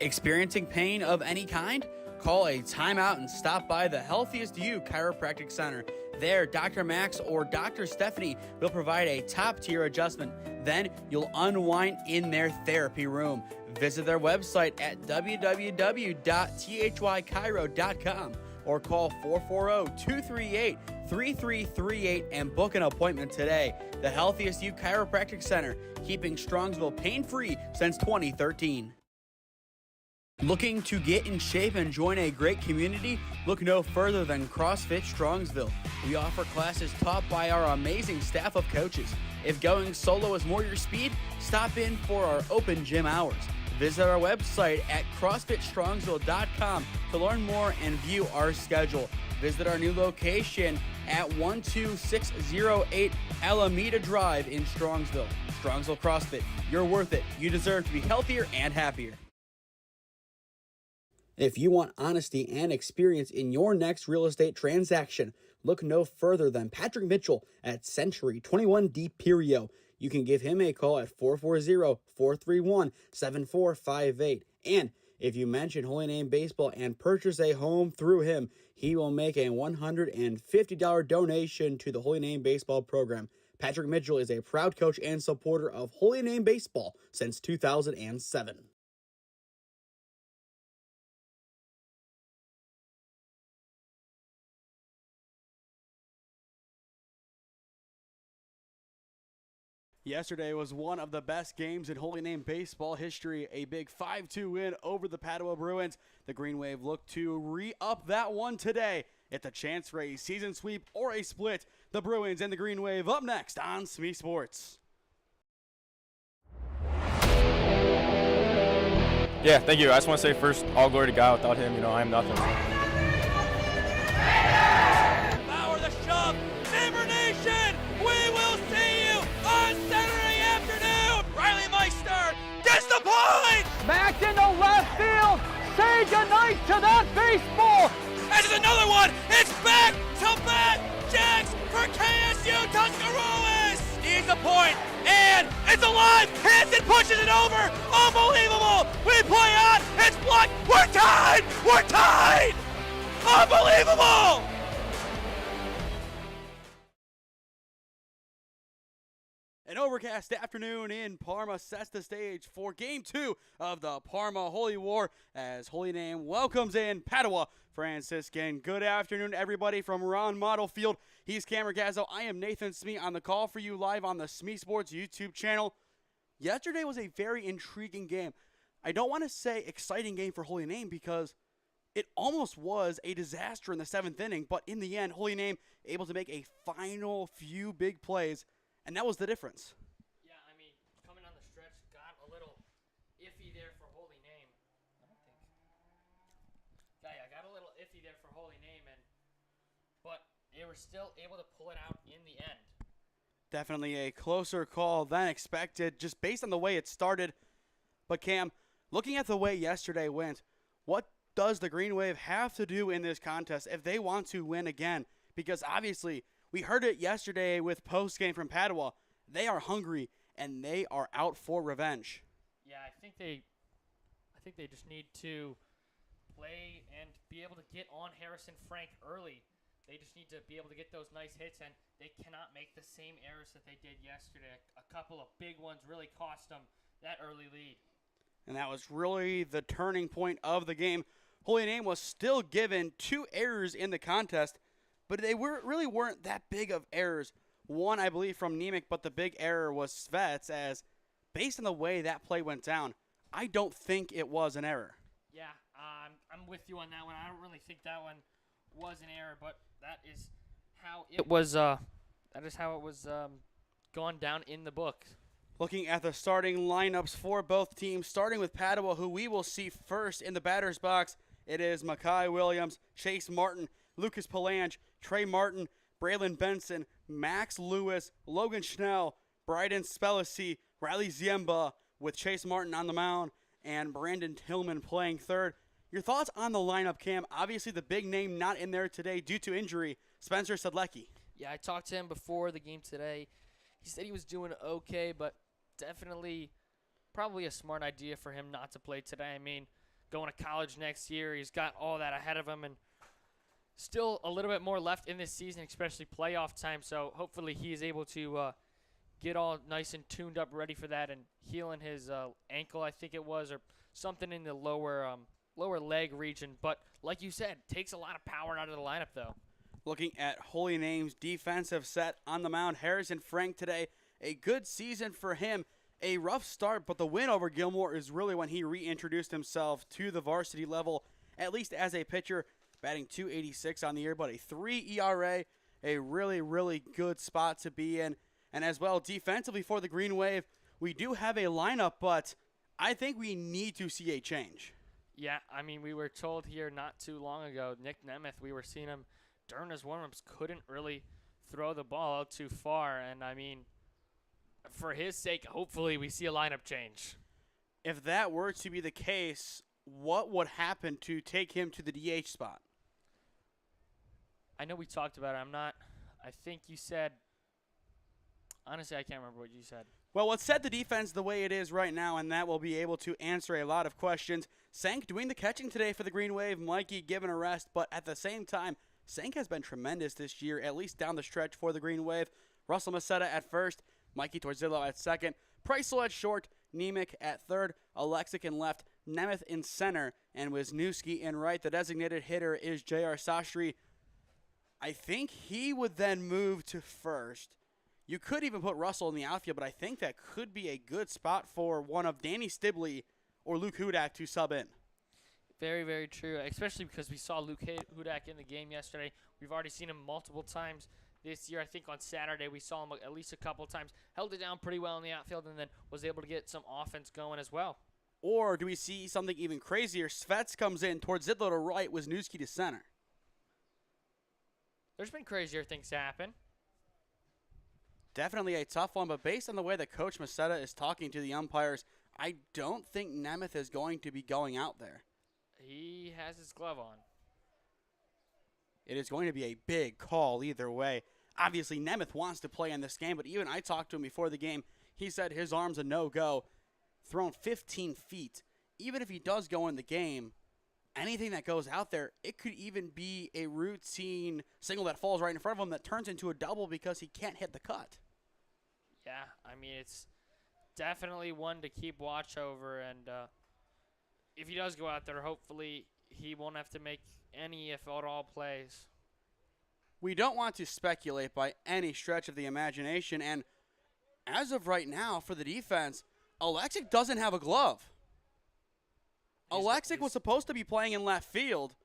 Experiencing pain of any kind? Call a timeout and stop by the Healthiest You Chiropractic Center. There, Dr. Max or Dr. Stephanie will provide a top-tier adjustment. Then you'll unwind in their therapy room. Visit their website at www.thychiro.com or call 440-238-3338 and book an appointment today. The Healthiest You Chiropractic Center, keeping Strongsville pain-free since 2013. Looking to get in shape and join a great community? Look no further than CrossFit Strongsville. We offer classes taught by our amazing staff of coaches. If going solo is more your speed, stop in for our open gym hours. Visit our website at CrossFitStrongsville.com to learn more and view our schedule. Visit our new location at 12608 Alameda Drive in Strongsville. Strongsville CrossFit, you're worth it. You deserve to be healthier and happier. If you want honesty and experience in your next real estate transaction, look no further than Patrick Mitchell at Century 21D Perio. You can give him a call at 440-431-7458. And if you mention Holy Name Baseball and purchase a home through him, he will make a $150 donation to the Holy Name Baseball program. Patrick Mitchell is a proud coach and supporter of Holy Name Baseball since 2007. Yesterday was one of the best games in Holy Name Baseball history, a big 5-2 win over the Padua Bruins. The Green Wave look to re-up that one today. It's a chance for a season sweep or a split. The Bruins and the Green Wave up next on SmeeSports. Yeah, thank you. I just want to say first, all glory to God. Without him, I am nothing. Power the shove, Neighbor Nation, we will see you on Saturday afternoon. Riley Meister gets the point. Back into left field. Say goodnight to that baseball. And there's another one. It's back to back jacks for KSU Tuscarawas. He's the point, and it's alive. Hanson pushes it over. Unbelievable. We play on. It's blocked. We're tied. We're tied. Unbelievable. An overcast afternoon in Parma sets the stage for Game 2 of the Parma Holy War as Holy Name welcomes in Padua Franciscan. Good afternoon, everybody, from Ron Mottl Field. He's Cam Ragazzo. I am Nathan Smee on the call for you live on the SmeeSports YouTube channel. Yesterday was a very intriguing game. I don't want to say exciting game for Holy Name because it almost was a disaster in the 7th inning, but in the end, Holy Name able to make a final few big plays. And that was the difference. Yeah, I mean, coming on the stretch, got a little iffy there for Holy Name. I got a little iffy there for Holy Name, but they were still able to pull it out in the end. Definitely a closer call than expected, just based on the way it started. But Cam, looking at the way yesterday went, what does the Green Wave have to do in this contest if they want to win again? Because obviously, we heard it yesterday with post-game from Padua. They are hungry, and they are out for revenge. Yeah, I think they just need to play and be able to get on Harrison Frank early. They just need to be able to get those nice hits, and they cannot make the same errors that they did yesterday. A couple of big ones really cost them that early lead. And that was really the turning point of the game. Holy Name was still given 2 errors in the contest, but they really weren't that big of errors. One, I believe, from Nemec, but the big error was Svets, as based on the way that play went down, I don't think it was an error. Yeah, I'm with you on that one. I don't really think that one was an error, but that is how it was. Gone down in the book. Looking at the starting lineups for both teams, starting with Padua, who we will see first in the batter's box, it is Makai Williams, Chase Martin, Lucas Palange, Trey Martin, Braylon Benson, Max Lewis, Logan Schnell, Bryden Spellacy, Riley Ziemba, with Chase Martin on the mound, and Brandon Tillman playing third. Your thoughts on the lineup, Cam? Obviously, the big name not in there today due to injury, Spencer Sedlecki. Yeah, I talked to him before the game today. He said he was doing okay, but definitely probably a smart idea for him not to play today. I mean, going to college next year. He's got all that ahead of him, and still a little bit more left in this season, especially playoff time. So hopefully he is able to get all nice and tuned up, ready for that, and healing his ankle, I think it was, or something in the lower leg region. But like you said, takes a lot of power out of the lineup, though. Looking at Holy Name's defensive set on the mound, Harrison Frank today, a good season for him. A rough start, but the win over Gilmore is really when he reintroduced himself to the varsity level, at least as a pitcher, batting .286 on the year, but a 3 ERA, a really, really good spot to be in. And as well, defensively for the Green Wave, we do have a lineup, but I think we need to see a change. Yeah, I mean, we were told here not too long ago, Nick Nemeth, we were seeing him during his warm-ups, couldn't really throw the ball out too far. And, I mean, for his sake, hopefully we see a lineup change. If that were to be the case, what would happen to take him to the DH spot? I know we talked about it. I think you said, honestly, I can't remember what you said. Well, let's set the defense the way it is right now, and that will be able to answer a lot of questions. Sank doing the catching today for the Green Wave, Mikey given a rest, but at the same time, Sank has been tremendous this year, at least down the stretch for the Green Wave. Russell Macetta at first, Mikey Torzillo at second, Preisel at short, Nemec at third, Alexic in left, Nemeth in center, and Wisniewski in right. The designated hitter is J.R. Sastry. I think he would then move to first. You could even put Russell in the outfield, but I think that could be a good spot for one of Danny Stibley or Luke Hudak to sub in. Very, very true, especially because we saw Luke Hudak in the game yesterday. We've already seen him multiple times this year. I think on Saturday we saw him at least a couple of times. Held it down pretty well in the outfield and then was able to get some offense going as well. Or do we see something even crazier? Svets comes in towards Zidlo to right, Wisniewski to center. There's been crazier things happen. Definitely a tough one, but based on the way that Coach Macetta is talking to the umpires, I don't think Nemeth is going to be going out there. He has his glove on. It is going to be a big call either way. Obviously, Nemeth wants to play in this game, but even I talked to him before the game. He said his arm's a no-go. Thrown 15 feet. Even if he does go in the game, anything that goes out there, it could even be a routine single that falls right in front of him that turns into a double because he can't hit the cut. Yeah, I mean, it's definitely one to keep watch over, and if he does go out there, hopefully he won't have to make any, if at all, plays. We don't want to speculate by any stretch of the imagination, and as of right now, for the defense, Alexic doesn't have a glove. Alexic was supposed to be playing in left field.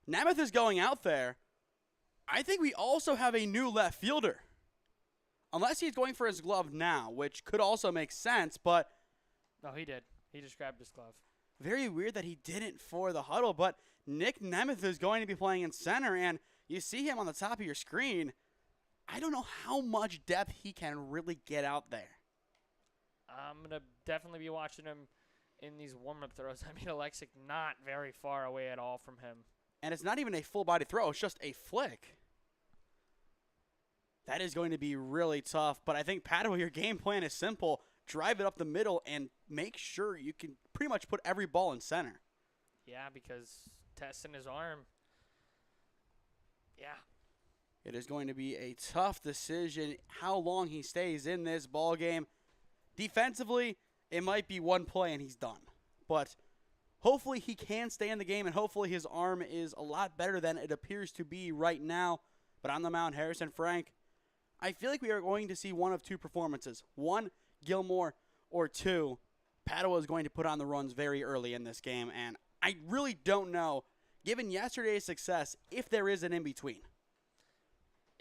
Nemeth is going out there. I think we also have a new left fielder. Unless he's going for his glove now, which could also make sense, but... No, he did. He just grabbed his glove. Very weird that he didn't for the huddle, but Nick Nemeth is going to be playing in center, and you see him on the top of your screen. I don't know how much depth he can really get out there. I'm going to definitely be watching him in these warm-up throws. I mean, Alexic not very far away at all from him. And it's not even a full-body throw. It's just a flick. That is going to be really tough. But I think, Padua, your game plan is simple. Drive it up the middle and make sure you can pretty much put every ball in center. Yeah, because testing his arm. Yeah. It is going to be a tough decision how long he stays in this ball game. Defensively, it might be one play and he's done. But hopefully he can stay in the game, and hopefully his arm is a lot better than it appears to be right now. But on the mound, Harrison Frank, I feel like we are going to see one of two performances. One, Gilmore, or two, Padua is going to put on the runs very early in this game. And I really don't know, given yesterday's success, if there is an in-between.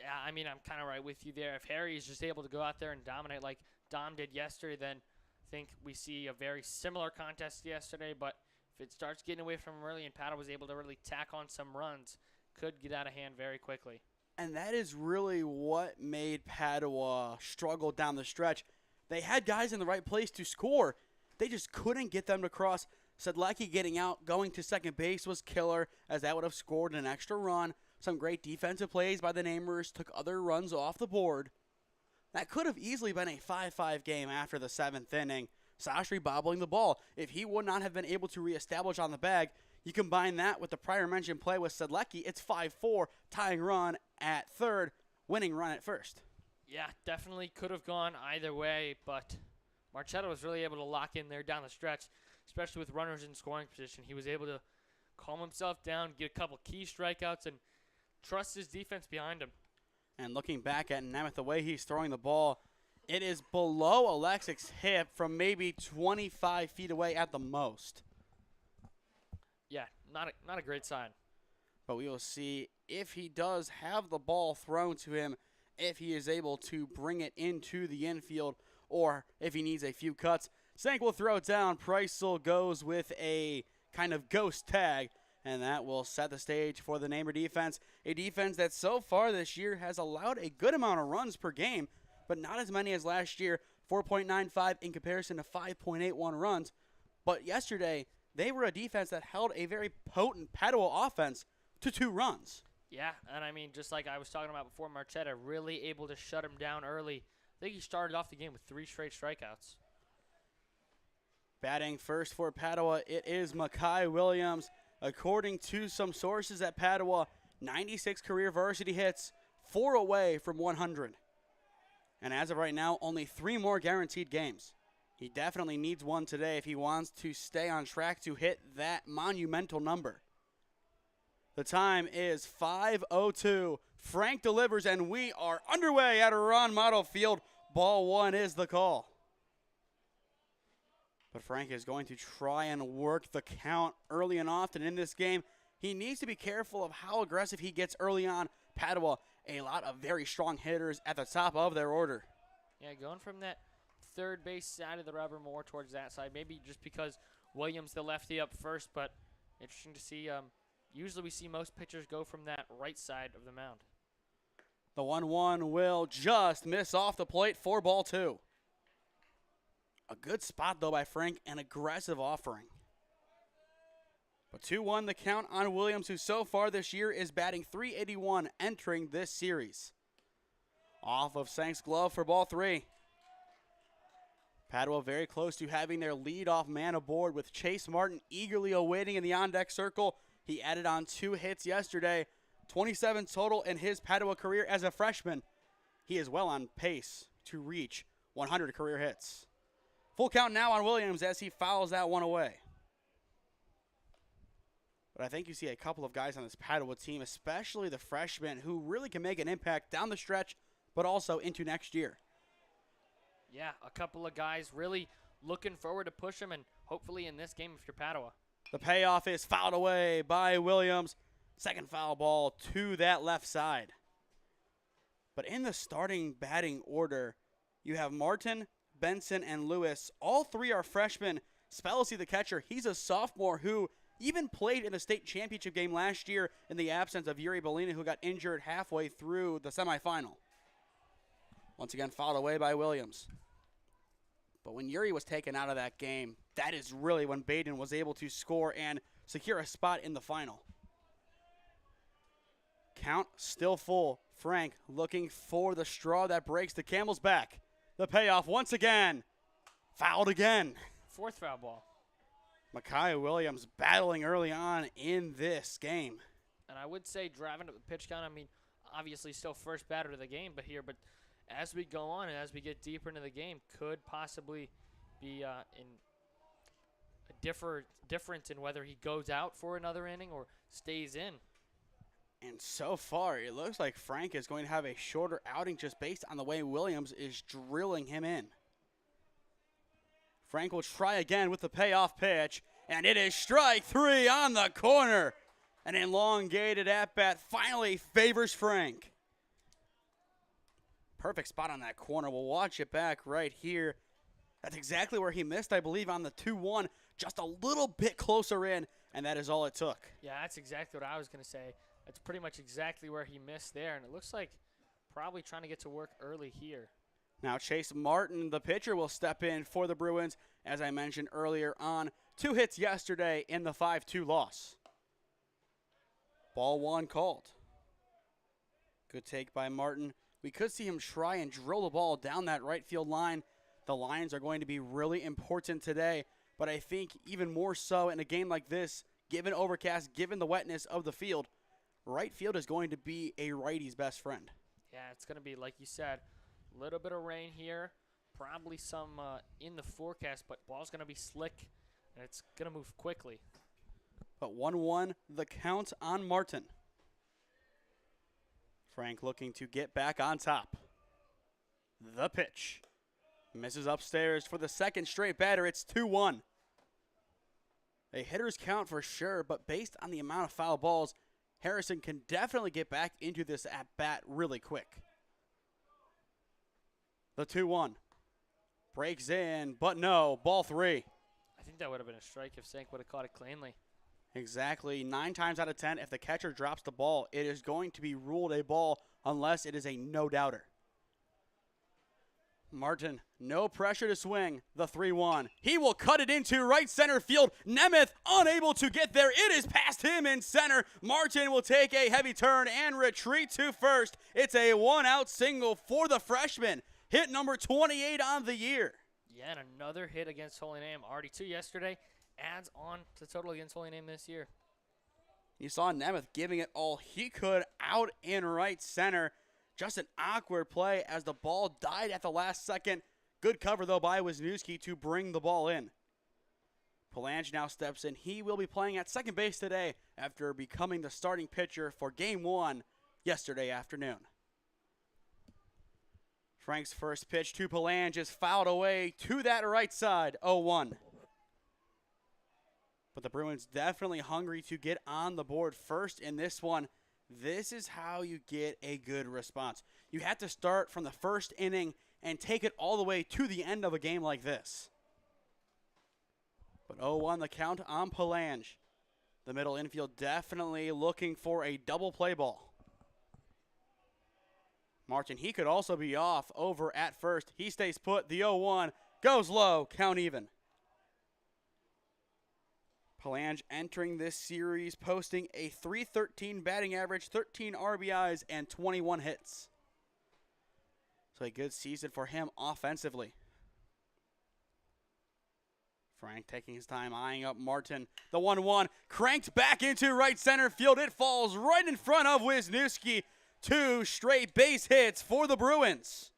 Yeah, I mean, I'm kind of right with you there. If Harry is just able to go out there and dominate like Dom did yesterday, then I think we see a very similar contest yesterday. But if it starts getting away from him early and Padua was able to really tack on some runs, could get out of hand very quickly. And that is really what made Padua struggle down the stretch. They had guys in the right place to score. They just couldn't get them to cross. Sedlecki getting out, going to second base was killer, as that would have scored an extra run. Some great defensive plays by the Namers took other runs off the board. That could have easily been a 5-5 game after the 7th inning, Sastry bobbling the ball. If he would not have been able to reestablish on the bag, you combine that with the prior mentioned play with Sedlecki, it's 5-4, tying run at third, winning run at first. Yeah, definitely could have gone either way, but Marchetto was really able to lock in there down the stretch, especially with runners in scoring position. He was able to calm himself down, get a couple key strikeouts, and trust his defense behind him. And looking back at Nemeth, the way he's throwing the ball, it is below Alexic's hip from maybe 25 feet away at the most. Yeah, not a great sign. But we will see if he does have the ball thrown to him, if he is able to bring it into the infield, or if he needs a few cuts. Sank will throw it down. Preissel goes with a kind of ghost tag, and that will set the stage for the Namer defense, a defense that so far this year has allowed a good amount of runs per game, but not as many as last year, 4.95 in comparison to 5.81 runs. But yesterday, they were a defense that held a very potent Padua offense to 2 runs. Yeah, and I mean, just like I was talking about before, Marchetta really able to shut him down early. I think he started off the game with 3 straight strikeouts. Batting first for Padua, it is Makai Williams. According to some sources at Padua, 96 career varsity hits, 4 away from 100. And as of right now, only 3 more guaranteed games. He definitely needs one today if he wants to stay on track to hit that monumental number. The time is 5:02. Frank delivers, and we are underway at Ron Mottl Field. Ball 1 is the call. But Frank is going to try and work the count early and often in this game. He needs to be careful of how aggressive he gets early on. Padua, a lot of very strong hitters at the top of their order. Yeah, going from that third base side of the rubber more towards that side. Maybe just because Williams, the lefty, up first, but interesting to see. Usually we see most pitchers go from that right side of the mound. The 1-1 will just miss off the plate for ball 2. A good spot, though, by Frank, an aggressive offering. But 2-1 the count on Williams, who so far this year is batting .381 entering this series. Off of Sank's glove for ball 3. Padua very close to having their leadoff man aboard with Chase Martin eagerly awaiting in the on-deck circle. He added on 2 hits yesterday, 27 total in his Padua career as a freshman. He is well on pace to reach 100 career hits. Full count now on Williams as he fouls that one away. But I think you see a couple of guys on this Padua team, especially the freshmen, who really can make an impact down the stretch, but also into next year. Yeah, a couple of guys really looking forward to push him, and hopefully in this game if you're Padua. The payoff is fouled away by Williams. Second foul ball to that left side. But in the starting batting order, you have Martin, Benson, and Lewis. All 3 are freshmen. Spellecy, the catcher, he's a sophomore who even played in the state championship game last year in the absence of Yuri Belina, who got injured halfway through the semifinal. Once again, fouled away by Williams. But when Yuri was taken out of that game, that is really when Baden was able to score and secure a spot in the final. Count still full. Frank looking for the straw that breaks the camel's back. The payoff once again. Fouled again. 4th foul ball. Makai Williams battling early on in this game. And I would say driving up the pitch count, I mean, obviously still first batter of the game, but as we go on and as we get deeper into the game, could possibly be in a difference in whether he goes out for another inning or stays in. And so far, it looks like Frank is going to have a shorter outing just based on the way Williams is drilling him in. Frank will try again with the payoff pitch, and it is strike 3 on the corner. An elongated at-bat finally favors Frank. Perfect spot on that corner. We'll watch it back right here. That's exactly where he missed, I believe, on the 2-1. Just a little bit closer in, and that is all it took. Yeah, that's exactly what I was going to say. That's pretty much exactly where he missed there, and it looks like probably trying to get to work early here. Now Chase Martin, the pitcher, will step in for the Bruins, as I mentioned earlier on. 2 hits yesterday in the 5-2 loss. Ball 1 called. Good take by Martin. We could see him try and drill the ball down that right field line. the lines are going to be really important today, but I think even more so in a game like this, given overcast, given the wetness of the field, right field is going to be a righty's best friend. Yeah, it's going to be, like you said, a little bit of rain here, probably some in the forecast, but ball's going to be slick, and it's going to move quickly. But 1-1, the count on Martin. Frank looking to get back on top. The pitch. Misses upstairs for the second straight batter. It's 2-1. A hitter's count for sure, but based on the amount of foul balls, Harrison can definitely get back into this at-bat really quick. The 2-1. Breaks in, but no, ball 3. I think that would have been a strike if Sank would have caught it cleanly. Exactly. 9 times out of 10, if the catcher drops the ball, it is going to be ruled a ball unless it is a no-doubter. Martin, no pressure to swing. The 3-1. He will cut it into right center field. Nemeth unable to get there. It is past him in center. Martin will take a heavy turn and retreat to first. It's a one-out single for the freshman. Hit number 28 on the year. Yeah, and another hit against Holy Name. Already 2 yesterday. Adds on to the total against Holy Name this year. You saw Nemeth giving it all he could out in right center. Just an awkward play as the ball died at the last second. Good cover, though, by Wisniewski to bring the ball in. Palange now steps in. He will be playing at second base today after becoming the starting pitcher for Game 1 yesterday afternoon. Frank's first pitch to Palange is fouled away to that right side, 0-1. But the Bruins definitely hungry to get on the board first in this one. This is how you get a good response. You have to start from the first inning and take it all the way to the end of a game like this. But 0-1 the count on Palange. The middle infield definitely looking for a double play ball. Martin, he could also be off over at first. He stays put. The 0-1 goes low. Count even. Palange entering this series, posting a .313 batting average, 13 RBIs, and 21 hits. So a good season for him offensively. Frank taking his time, eyeing up Martin. The 1-1 cranked back into right center field. It falls right in front of Wisniewski. 2 straight base hits for the Bruins.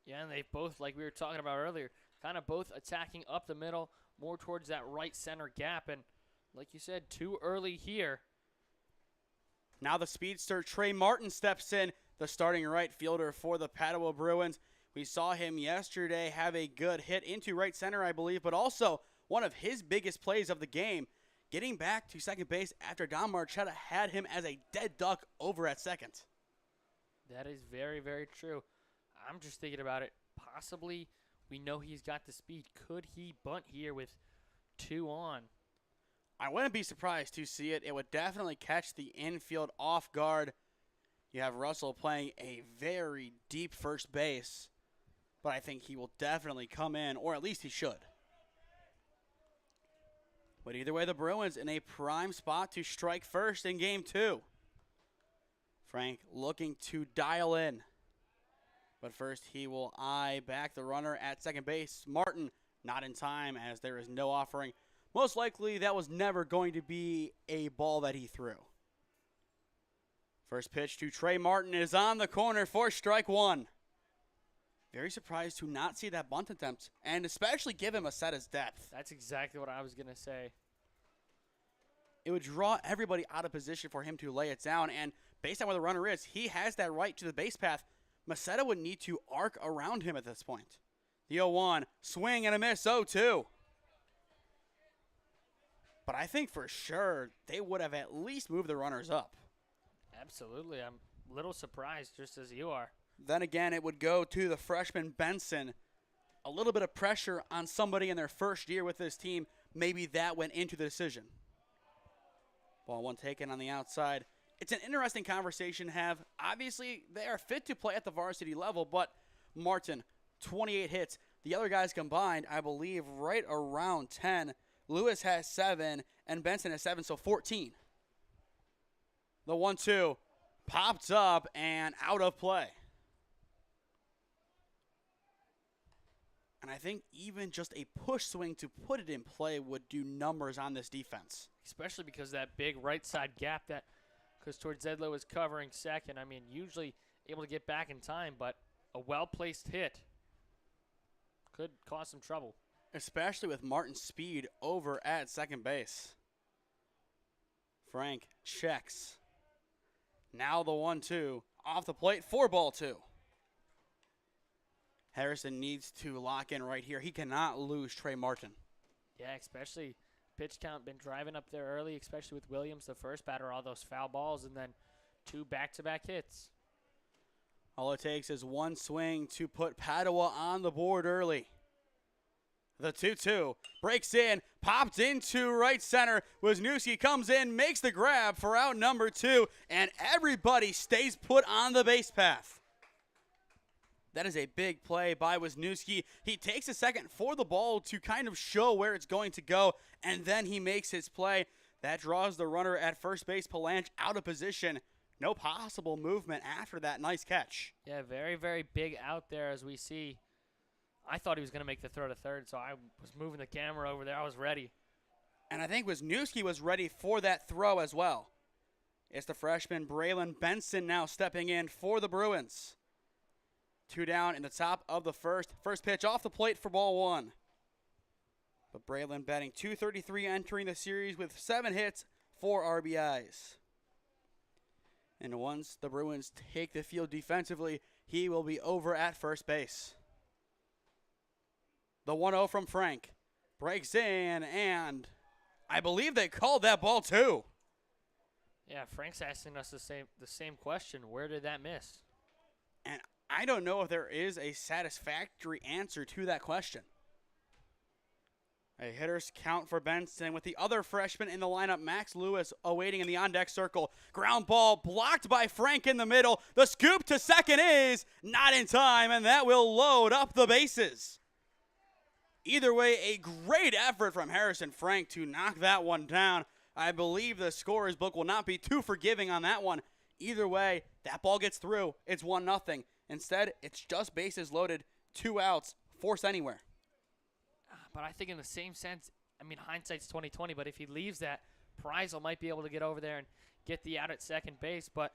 Yeah, and they both, like we were talking about earlier, kind of both attacking up the middle, more towards that right center gap. And like you said, too early here. Now the speedster Trey Martin steps in, the starting right fielder for the Padua Bruins. We saw him yesterday have a good hit into right center, I believe, but also one of his biggest plays of the game, getting back to second base after Don Marchetta had him as a dead duck over at second. That is very, very true. I'm just thinking about it. Possibly, we know he's got the speed. Could he bunt here with 2 on? I wouldn't be surprised to see it. It would definitely catch the infield off guard. You have Russell playing a very deep first base, but I think he will definitely come in, or at least he should. But either way, the Bruins in a prime spot to strike first in Game 2. Frank looking to dial in. But first, he will eye back the runner at second base. Martin not in time as there is no offering. Most likely, that was never going to be a ball that he threw. First pitch to Trey Martin is on the corner for strike 1. Very surprised to not see that bunt attempt, and especially give him a set as depth. That's exactly what I was going to say. It would draw everybody out of position for him to lay it down, and based on where the runner is, he has that right to the base path. Maceda would need to arc around him at this point. The 0-1, swing and a miss, 0-2. But I think for sure they would have at least moved the runners up. Absolutely. I'm a little surprised, just as you are. Then again, it would go to the freshman Benson. A little bit of pressure on somebody in their first year with this team. Maybe that went into the decision. Ball 1 taken on the outside. It's an interesting conversation to have. Obviously, they are fit to play at the varsity level, but Martin, 28 hits. The other guys combined, I believe, right around 10. Lewis has 7, and Benson has 7, so 14. The 1-2 popped up and out of play. And I think even just a push swing to put it in play would do numbers on this defense. Especially because that big right side gap that, because towards Zedlow is covering second. I mean, usually able to get back in time, but a well-placed hit could cause some trouble. Especially with Martin's speed over at second base. Frank checks. Now the 1-2 off the plate for ball 2. Harrison needs to lock in right here. He cannot lose Trey Martin. Yeah, especially pitch count been driving up there early, especially with Williams, the first batter, all those foul balls, and then 2 back-to-back hits. All it takes is one swing to put Padua on the board early. The 2-2 breaks in, popped into right center. Wisniewski comes in, makes the grab for out number 2, and everybody stays put on the base path. That is a big play by Wisniewski. He takes a second for the ball to kind of show where it's going to go, and then he makes his play. That draws the runner at first base, Palanch, out of position. No possible movement after that nice catch. Yeah, very, very big out there as we see. I thought he was going to make the throw to third, so I was moving the camera over there. I was ready. And I think Wisniewski was ready for that throw as well. It's the freshman Braylon Benson now stepping in for the Bruins. 2 down in the top of the first. First pitch off the plate for ball 1. But Braylon batting .233, entering the series with 7 hits, 4 RBIs. And once the Bruins take the field defensively, he will be over at first base. The 1-0 from Frank breaks in, and I believe they called that ball too. Yeah, Frank's asking us the same question. Where did that miss? And I don't know if there is a satisfactory answer to that question. A hitter's count for Benson with the other freshman in the lineup, Max Lewis, awaiting in the on-deck circle. Ground ball blocked by Frank in the middle. The scoop to second is not in time, and that will load up the bases. Either way, a great effort from Harrison Frank to knock that one down. I believe the scorer's book will not be too forgiving on that one. Either way, that ball gets through. It's 1-0. Instead, it's just bases loaded, 2 outs, force anywhere. But I think in the same sense, I mean, hindsight's 20/20, but if he leaves that, Preisel might be able to get over there and get the out at second base. But,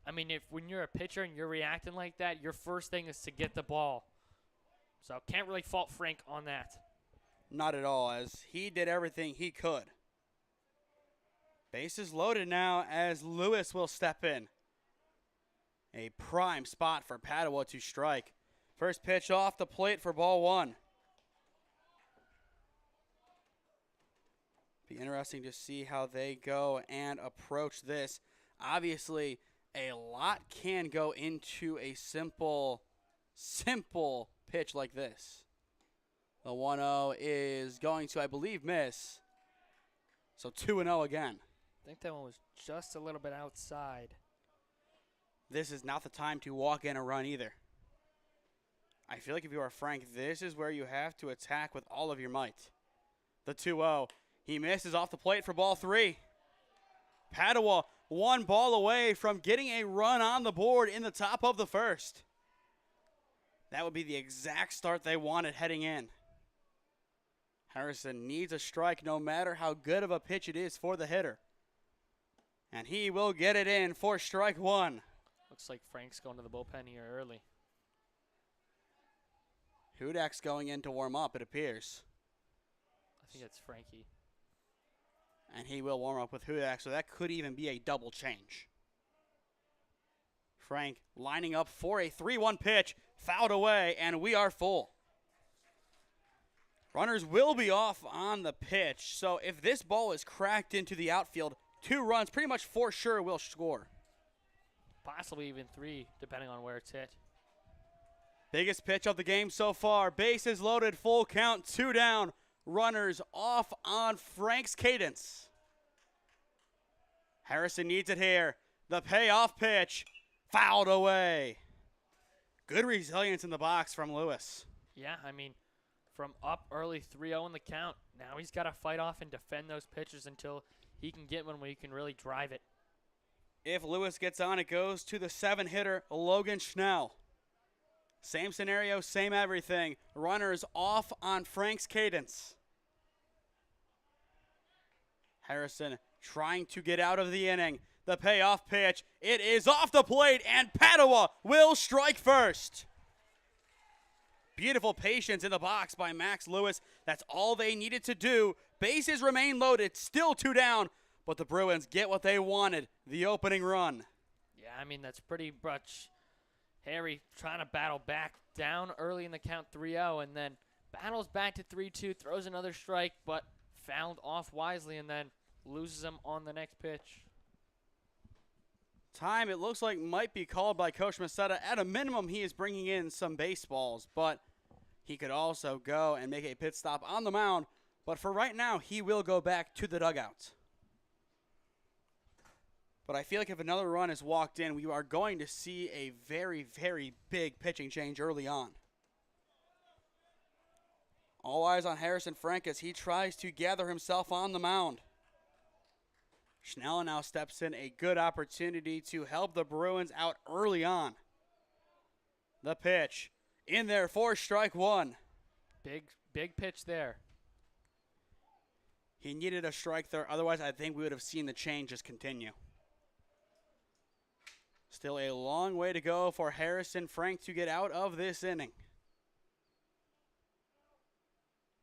I mean, when you're a pitcher and you're reacting like that, your first thing is to get the ball. So can't really fault Frank on that. Not at all, as he did everything he could. Bases loaded now as Lewis will step in. A prime spot for Padua to strike. First pitch off the plate for ball 1. Be interesting to see how they go and approach this. Obviously, a lot can go into a simple pitch like this. The 1-0 is going to, I believe, miss. So 2-0 again. I think that one was just a little bit outside. This is not the time to walk in a run either. I feel like if you are Frank, this is where you have to attack with all of your might. The 2-0. He misses off the plate for ball 3. Padua 1 ball away from getting a run on the board in the top of the first. That would be the exact start they wanted heading in. Harrison needs a strike no matter how good of a pitch it is for the hitter. And he will get it in for strike 1. Looks like Frank's going to the bullpen here early. Hudak's going in to warm up, it appears. I think that's Frankie. And he will warm up with Hudak, so that could even be a double change. Frank lining up for a 3-1 pitch, fouled away, and we are full. Runners will be off on the pitch, so if this ball is cracked into the outfield, 2 runs pretty much for sure will score. Possibly even 3, depending on where it's hit. Biggest pitch of the game so far. Bases loaded, full count, 2 down. Runners off on Frank's cadence. Harrison needs it here. The payoff pitch, fouled away. Good resilience in the box from Lewis. Yeah, I mean, from up early 3-0 in the count, now he's got to fight off and defend those pitches until he can get one where he can really drive it. If Lewis gets on, it goes to the 7-hitter, Logan Schnell. Same scenario, same everything. Runners off on Frank's cadence. Harrison trying to get out of the inning. The payoff pitch, it is off the plate, and Padua will strike first. Beautiful patience in the box by Max Lewis. That's all they needed to do. Bases remain loaded, still 2 down, but the Bruins get what they wanted, the opening run. Yeah, I mean, that's pretty much Harry trying to battle back down early in the count 3-0, and then battles back to 3-2, throws another strike, but fouled off wisely, and then loses him on the next pitch. Time, it looks like, might be called by Coach Masetta. At a minimum, he is bringing in some baseballs, but he could also go and make a pit stop on the mound. But for right now, he will go back to the dugout. But I feel like if another run is walked in, we are going to see a very, very big pitching change early on. All eyes on Harrison Frank as he tries to gather himself on the mound. Schnell now steps in, a good opportunity to help the Bruins out early on. The pitch in there for strike 1. Big pitch there. He needed a strike there. Otherwise, I think we would have seen the change just continue. Still a long way to go for Harrison Frank to get out of this inning.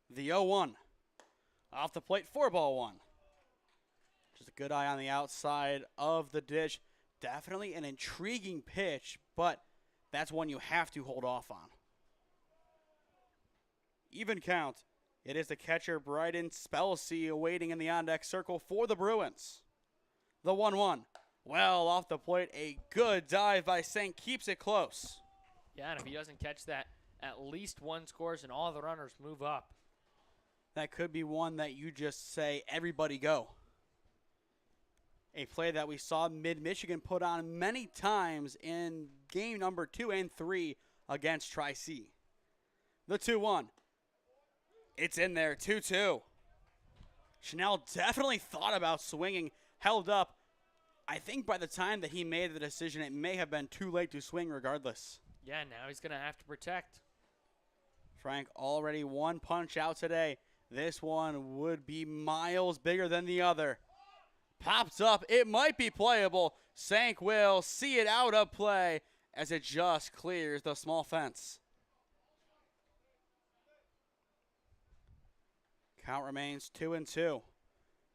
The 0-1. Off the plate, 4-1. Just a good eye on the outside of the dish. Definitely an intriguing pitch, but that's one you have to hold off on. Even count. It is the catcher, Bryden Spelsey, awaiting in the on-deck circle for the Bruins. The 1-1. Well, off the plate, a good dive by Singh keeps it close. Yeah, and if he doesn't catch that, at least one scores and all the runners move up. That could be one that you just say, everybody go. A play that we saw Mid-Michigan put on many times in game number 2 and 3 against Tri-C. The 2-1. It's in there, 2-2. Schnell definitely thought about swinging, held up. I think by the time that he made the decision, it may have been too late to swing regardless. Yeah, now he's going to have to protect. Frank already one punch out today. This one would be miles bigger than the other. Pops up. It might be playable. Sank will see it out of play as it just clears the small fence. Count remains 2-2.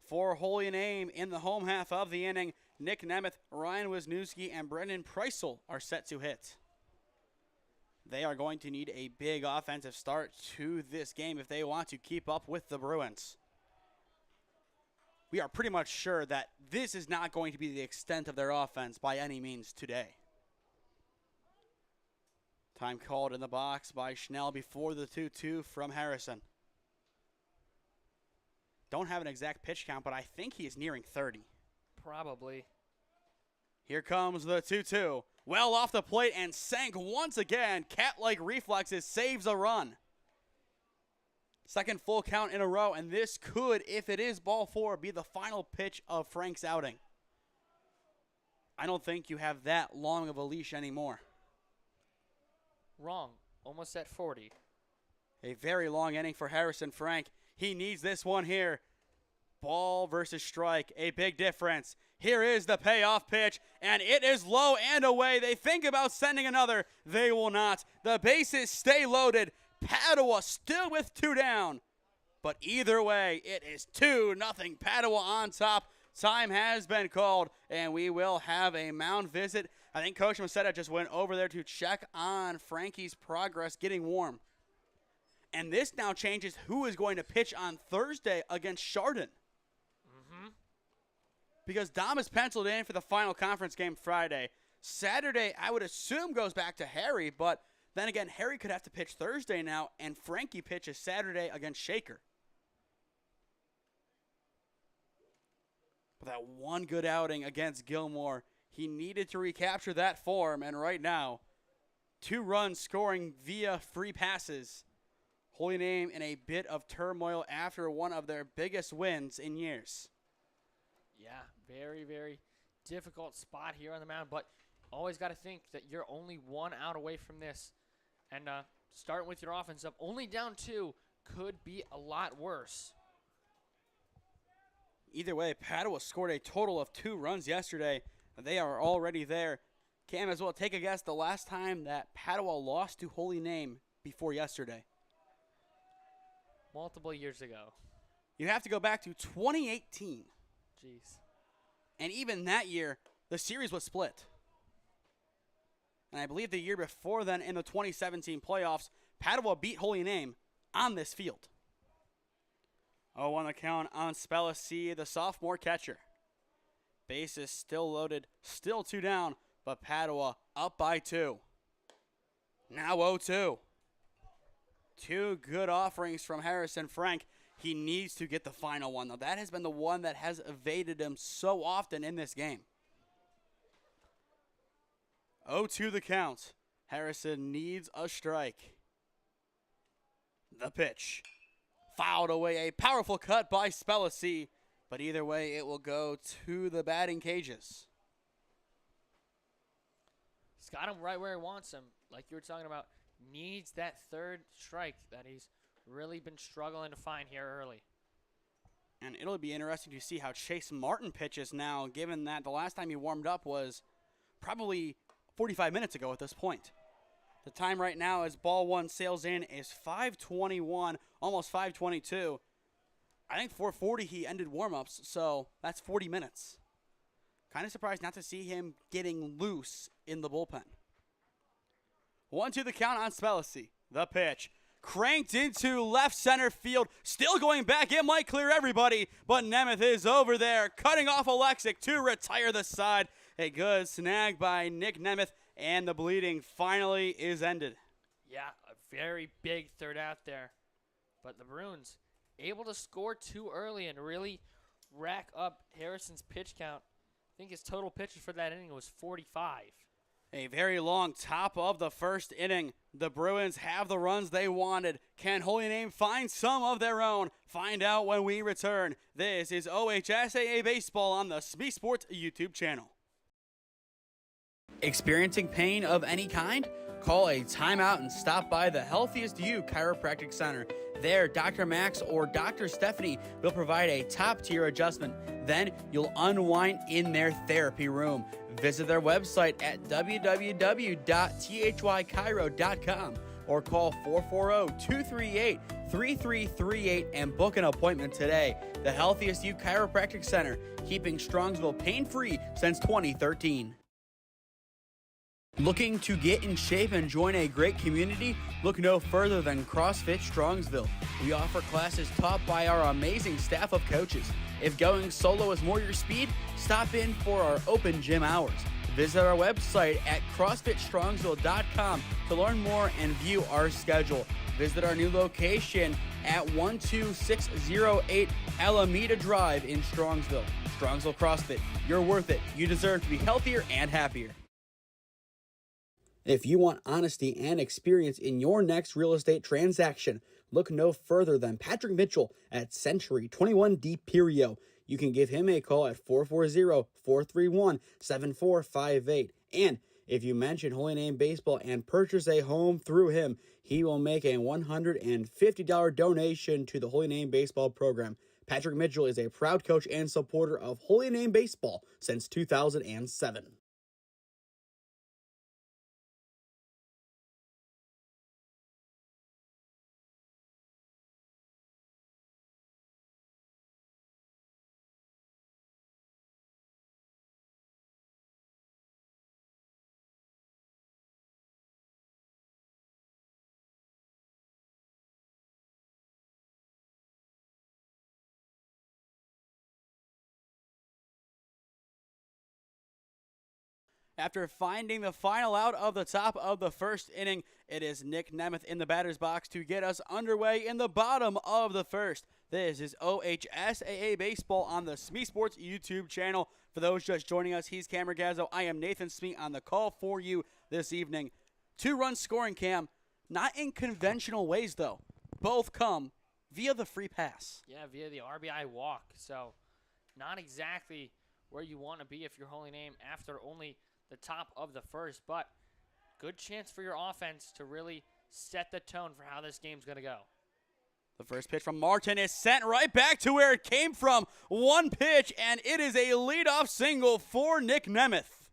For Holy Name in the home half of the inning, Nick Nemeth, Ryan Wisniewski, and Brendan Preissel are set to hit. They are going to need a big offensive start to this game if they want to keep up with the Bruins. We are pretty much sure that this is not going to be the extent of their offense by any means today. Time called in the box by Schnell before the 2-2 from Harrison. Don't have an exact pitch count, but I think he is nearing 30. Probably. Here comes the 2-2. Well off the plate and sank once again. Cat-like reflexes saves a run. Second full count in a row, and this could, if it is ball 4, be the final pitch of Frank's outing. I don't think you have that long of a leash anymore. Wrong. Almost at 40. A very long inning for Harrison Frank. He needs this one here. Ball versus strike, a big difference. Here is the payoff pitch, and it is low and away. They think about sending another. They will not. The bases stay loaded. Padua still with 2 down. But either way, it is 2-0 Padua on top. Time has been called, and we will have a mound visit. I think Coach Masetta just went over there to check on Frankie's progress getting warm. And this now changes who is going to pitch on Thursday against Chardon. Because Dom is penciled in for the final conference game Friday. Saturday, I would assume, goes back to Harry, but then again, Harry could have to pitch Thursday now, and Frankie pitches Saturday against Shaker. But that one good outing against Gilmore, he needed to recapture that form, and right now, 2 runs scoring via free passes. Holy Name in a bit of turmoil after one of their biggest wins in years. Yeah, very, very difficult spot here on the mound, but always got to think that you're only 1 out away from this. And starting with your offense up, only down 2 could be a lot worse. Either way, Padua scored a total of 2 runs yesterday. They are already there. Cam, as well, take a guess the last time that Padua lost to Holy Name before yesterday. Multiple years ago. You have to go back to 2018. Jeez. And even that year, the series was split. And I believe the year before then, in the 2017 playoffs, Padua beat Holy Name on this field. 0-1 the count on Spellacy, the sophomore catcher. Bases still loaded, still 2 down, but Padua up by 2. Now 0-2. 2 good offerings from Harrison Frank. He needs to get the final one, though. That has been the one that has evaded him so often in this game. 0-2 the count. Harrison needs a strike. The pitch. Fouled away, a powerful cut by Spellacy, but either way, it will go to the batting cages. He's got him right where he wants him. Like you were talking about, needs that 3rd strike that he's really been struggling to find here early. And it'll be interesting to see how Chase Martin pitches now, given that the last time he warmed up was probably 45 minutes ago at this point. The time right now as ball 1 sails in is 5:21, almost 5:22. I think 4:40 he ended warm-ups, so that's 40 minutes. Kind of surprised not to see him getting loose in the bullpen. 1-2 the count on Spellacy. The pitch. Cranked into left center field. Still going back. It might clear everybody, but Nemeth is over there, cutting off Alexic to retire the side. A good snag by Nick Nemeth, and the bleeding finally is ended. Yeah, a very big 3rd out there. But the Bruins able to score 2 early and really rack up Harrison's pitch count. I think his total pitches for that inning was 45. A very long top of the 1st inning. The Bruins have the runs they wanted. Can Holy Name find some of their own? Find out when we return. This is OHSAA Baseball on the SmeeSports YouTube channel. Experiencing pain of any kind? Call a timeout and stop by the Healthiest You Chiropractic Center. There, Dr. Max or Dr. Stephanie will provide a top-tier adjustment. Then you'll unwind in their therapy room. Visit their website at www.thychiro.com or call 440-238-3338 and book an appointment today. The Healthiest You Chiropractic Center, keeping Strongsville pain-free since 2013. Looking to get in shape and join a great community? Look no further than CrossFit Strongsville. We offer classes taught by our amazing staff of coaches. If going solo is more your speed, stop in for our open gym hours. Visit our website at CrossFitStrongsville.com to learn more and view our schedule. Visit our new location at 12608 Alameda Drive in Strongsville. Strongsville CrossFit, you're worth it. You deserve to be healthier and happier. If you want honesty and experience in your next real estate transaction, look no further than Patrick Mitchell at Century 21D Perio. You can give him a call at 440-431-7458. And if you mention Holy Name Baseball and purchase a home through him, he will make a $150 donation to the Holy Name Baseball program. Patrick Mitchell is a proud coach and supporter of Holy Name Baseball since 2007. After finding the final out of the top of the 1st inning, it is Nick Nemeth in the batter's box to get us underway in the bottom of the 1st. This is OHSAA Baseball on the SmeeSports YouTube channel. For those just joining us, he's Cam Ragazzo. I am Nathan Smee on the call for you this evening. 2-run scoring, Cam. Not in conventional ways, though. Both come via the free pass. Yeah, via the RBI walk. So not exactly where you want to be if you're Holy Name after only the top of the 1st, but good chance for your offense to really set the tone for how this game's going to go. The first pitch from Martin is sent right back to where it came from. One pitch, and it is a leadoff single for Nick Nemeth.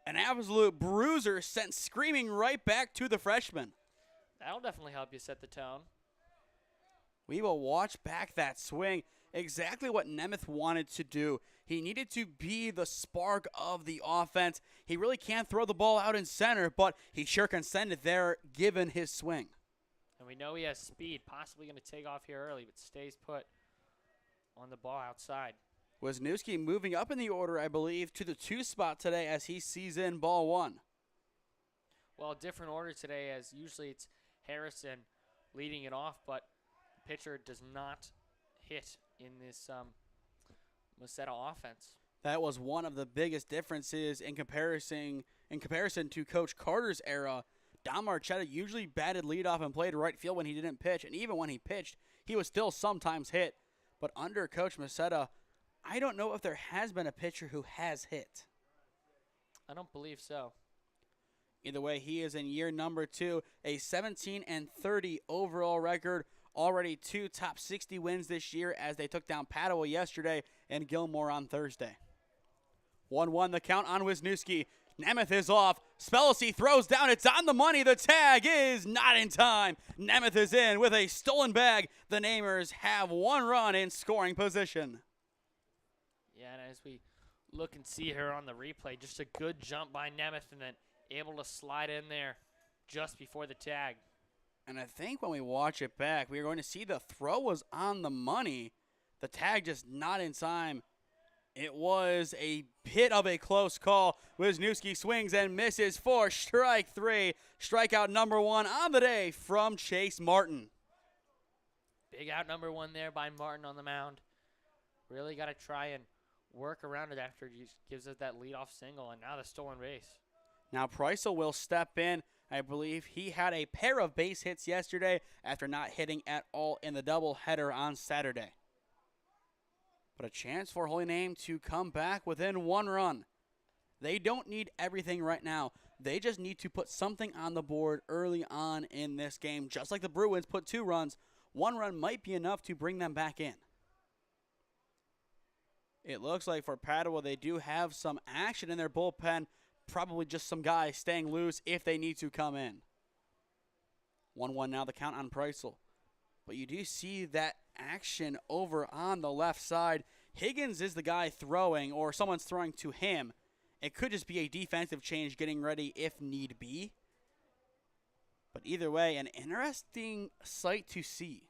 An absolute bruiser sent screaming right back to the freshman. That'll definitely help you set the tone. We will watch back that swing. Exactly what Nemeth wanted to do. He needed to be the spark of the offense. He really can't throw the ball out in center, but he sure can send it there given his swing. And we know he has speed, possibly going to take off here early, but stays put on the ball outside. Wisniewski moving up in the order, I believe, to the 2 spot today as he sees in ball 1. Well, different order today, as usually it's Harrison leading it off, but the pitcher does not hit in this Macetta offense. That was one of the biggest differences in comparison to Coach Carter's era. Don Marchetta usually batted leadoff and played right field when he didn't pitch, and even when he pitched, he was still sometimes hit. But under Coach Macetta, I don't know if there has been a pitcher who has hit. I don't believe so. Either way, he is in year number 2, a 17-30 overall record. Already 2 top 60 wins this year as they took down Padua yesterday and Gilmore on Thursday. 1-1 the count on Wisniewski. Nemeth is off. Spellacy throws down. It's on the money. The tag is not in time. Nemeth is in with a stolen bag. The Namers have 1 run in scoring position. Yeah, and as we look and see her on the replay, just a good jump by Nemeth and then able to slide in there just before the tag. And I think when we watch it back, we are going to see the throw was on the money. The tag just not in time. It was a bit of a close call. Wisniewski swings and misses for strike 3. Strikeout number 1 on the day from Chase Martin. Big out number 1 there by Martin on the mound. Really got to try and work around it after he gives us that leadoff single, and now the stolen base. Now Preissel will step in. I believe he had a pair of base hits yesterday after not hitting at all in the doubleheader on Saturday. But a chance for Holy Name to come back within 1 run. They don't need everything right now. They just need to put something on the board early on in this game. Just like the Bruins put 2 runs, 1 run might be enough to bring them back in. It looks like for Padua, they do have some action in their bullpen. Probably just some guys staying loose if they need to come in. 1-1 now the count on Preissel. But you do see that action over on the left side. Higgins is the guy throwing, or someone's throwing to him. It could just be a defensive change getting ready if need be. But either way, an interesting sight to see.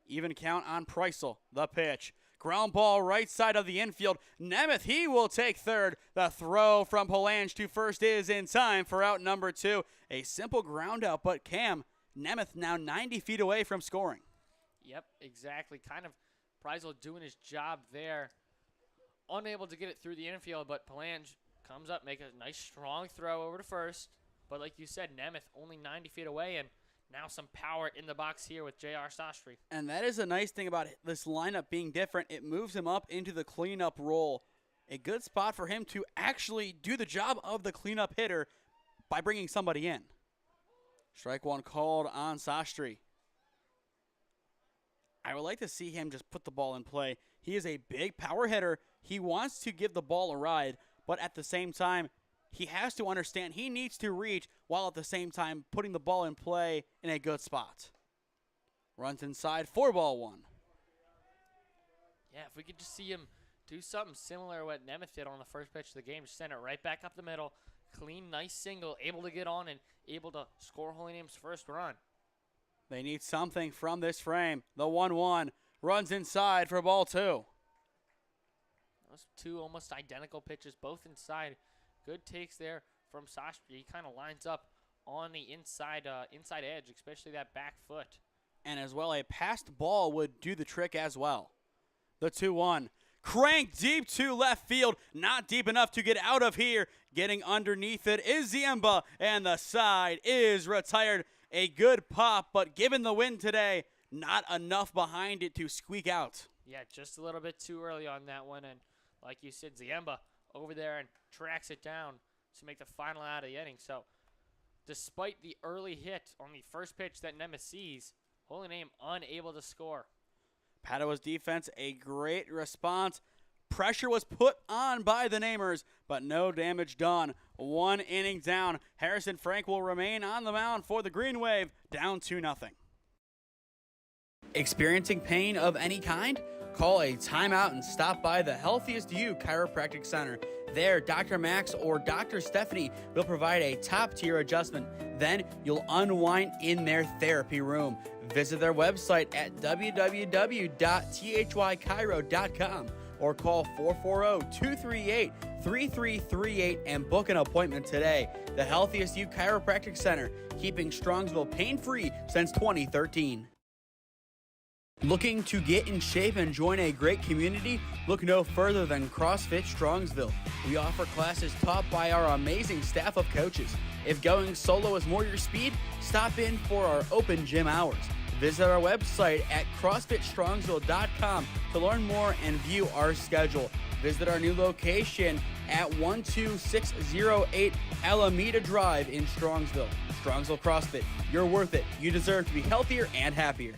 Even count on Preissel. The pitch. Ground ball right side of the infield. Nemeth, he will take third. The throw from Polange to first is in time for out number 2. A simple ground out, but Cam, Nemeth now 90 feet away from scoring. Yep, exactly. Kind of Preissel doing his job there. Unable to get it through the infield, but Polange comes up, make a nice strong throw over to first. But like you said, Nemeth only 90 feet away, and now some power in the box here with J.R. Sastry. And that is a nice thing about this lineup being different. It moves him up into the cleanup role. A good spot for him to actually do the job of the cleanup hitter by bringing somebody in. Strike 1 called on Sastry. I would like to see him just put the ball in play. He is a big power hitter. He wants to give the ball a ride, but at the same time, he has to understand he needs to reach while at the same time putting the ball in play in a good spot. Runs inside, 4-1. Yeah, if we could just see him do something similar to what Nemeth did on the first pitch of the game, just send it right back up the middle, clean, nice single, able to get on and able to score Holy Name's first run. They need something from this frame. The 1-1 runs inside for ball 2. Those 2 almost identical pitches, both inside. Good takes there from Sastry. He kind of lines up on the inside edge, especially that back foot. And as well, a passed ball would do the trick as well. The 2-1. Cranked deep to left field. Not deep enough to get out of here. Getting underneath it is Ziemba, and the side is retired. A good pop, but given the win today, not enough behind it to squeak out. Yeah, just a little bit too early on that one. And like you said, Ziemba over there and tracks it down to make the final out of the inning. So despite the early hit on the first pitch that Nemeth sees, Holy Name unable to score. Padua's defense, a great response. Pressure was put on by the Namers, but no damage done. 1 inning down. Harrison Frank will remain on the mound for the Green Wave, down 2-0. Experiencing pain of any kind? Call a timeout and stop by the Healthiest You Chiropractic Center. There, Dr. Max or Dr. Stephanie will provide a top-tier adjustment. Then you'll unwind in their therapy room. Visit their website at www.thychiro.com or call 440-238-3338 and book an appointment today. The Healthiest You Chiropractic Center, keeping Strongsville pain-free since 2013. Looking to get in shape and join a great community? Look no further than CrossFit Strongsville. We offer classes taught by our amazing staff of coaches. If going solo is more your speed, stop in for our open gym hours. Visit our website at CrossFitStrongsville.com to learn more and view our schedule. Visit our new location at 12608 Alameda Drive in Strongsville. Strongsville CrossFit, you're worth it. You deserve to be healthier and happier.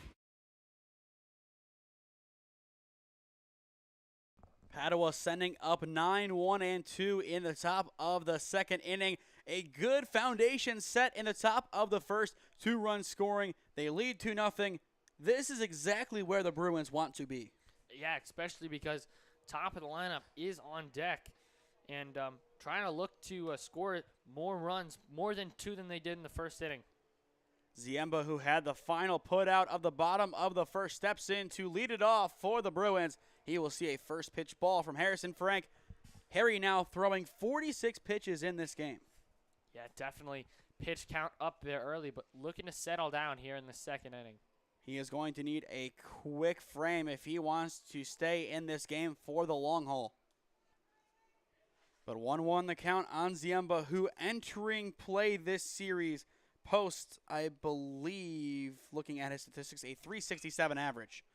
Padua sending up 9-1-2 in the top of the second inning. A good foundation set in the top of the first. 2-run scoring. They lead 2-0. This is exactly where the Bruins want to be. Yeah, especially because top of the lineup is on deck and trying to look to score more runs, more than 2 than they did in the first inning. Ziemba, who had the final put out of the bottom of the first, steps in to lead it off for the Bruins. He will see a first pitch ball from Harrison Frank. Harry now throwing 46 pitches in this game. Yeah, definitely pitch count up there early, but looking to settle down here in the second inning. He is going to need a quick frame if he wants to stay in this game for the long haul. But 1-1 the count on Ziemba, who entering play this series posts, I believe, looking at his statistics, a 367 average.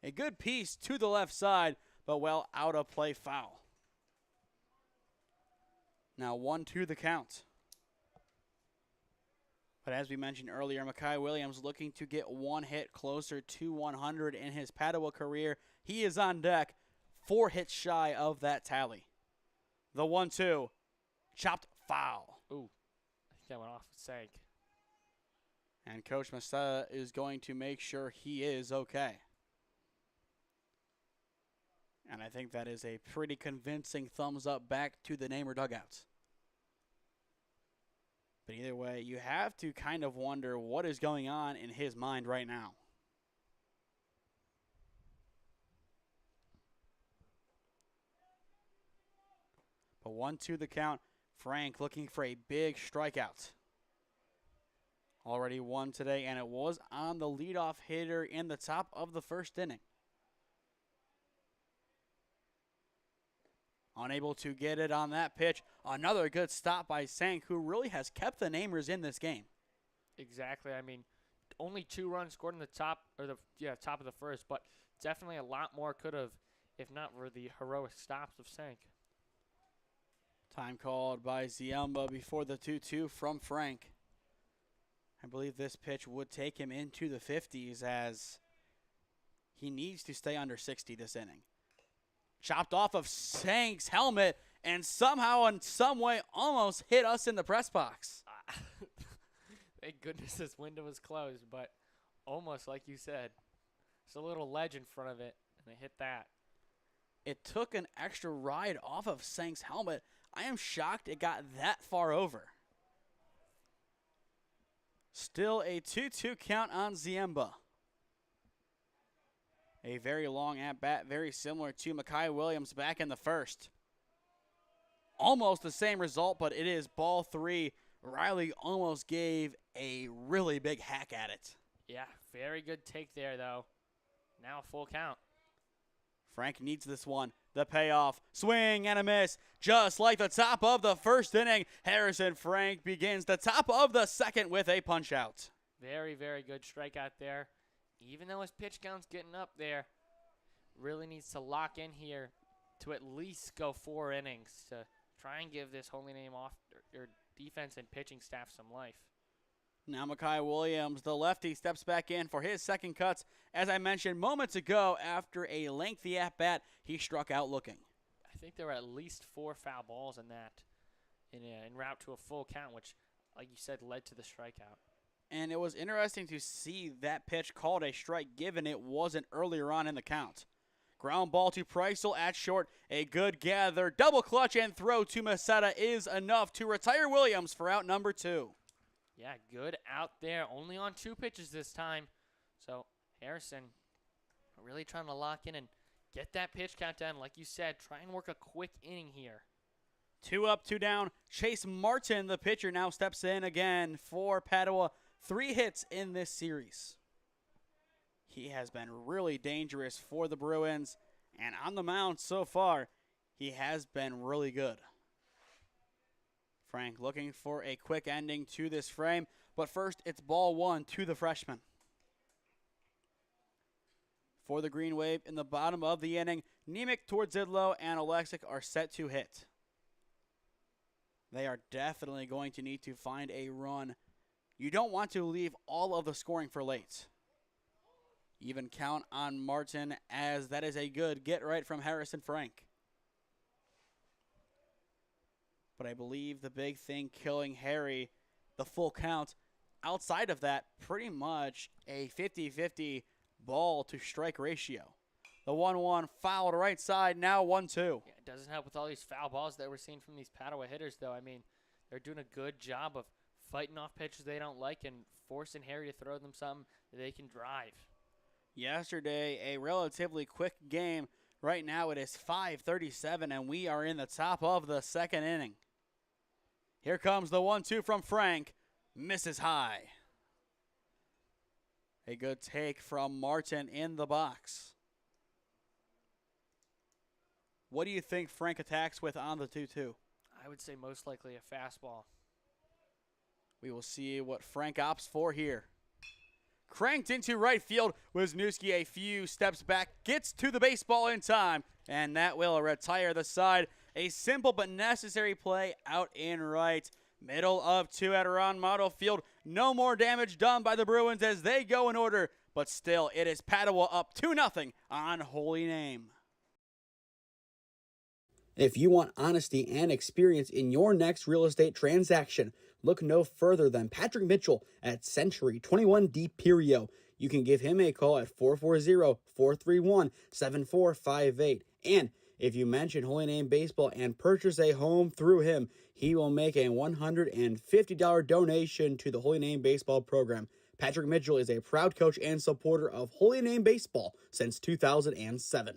A good piece to the left side, but well out of play foul. Now 1-2 the count. But as we mentioned earlier, Makai Williams looking to get one hit closer to 100 in his Padua career. He is on deck, 4 hits shy of that tally. The 1-2, chopped foul. Ooh, I think that went off with Sank. And Coach Masetta is going to make sure he is okay. And I think that is a pretty convincing thumbs up back to the Namer dugouts. But either way, you have to kind of wonder what is going on in his mind right now. But 1-2 the count. Frank looking for a big strikeout. Already won today, and it was on the leadoff hitter in the top of the first inning. Unable to get it on that pitch. Another good stop by Sank, who really has kept the Namers in this game. Exactly. I mean, only 2 runs scored in the top of the first, but definitely a lot more could have, if not for the heroic stops of Sank. Time called by Ziemba before the 2-2 from Frank. I believe this pitch would take him into the 50s as he needs to stay under 60 this inning. Chopped off of Sank's helmet and somehow in some way almost hit us in the press box. Thank goodness this window was closed, but almost like you said. There's a little ledge in front of it, and they hit that. It took an extra ride off of Sank's helmet. I am shocked it got that far over. Still a 2-2 count on Ziemba. A very long at-bat, very similar to Makai Williams back in the first. Almost the same result, but it is ball 3. Riley almost gave a really big hack at it. Yeah, very good take there, though. Now full count. Frank needs this one. The payoff. Swing and a miss. Just like the top of the first inning, Harrison Frank begins the top of the second with a punch-out. Very, very good strikeout there. Even though his pitch count's getting up there, really needs to lock in here to at least go 4 innings to try and give this Holy Name off or defense and pitching staff some life. Now Mekhi Williams, the lefty, steps back in for his second cuts. As I mentioned moments ago, after a lengthy at-bat, he struck out looking. I think there were at least 4 foul balls in that, en route to a full count, which, like you said, led to the strikeout. And it was interesting to see that pitch called a strike, given it wasn't earlier on in the count. Ground ball to Preisel at short. A good gather, double clutch, and throw to Masetta is enough to retire Williams for out number 2. Yeah, good out there. Only on 2 pitches this time. So Harrison really trying to lock in and get that pitch count down. Like you said, try and work a quick inning here. 2 up, 2 down. Chase Martin, the pitcher, now steps in again for Padua. 3 hits in this series. He has been really dangerous for the Bruins, and on the mound so far, he has been really good. Frank looking for a quick ending to this frame, but first it's ball 1 to the freshman. For the Green Wave in the bottom of the inning, Nemec, Tordzidlo, and Alexic are set to hit. They are definitely going to need to find a run. You don't want to leave all of the scoring for late. Even count on Martin, as that is a good get right from Harrison Frank. But I believe the big thing killing Harry, the full count, outside of that, pretty much a 50-50 ball to strike ratio. The 1-1 fouled right side, now 1-2. Yeah, it doesn't help with all these foul balls that we're seeing from these Padua hitters, though. I mean, they're doing a good job of fighting off pitches they don't like and forcing Harry to throw them something that they can drive. Yesterday, a relatively quick game. Right now it is 5:37, and we are in the top of the second inning. Here comes the 1-2 from Frank. Misses high. A good take from Martin in the box. What do you think Frank attacks with on the 2-2? I would say most likely a fastball. We will see what Frank opts for here. Cranked into right field. Wisniewski a few steps back, gets to the baseball in time, and that will retire the side. A simple but necessary play out in right. Middle of 2 at Ron Mottl Field. No more damage done by the Bruins as they go in order, but still it is Padua up 2-0 on Holy Name. If you want honesty and experience in your next real estate transaction, look no further than Patrick Mitchell at Century 21 D Perio. You can give him a call at 440-431-7458. And if you mention Holy Name Baseball and purchase a home through him, he will make a $150 donation to the Holy Name Baseball program. Patrick Mitchell is a proud coach and supporter of Holy Name Baseball since 2007.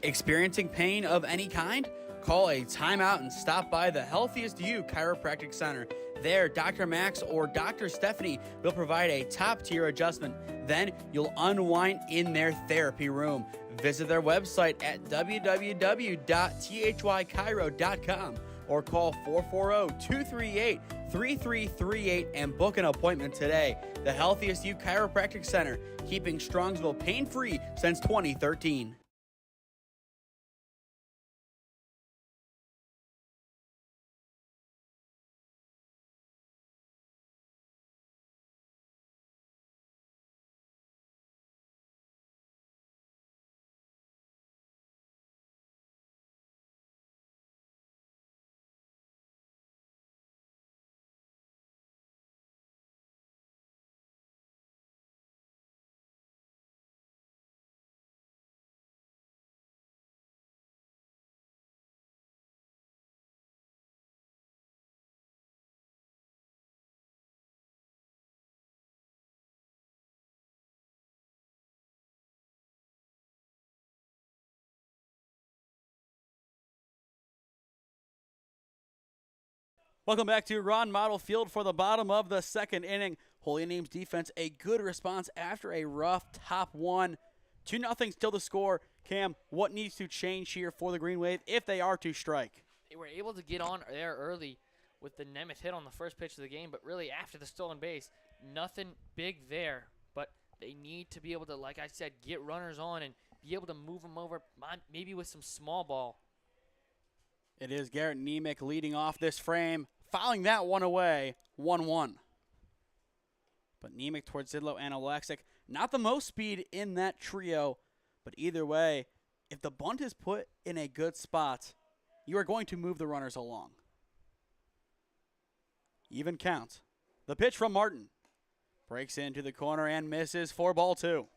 Experiencing pain of any kind? Call a timeout and stop by the Healthiest You Chiropractic Center. There, Dr. Max or Dr. Stephanie will provide a top-tier adjustment. Then you'll unwind in their therapy room. Visit their website at www.thychiro.com or call 440-238-3338 and book an appointment today. The Healthiest You Chiropractic Center, keeping Strongsville pain-free since 2013. Welcome back to Ron Mottl Field for the bottom of the second inning. Holy Name's defense, a good response after a rough top one. 2-0 still the score. Cam, what needs to change here for the Green Wave if they are to strike? They were able to get on there early with the Nemeth hit on the first pitch of the game, but really after the stolen base, nothing big there. But they need to be able to, like I said, get runners on and be able to move them over, maybe with some small ball. It is Garrett Nemec leading off this frame. fouling that one away, 1-1. But Nemec towards Zidlow and Alexic, not the most speed in that trio, but either way, if the bunt is put in a good spot, you are going to move the runners along. Even count. The pitch from Martin. Breaks into the corner and misses for ball 2.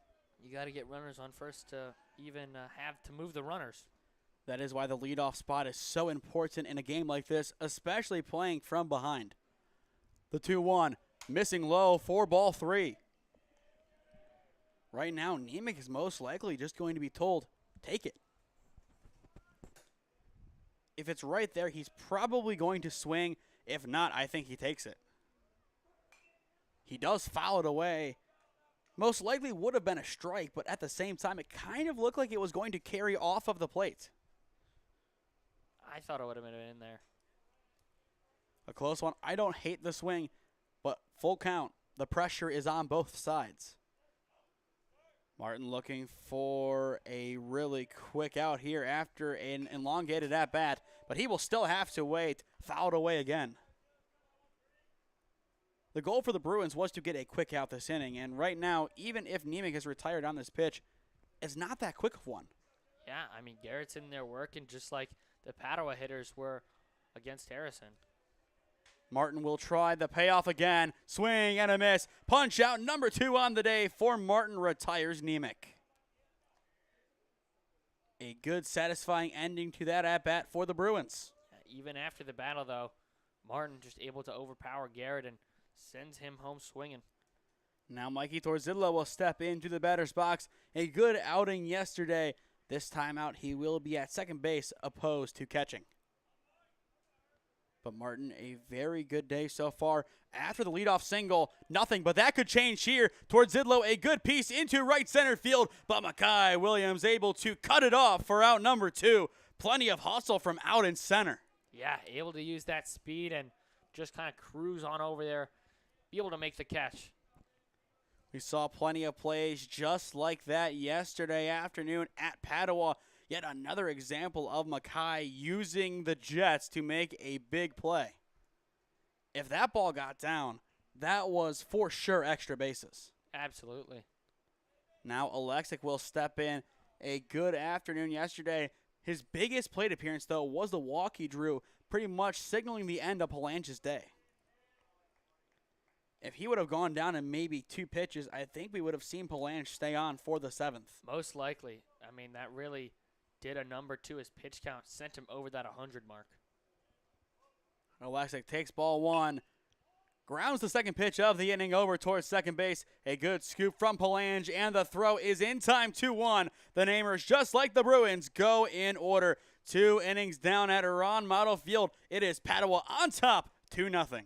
You got to get runners on first to even have to move the runners. That is why the leadoff spot is so important in a game like this, especially playing from behind. The 2-1, missing low for ball 3. Right now, Nemec is most likely just going to be told, take it. If it's right there, he's probably going to swing. If not, I think he takes it. He does foul it away. Most likely would have been a strike, but at the same time, it kind of looked like it was going to carry off of the plate. I thought it would have been in there. A close one. I don't hate the swing, but full count. The pressure is on both sides. Martin looking for a really quick out here after an elongated at-bat, but he will still have to wait. Fouled away again. The goal for the Bruins was to get a quick out this inning, and right now, even if Nemec is retired on this pitch, it's not that quick of one. Yeah, I mean, Garrett's in there working just like the Padua hitters were against Harrison. Martin will try the payoff again. Swing and a miss. Punch out number 2 on the day for Martin, retires Nemec. A good, satisfying ending to that at-bat for the Bruins. Even after the battle, though, Martin just able to overpower Garrett and sends him home swinging. Now Mikey Torzillo will step into the batter's box. A good outing yesterday. This time out, he will be at second base opposed to catching. But Martin, a very good day so far. After the leadoff single, nothing, but that could change here. Towards Zidlow, a good piece into right center field, but Makai Williams able to cut it off for out number 2. Plenty of hustle from out in center. Yeah, able to use that speed and just kind of cruise on over there, be able to make the catch. We saw plenty of plays just like that yesterday afternoon at Padua. Yet another example of Makai using the Jets to make a big play. If that ball got down, that was for sure extra bases. Absolutely. Now Alexic will step in. A good afternoon yesterday. His biggest plate appearance, though, was the walk he drew, pretty much signaling the end of Palange's day. If he would have gone down in maybe 2 pitches, I think we would have seen Palange stay on for the 7th. Most likely. I mean, that really did a number to his pitch count, sent him over that 100 mark. Alexic takes ball 1, grounds the second pitch of the inning over towards second base. A good scoop from Palange, and the throw is in time. 2-1. The Namers, just like the Bruins, go in order. 2 innings down at Ron Mottl Field. It is Padua on top, 2-0.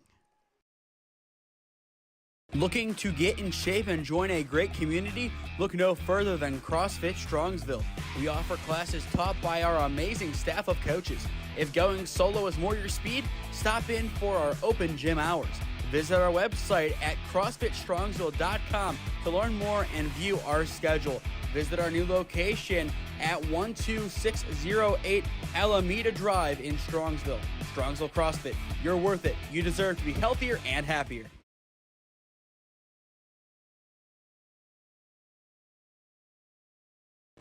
Looking to get in shape and join a great community? Look no further than CrossFit Strongsville. We offer classes taught by our amazing staff of coaches. If going solo is more your speed, stop in for our open gym hours. Visit our website at CrossFitStrongsville.com to learn more and view our schedule. Visit our new location at 12608 Alameda Drive in Strongsville. Strongsville CrossFit, you're worth it. You deserve to be healthier and happier.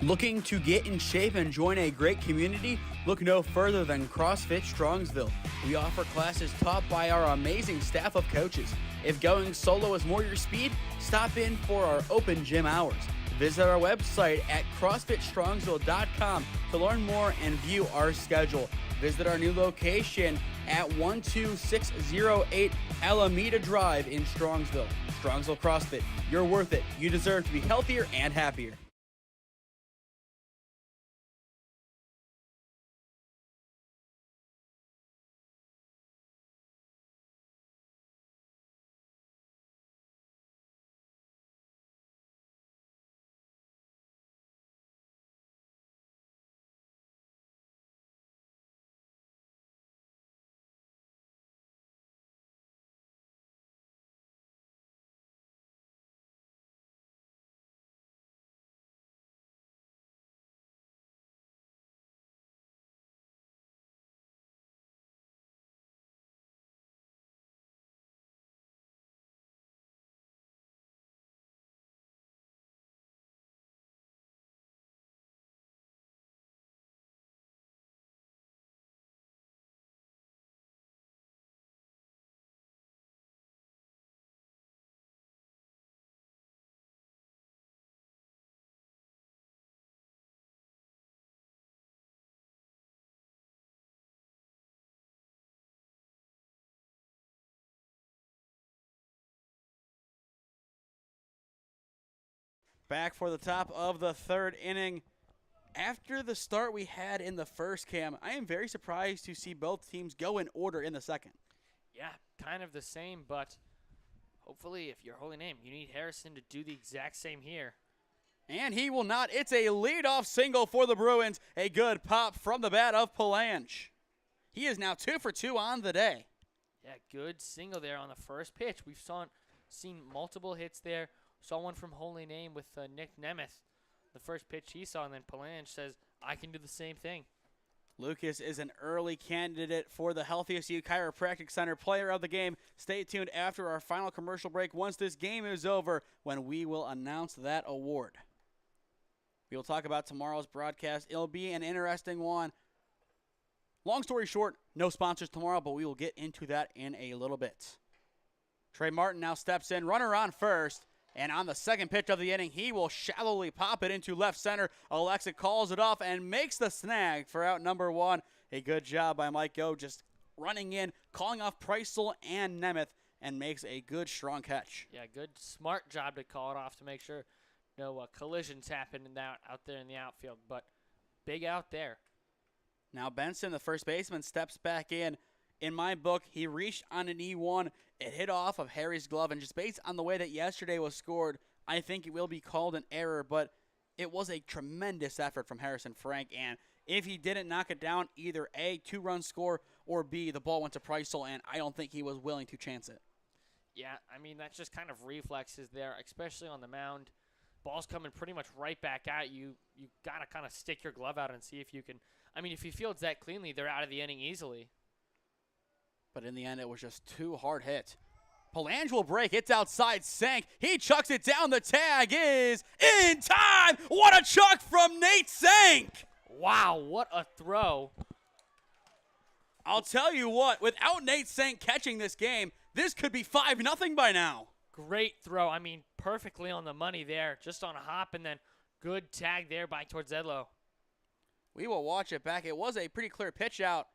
Looking to get in shape and join a great community? Look no further than CrossFit Strongsville. We offer classes taught by our amazing staff of coaches. If going solo is more your speed, stop in for our open gym hours. Visit our website at CrossFitStrongsville.com to learn more and view our schedule. Visit our new location at 12608 Alameda Drive in Strongsville. Strongsville CrossFit, you're worth it. You deserve to be healthier and happier. Back for the top of the third inning. After the start we had in the first, Cam, I am very surprised to see both teams go in order in the second. Yeah, kind of the same, but hopefully if you're Holy Name, you need Harrison to do the exact same here. And he will not. It's a leadoff single for the Bruins. A good pop from the bat of Palange. He is now 2 for 2 on the day. Yeah, good single there on the first pitch. We've seen multiple hits there. Saw one from Holy Name with Nick Nemeth. The first pitch he saw, and then Palange says, I can do the same thing. Lucas is an early candidate for the Healthiest You Chiropractic Center Player of the Game. Stay tuned after our final commercial break once this game is over, when we will announce that award. We will talk about tomorrow's broadcast. It'll be an interesting one. Long story short, no sponsors tomorrow, but we will get into that in a little bit. Trey Martin now steps in, runner on first, and on the second pitch of the inning, he will shallowly pop it into left center. Alexa calls it off and makes the snag for out number 1. A good job by Mike Go, just running in, calling off Preissel and Nemeth, and makes a good, strong catch. Yeah, good, smart job to call it off to make sure no collisions happen out there in the outfield, but big out there. Now Benson, the first baseman, steps back in. In my book, he reached on an E1. It hit off of Harry's glove, and just based on the way that yesterday was scored, I think it will be called an error, but it was a tremendous effort from Harrison Frank, and if he didn't knock it down, either A, 2-run score, or B, the ball went to Preissel, and I don't think he was willing to chance it. Yeah, I mean, that's just kind of reflexes there, especially on the mound. Ball's coming pretty much right back at you. You got to kind of stick your glove out and see if you can. I mean, if he fields that cleanly, they're out of the inning easily. But in the end, it was just too hard hit. Palange will break. It's outside. Sank. He chucks it down. The tag is in time. What a chuck from Nate Sank. Wow, what a throw. I'll tell you what, without Nate Sank catching this game, this could be 5-0 by now. Great throw. I mean, perfectly on the money there. Just on a hop, and then good tag there by Torzedlo. We will watch it back. It was a pretty clear pitch out.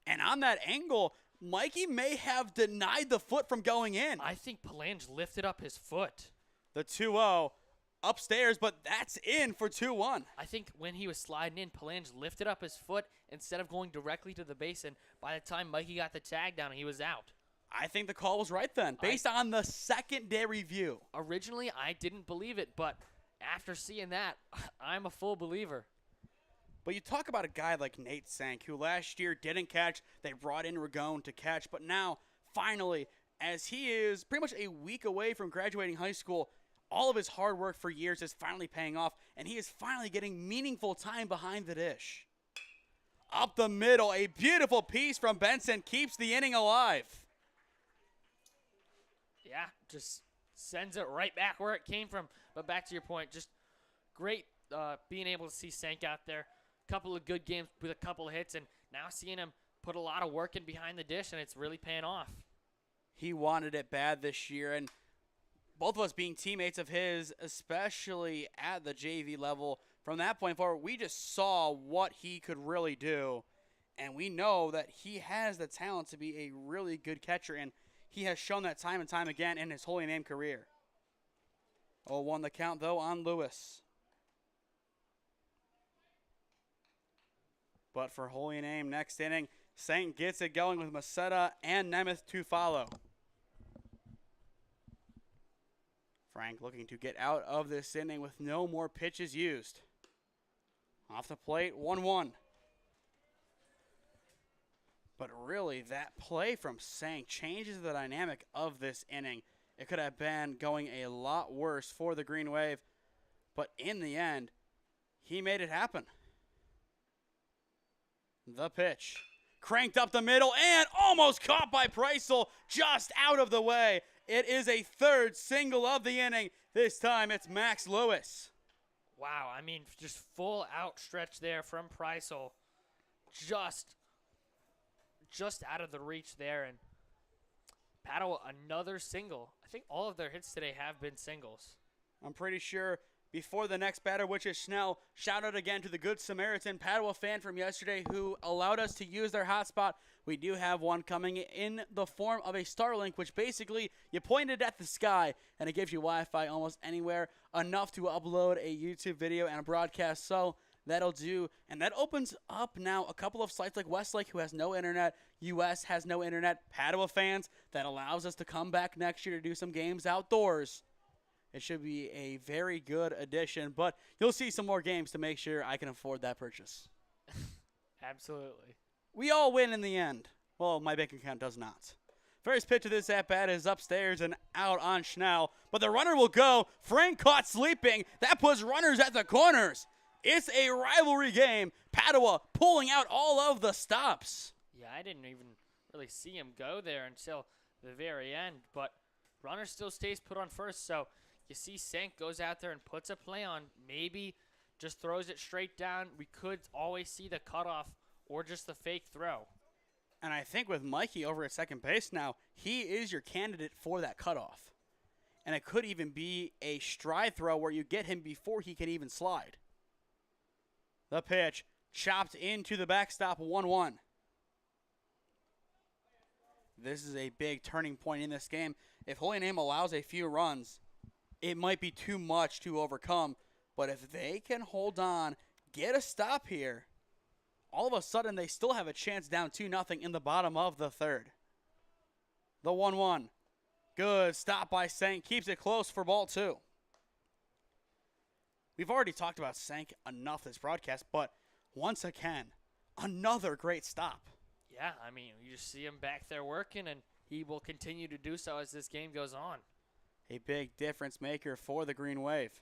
And on that angle, Mikey may have denied the foot from going in. I think Palange lifted up his foot. The 2-0 upstairs, but that's in for 2-1. I think when he was sliding in, Palange lifted up his foot instead of going directly to the base, and by the time Mikey got the tag down, he was out. I think the call was right then, based on the secondary view. Originally, I didn't believe it, but after seeing that, I'm a full believer. But you talk about a guy like Nate Sank, who last year didn't catch. They brought in Ragone to catch. But now, finally, as he is pretty much a week away from graduating high school, all of his hard work for years is finally paying off, and he is finally getting meaningful time behind the dish. Up the middle, a beautiful piece from Benson keeps the inning alive. Yeah, just sends it right back where it came from. But back to your point, just great being able to see Sank out there. Couple of good games with a couple of hits, and now seeing him put a lot of work in behind the dish, and it's really paying off. He wanted it bad this year, and both of us being teammates of his, especially at the JV level, from that point forward, we just saw what he could really do, and we know that he has the talent to be a really good catcher, and he has shown that time and time again in his Holy Name career. 0-1 the count, though, on Lewis. But for Holy Name, next inning, Saint gets it going with Masetta and Nemeth to follow. Frank looking to get out of this inning with no more pitches used. Off the plate, 1-1. But really, that play from Saint changes the dynamic of this inning. It could have been going a lot worse for the Green Wave. But in the end, he made it happen. The pitch. Cranked up the middle and almost caught by Preissel, just out of the way. It is a third single of the inning. This time it's Max Lewis. Wow, I mean, just full outstretch there from Preissel. Just out of the reach there. And Padua, another single. I think all of their hits today have been singles. I'm pretty sure before the next batter, which is Schnell. Shout out again to the Good Samaritan Padua fan from yesterday who allowed us to use their hotspot. We do have one coming in the form of a Starlink, which basically you point it at the sky and it gives you Wi-Fi almost anywhere, enough to upload a YouTube video and a broadcast. So that'll do. And that opens up now a couple of sites like Westlake, who has no internet. US has no internet. Padua fans, that allows us to come back next year to do some games outdoors. It should be a very good addition, but you'll see some more games to make sure I can afford that purchase. Absolutely. We all win in the end. Well, my bank account does not. First pitch of this at-bat is upstairs and out on Schnell, but the runner will go. Frank caught sleeping. That puts runners at the corners. It's a rivalry game. Padua pulling out all of the stops. Yeah, I didn't even really see him go there until the very end, but runner still stays put on first, so you see Sank goes out there and puts a play on, maybe just throws it straight down. We could always see the cutoff or just the fake throw. And I think with Mikey over at second base now, he is your candidate for that cutoff. And it could even be a stride throw where you get him before he can even slide. The pitch chopped into the backstop, 1-1. This is a big turning point in this game. If Holy Name allows a few runs, it might be too much to overcome. But if they can hold on, get a stop here, all of a sudden they still have a chance down 2-0 in the bottom of the third. The 1-1. Good stop by Sank. Keeps it close for ball 2. We've already talked about Sank enough this broadcast, but once again, another great stop. Yeah, I mean, you just see him back there working, and he will continue to do so as this game goes on. A big difference maker for the Green Wave.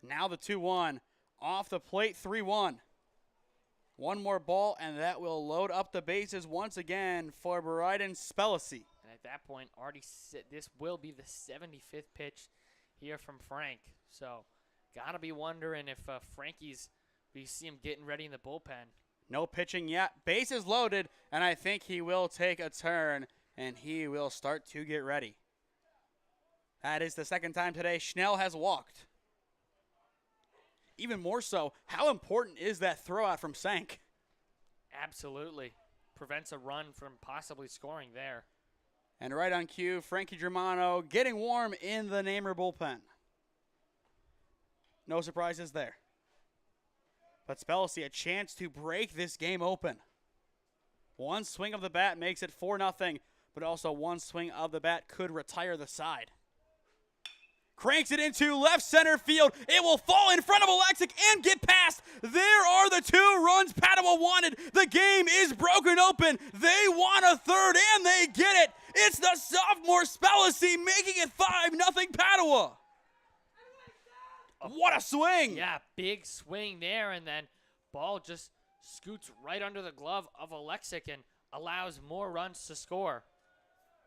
Now the 2-1. Off the plate, 3-1. One more ball, and that will load up the bases once again for Bryden Spellacy. And at that point, already this will be the 75th pitch here from Frank. So, got to be wondering if we see him getting ready in the bullpen. No pitching yet. Bases loaded, and I think he will take a turn, and he will start to get ready. That is the second time today Schnell has walked. Even more so, how important is that throw out from Sank? Absolutely. Prevents a run from possibly scoring there. And right on cue, Frankie Germano getting warm in the Namer bullpen. No surprises there. But Spellacy a chance to break this game open. One swing of the bat makes it 4-0, but also one swing of the bat could retire the side. Cranks it into left center field. It will fall in front of Alexic and get past. There are the 2 runs Padua wanted. The game is broken open. They want a third, and they get it. It's the sophomore Spellacy making it 5-0 Padua. What a swing. Yeah, big swing there, and then ball just scoots right under the glove of Alexic and allows more runs to score.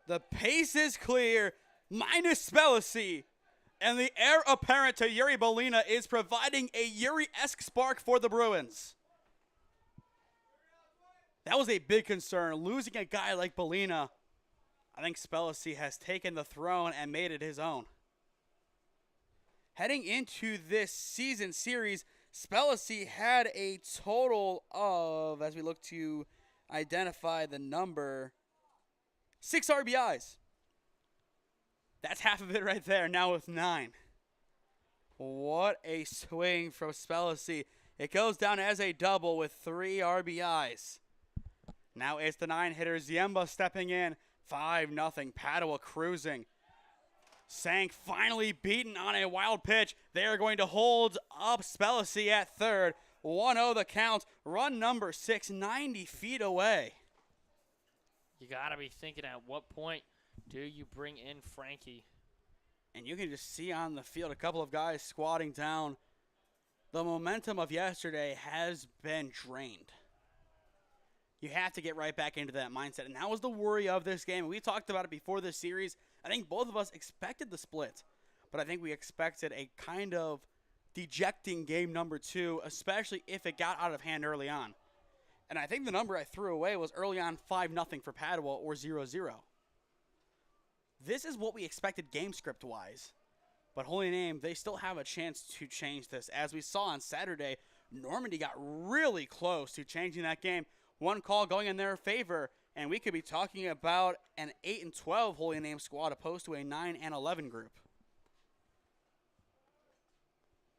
The pace is clear, minus Spellacy. And the heir apparent to Yuri Bolina is providing a Yuri-esque spark for the Bruins. That was a big concern. Losing a guy like Bolina, I think Spellacy has taken the throne and made it his own. Heading into this season series, Spellacy had a total of, as we look to identify the number, 6 RBIs. That's half of it right there, now with 9. What a swing from Spellacy. It goes down as a double with 3 RBIs. Now it's the 9-hitter Ziemba stepping in. 5-0, Padua cruising. Sank finally beaten on a wild pitch. They are going to hold up Spellacy at third. 1-0 the count. Run number 6, 90 feet away. You got to be thinking at what point do you bring in Frankie? And you can just see on the field a couple of guys squatting down. The momentum of yesterday has been drained. You have to get right back into that mindset. And that was the worry of this game. We talked about it before this series. I think both of us expected the split. But I think we expected a kind of dejecting game number 2, especially if it got out of hand early on. And I think the number I threw away was early on 5-0 for Padua or 0-0. This is what we expected game script-wise. But Holy Name, they still have a chance to change this. As we saw on Saturday, Normandy got really close to changing that game. One call going in their favor, and we could be talking about an 8-12 Holy Name squad opposed to a 9-11 group.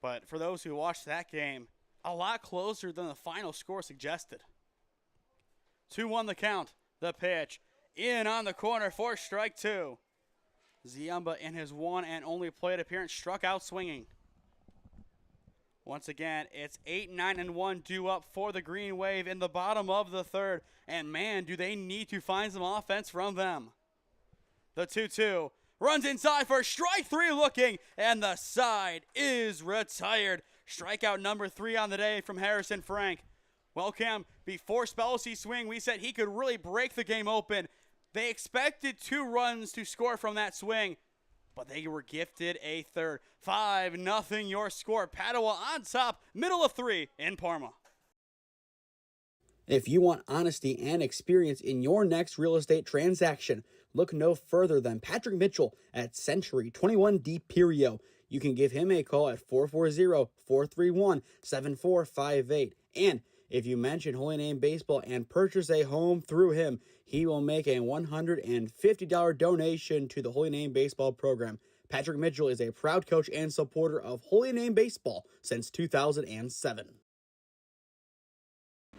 But for those who watched that game, a lot closer than the final score suggested. 2-1 the count. The pitch in on the corner for strike two. Ziamba in his one and only plate appearance struck out swinging. Once again, it's 8-9-1 due up for the Green Wave in the bottom of the third. And man, do they need to find some offense from them. The 2-2 runs inside for strike three looking, and the side is retired. Strikeout number 3 on the day from Harrison Frank. Well, Cam, before Spelcy swing, we said he could really break the game open. They expected 2 runs to score from that swing, but they were gifted a third. 5-0 your score. Padua on top, middle of 3 in Parma. If you want honesty and experience in your next real estate transaction, look no further than Patrick Mitchell at Century 21 D Perio. You can give him a call at 440-431-7458. And if you mention Holy Name Baseball and purchase a home through him, he will make a $150 donation to the Holy Name Baseball program. Patrick Mitchell is a proud coach and supporter of Holy Name Baseball since 2007.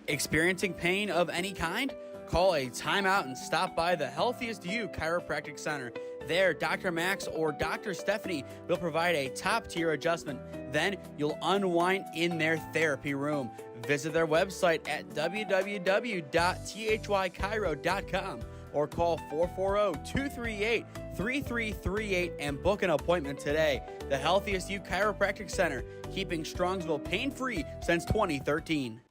Experiencing pain of any kind? Call a timeout and stop by the Healthiest You Chiropractic Center. There, Dr. Max or Dr. Stephanie will provide a top-tier adjustment. Then you'll unwind in their therapy room. Visit their website at www.thychiro.com or call 440-238-3338 and book an appointment today. The Healthiest You Chiropractic Center, keeping Strongsville pain-free since 2013.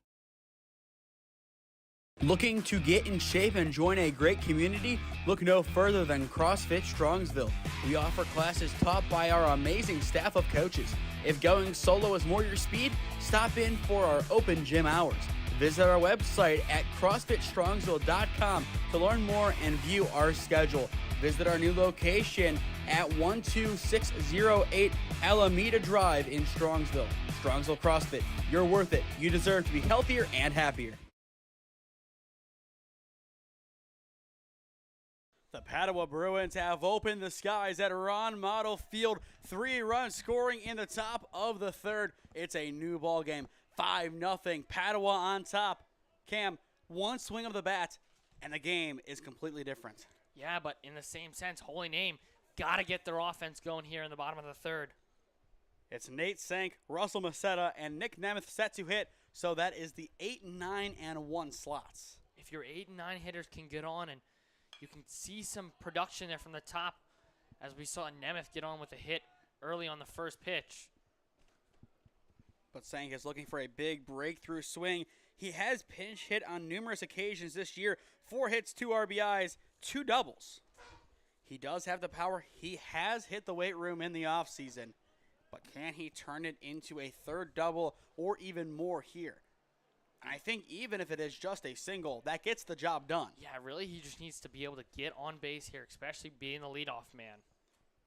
Looking to get in shape and join a great community? Look no further than CrossFit Strongsville. We offer classes taught by our amazing staff of coaches. If going solo is more your speed, stop in for our open gym hours. Visit our website at CrossFitStrongsville.com to learn more and view our schedule. Visit our new location at 12608 Alameda Drive in Strongsville. Strongsville CrossFit, you're worth it. You deserve to be healthier and happier. The Padua Bruins have opened the skies at Ron Mottl Field. 3 runs scoring in the top of the third. It's a new ball game. 5-0. Padua on top. Cam, one swing of the bat, and the game is completely different. Yeah, but in the same sense, Holy Name got to get their offense going here in the bottom of the third. It's Nate Sank, Russell Macetta, and Nick Nemeth set to hit, so that is the 8, 9, and 1 slots. If your 8 and 9 hitters can get on, and you can see some production there from the top, as we saw Nemeth get on with a hit early on the first pitch. But Sank is looking for a big breakthrough swing. He has pinch hit on numerous occasions this year. 4 hits, 2 RBIs, 2 doubles. He does have the power. He has hit the weight room in the offseason. But can he turn it into a third double or even more here? And I think even if it is just a single, that gets the job done. Yeah, really, he just needs to be able to get on base here, especially being the leadoff man.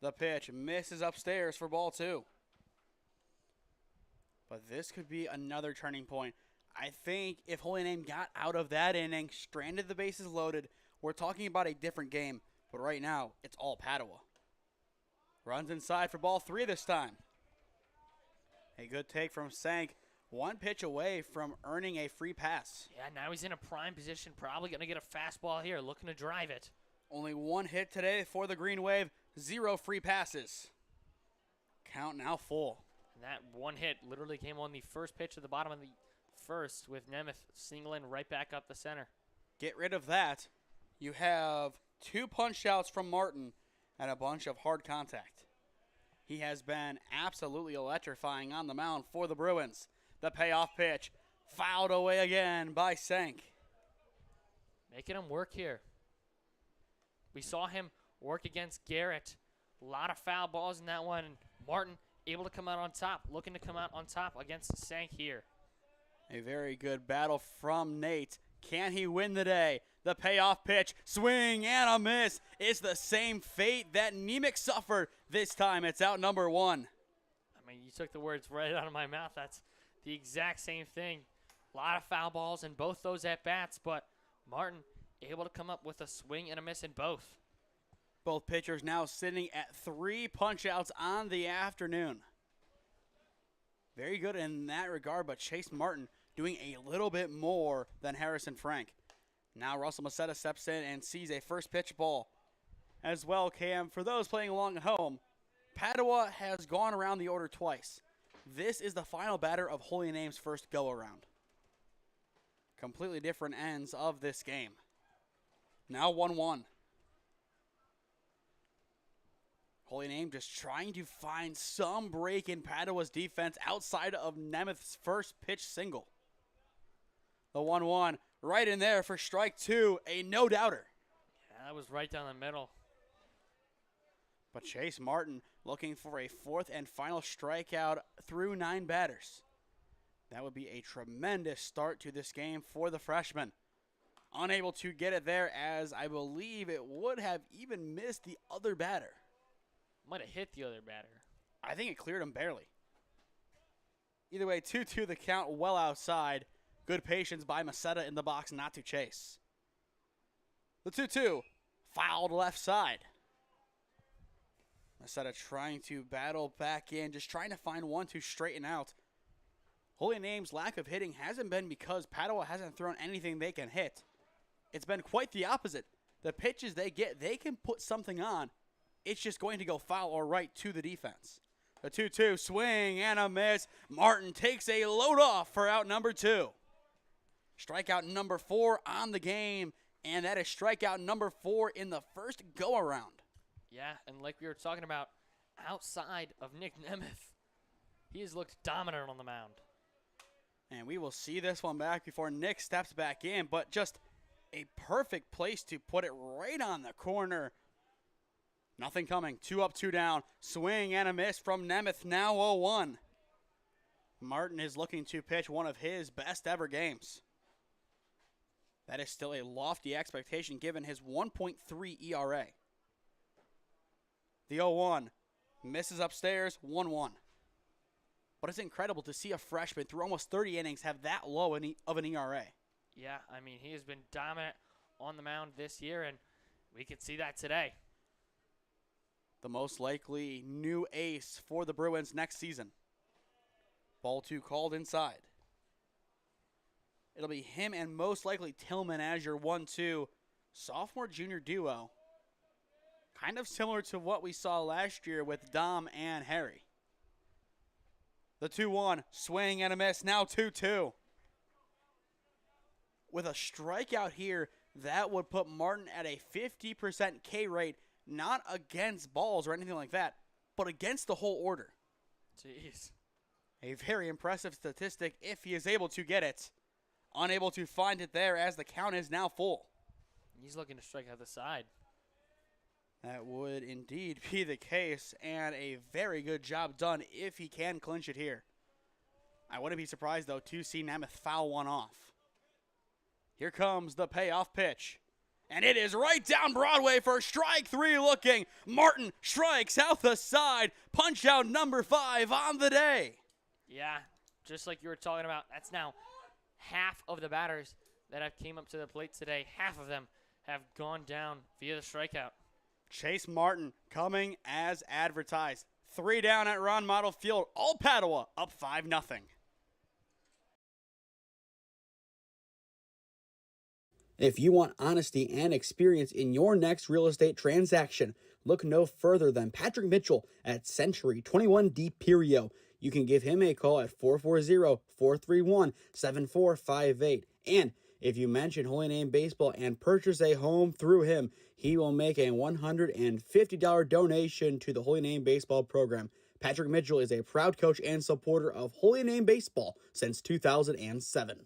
The pitch misses upstairs for ball 2. But this could be another turning point. I think if Holy Name got out of that inning, stranded the bases loaded, we're talking about a different game. But right now, it's all Padua. Runs inside for ball 3 this time. A good take from Sank. 1 pitch away from earning a free pass. Yeah, now he's in a prime position, probably going to get a fastball here, looking to drive it. Only 1 hit today for the Green Wave, 0 free passes. Count now full. And that 1 hit literally came on the first pitch at the bottom of the first, with Nemeth singling right back up the center. Get rid of that. You have 2 punch outs from Martin and a bunch of hard contact. He has been absolutely electrifying on the mound for the Bruins. The payoff pitch, fouled away again by Sank. Making him work here. We saw him work against Garrett. A lot of foul balls in that one. Martin able to come out on top, looking to come out on top against Sank here. A very good battle from Nate. Can he win the day? the payoff pitch. Swing and a miss. It's the same fate that Nemec suffered. This time it's out number 1. I mean, you took the words right out of my mouth. That's the exact same thing. A lot of foul balls in both those at-bats, but Martin able to come up with a swing and a miss in both. Both pitchers now sitting at 3 punch-outs on the afternoon. Very good in that regard, but Chase Martin doing a little bit more than Harrison Frank. Now Russell Macetta steps in and sees a first pitch ball. As well, Cam, for those playing along at home, Padua has gone around the order twice. This is the final batter of Holy Name's first go-around. Completely different ends of this game. Now 1-1. Holy Name just trying to find some break in Padua's defense outside of Nemeth's first pitch single. The 1-1 right in there for strike 2, a no-doubter. Yeah, that was right down the middle. But Chase Martin looking for a 4th and final strikeout through 9 batters. That would be a tremendous start to this game for the freshman. Unable to get it there, as I believe it would have even missed the other batter. Might have hit the other batter. I think it cleared him barely. Either way, 2-2 the count, well outside. Good patience by Macetta in the box not to chase. The 2-2, fouled left side. Macetta trying to battle back in, just trying to find one to straighten out. Holy Name's lack of hitting hasn't been because Padua hasn't thrown anything they can hit. It's been quite the opposite. The pitches they get, they can put something on. It's just going to go foul or right to the defense. The 2-2 swing and a miss. Martin takes a load off for out number 2. Strikeout number 4 on the game, and that is strikeout number 4 in the first go-around. Yeah, and like we were talking about, outside of Nick Nemeth, he has looked dominant on the mound. And we will see this one back before Nick steps back in, but just a perfect place to put it right on the corner. Nothing coming. 2 up, 2 down. Swing and a miss from Nemeth, now 0-1. Martin is looking to pitch one of his best ever games. That is still a lofty expectation given his 1.3 ERA. The 0-1 misses upstairs, 1-1. But it's incredible to see a freshman through almost 30 innings have that low of an ERA. Yeah, I mean, he has been dominant on the mound this year, and we could see that today. The most likely new ace for the Bruins next season. Ball 2 called inside. It'll be him and most likely Tillman as your 1-2 sophomore-junior duo. Kind of similar to what we saw last year with Dom and Harry. The 2-1, swing and a miss, now 2-2. With a strikeout here, that would put Martin at a 50% K rate, not against balls or anything like that, but against the whole order. Jeez. A very impressive statistic if he is able to get it. Unable to find it there as the count is now full. He's looking to strike out the side. That would indeed be the case, and a very good job done if he can clinch it here. I wouldn't be surprised, though, to see Nemeth foul one off. Here comes the payoff pitch. And it is right down Broadway for strike 3 looking. Martin strikes out the side. Punch out number 5 on the day. Yeah, just like you were talking about, that's now half of the batters that have came up to the plate today. Half of them have gone down via the strikeout. Chase Martin coming as advertised. 3 down at Ron Mottl Field. All Padua up 5-0. If you want honesty and experience in your next real estate transaction, look no further than Patrick Mitchell at Century 21 D Perio. You can give him a call at 440-431-7458. And if you mention Holy Name Baseball and purchase a home through him, he will make a $150 donation to the Holy Name Baseball program. Patrick Mitchell is a proud coach and supporter of Holy Name Baseball since 2007.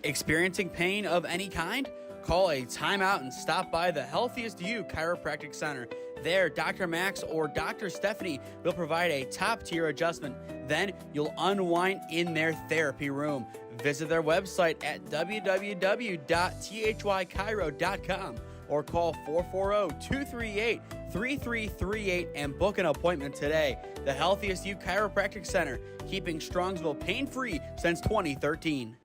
Experiencing pain of any kind? Call a timeout and stop by the Healthiest You Chiropractic Center. There, Dr. Max or Dr. Stephanie will provide a top-tier adjustment. Then you'll unwind in their therapy room. Visit their website at www.thychiro.com or call 440-238-3338 and book an appointment today. The Healthiest You Chiropractic Center, keeping Strongsville pain-free since 2013.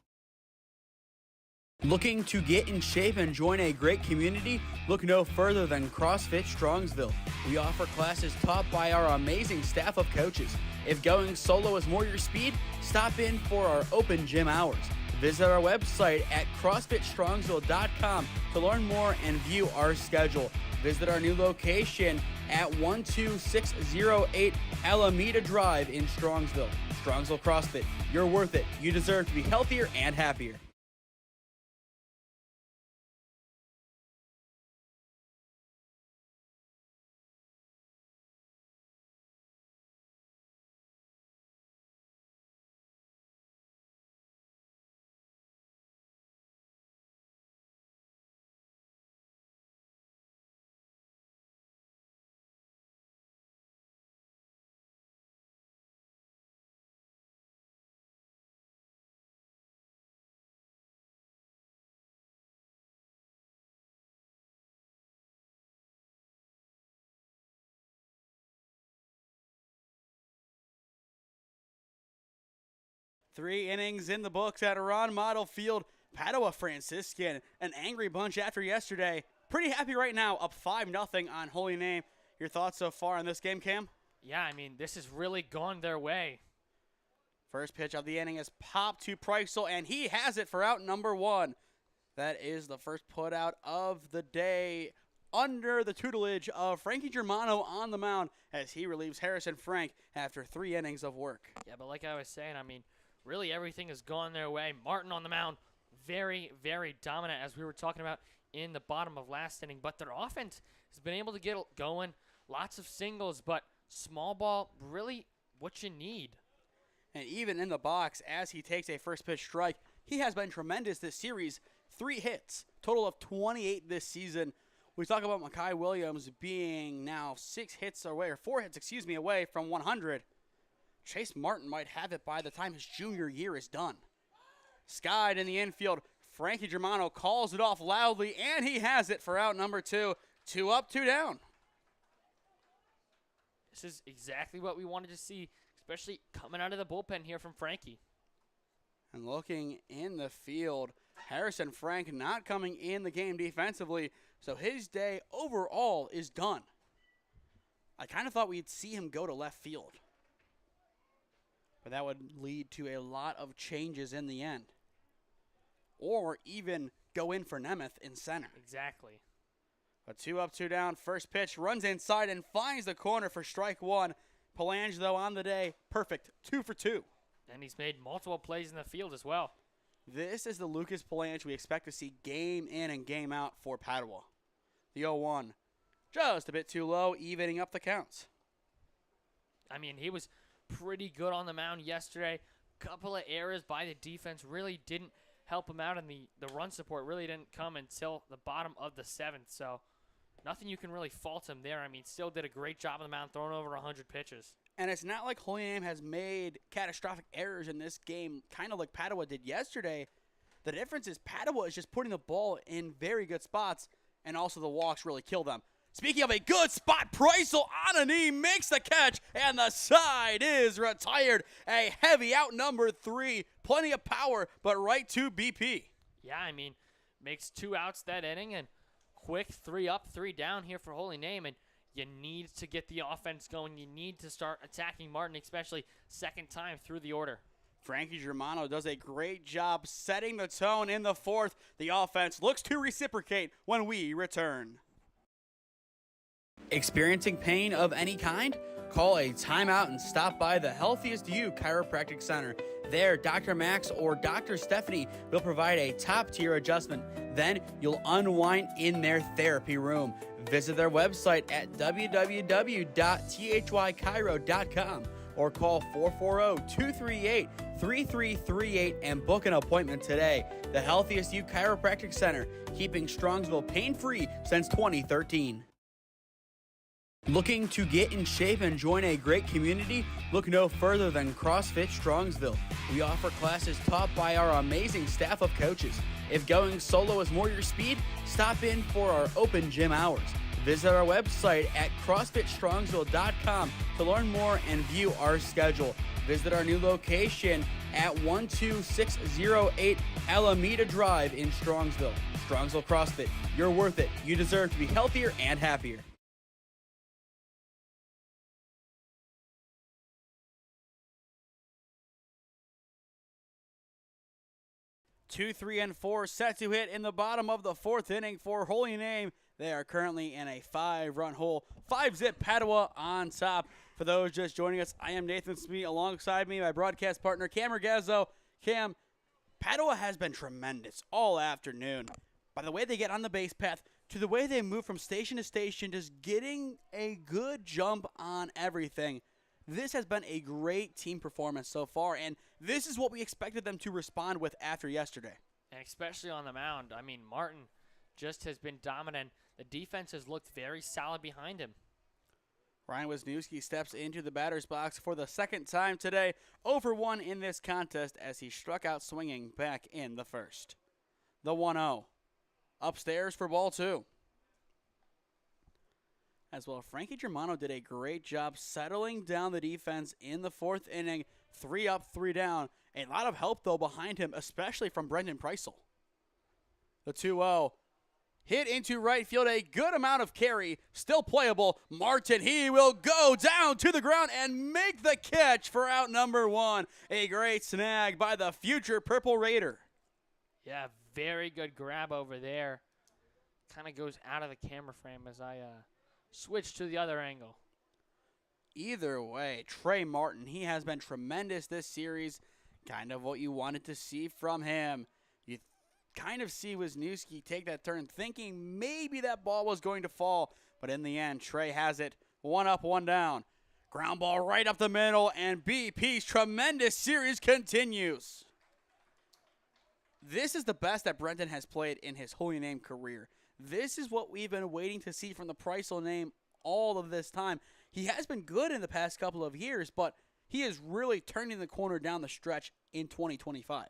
Looking to get in shape and join a great community? Look no further than CrossFit Strongsville. We offer classes taught by our amazing staff of coaches. If going solo is more your speed, stop in for our open gym hours. Visit our website at CrossFitStrongsville.com to learn more and view our schedule. Visit our new location at 12608 Alameda Drive in Strongsville. Strongsville CrossFit, you're worth it. You deserve to be healthier and happier. Three innings in the books at Ron Mottl Field. Padua Franciscan, an angry bunch after yesterday. Pretty happy right now, up 5-0 on Holy Name. Your thoughts so far on this game, Cam? Yeah, I mean, this has really gone their way. First pitch of the inning is popped to Preissel, and he has it for out number one. That is the first put out of the day under the tutelage of Frankie Germano on the mound as he relieves Harrison Frank after 3 innings of work. Yeah, but like I was saying, I mean, really everything has gone their way. Martin on the mound, very, very dominant, as we were talking about in the bottom of last inning. But their offense has been able to get going. Lots of singles, but small ball, really what you need. And even in the box, as he takes a first pitch strike, he has been tremendous this series. 3 hits, total of 28 this season. We talk about Makai Williams being now 4 hits, away from 100. Chase Martin might have it by the time his junior year is done. Skied in the infield. Frankie Germano calls it off loudly, and he has it for out number 2. 2 up, 2 down. This is exactly what we wanted to see, especially coming out of the bullpen here from Frankie. And looking in the field, Harrison Frank not coming in the game defensively, so his day overall is done. I kind of thought we'd see him go to left field, but that would lead to a lot of changes in the end. Or even go in for Nemeth in center. Exactly. A 2 up, 2 down. First pitch runs inside and finds the corner for strike 1. Pelangelo on the day, perfect, 2 for 2. And he's made multiple plays in the field as well. This is the Lucas Pelange we expect to see game in and game out for Padua. The 0-1, just a bit too low, evening up the counts. I mean, he was pretty good on the mound yesterday. Couple of errors by the defense really didn't help him out, and the run support really didn't come until the bottom of the 7th. So nothing you can really fault him there. I mean, still did a great job on the mound, throwing over 100 pitches. And it's not like Holy Name has made catastrophic errors in this game, kind of like Padua did yesterday. The difference is Padua is just putting the ball in very good spots, and also the walks really kill them. Speaking of a good spot, Preissel on a knee makes the catch, and the side is retired. A heavy out number 3. Plenty of power, but right to BP. Yeah, I mean, makes 2 outs that inning, and quick 3 up, 3 down here for Holy Name, and you need to get the offense going. You need to start attacking Martin, especially second time through the order. Frankie Germano does a great job setting the tone in the 4th. The offense looks to reciprocate when we return. Experiencing pain of any kind? Call a timeout and stop by the Healthiest You Chiropractic Center. There, Dr. Max or Dr. Stephanie will provide a top-tier adjustment. Then you'll unwind in their therapy room. Visit their website at www.thychiro.com or call 440-238-3338 and book an appointment today. The Healthiest You Chiropractic Center, keeping Strongsville pain-free since 2013. Looking to get in shape and join a great community? Look no further than CrossFit Strongsville. We offer classes taught by our amazing staff of coaches. If going solo is more your speed, stop in for our open gym hours. Visit our website at CrossFitStrongsville.com to learn more and view our schedule. Visit our new location at 12608 Alameda Drive in Strongsville. Strongsville CrossFit, you're worth it. You deserve to be healthier and happier. 2, 3, and 4 set to hit in the bottom of the fourth inning for Holy Name. They are currently in a 5-run hole. 5-zip Padua on top. For those just joining us, I am Nathan Smee. Alongside me, my broadcast partner, Cam Ragazzo. Cam, Padua has been tremendous all afternoon. By the way they get on the base path, to the way they move from station to station, just getting a good jump on everything. This has been a great team performance so far, and this is what we expected them to respond with after yesterday. And especially on the mound. I mean, Martin just has been dominant. The defense has looked very solid behind him. Ryan Wisniewski steps into the batter's box for the second time today, 0-for-1 in this contest as he struck out swinging back in the first. The 1-0. Upstairs for ball 2. As well, Frankie Germano did a great job settling down the defense in the fourth inning. 3 up, 3 down. A lot of help, though, behind him, especially from Brendan Preisel. The 2-0. Hit into right field, a good amount of carry, still playable. Martin, he will go down to the ground and make the catch for out number 1. A great snag by the future Purple Raider. Yeah, very good grab over there. Kind of goes out of the camera frame as I switch to the other angle. Either way, Trey Martin, he has been tremendous this series. Kind of what you wanted to see from him. You kind of see Wisniewski take that turn thinking maybe that ball was going to fall, but in the end, Trey has it. 1 up, 1 down. Ground ball right up the middle, and BP's tremendous series continues. This is the best that Brendan has played in his Holy Name career. This is what we've been waiting to see from the Preisel name all of this time. He has been good in the past couple of years, but he is really turning the corner down the stretch in 2025.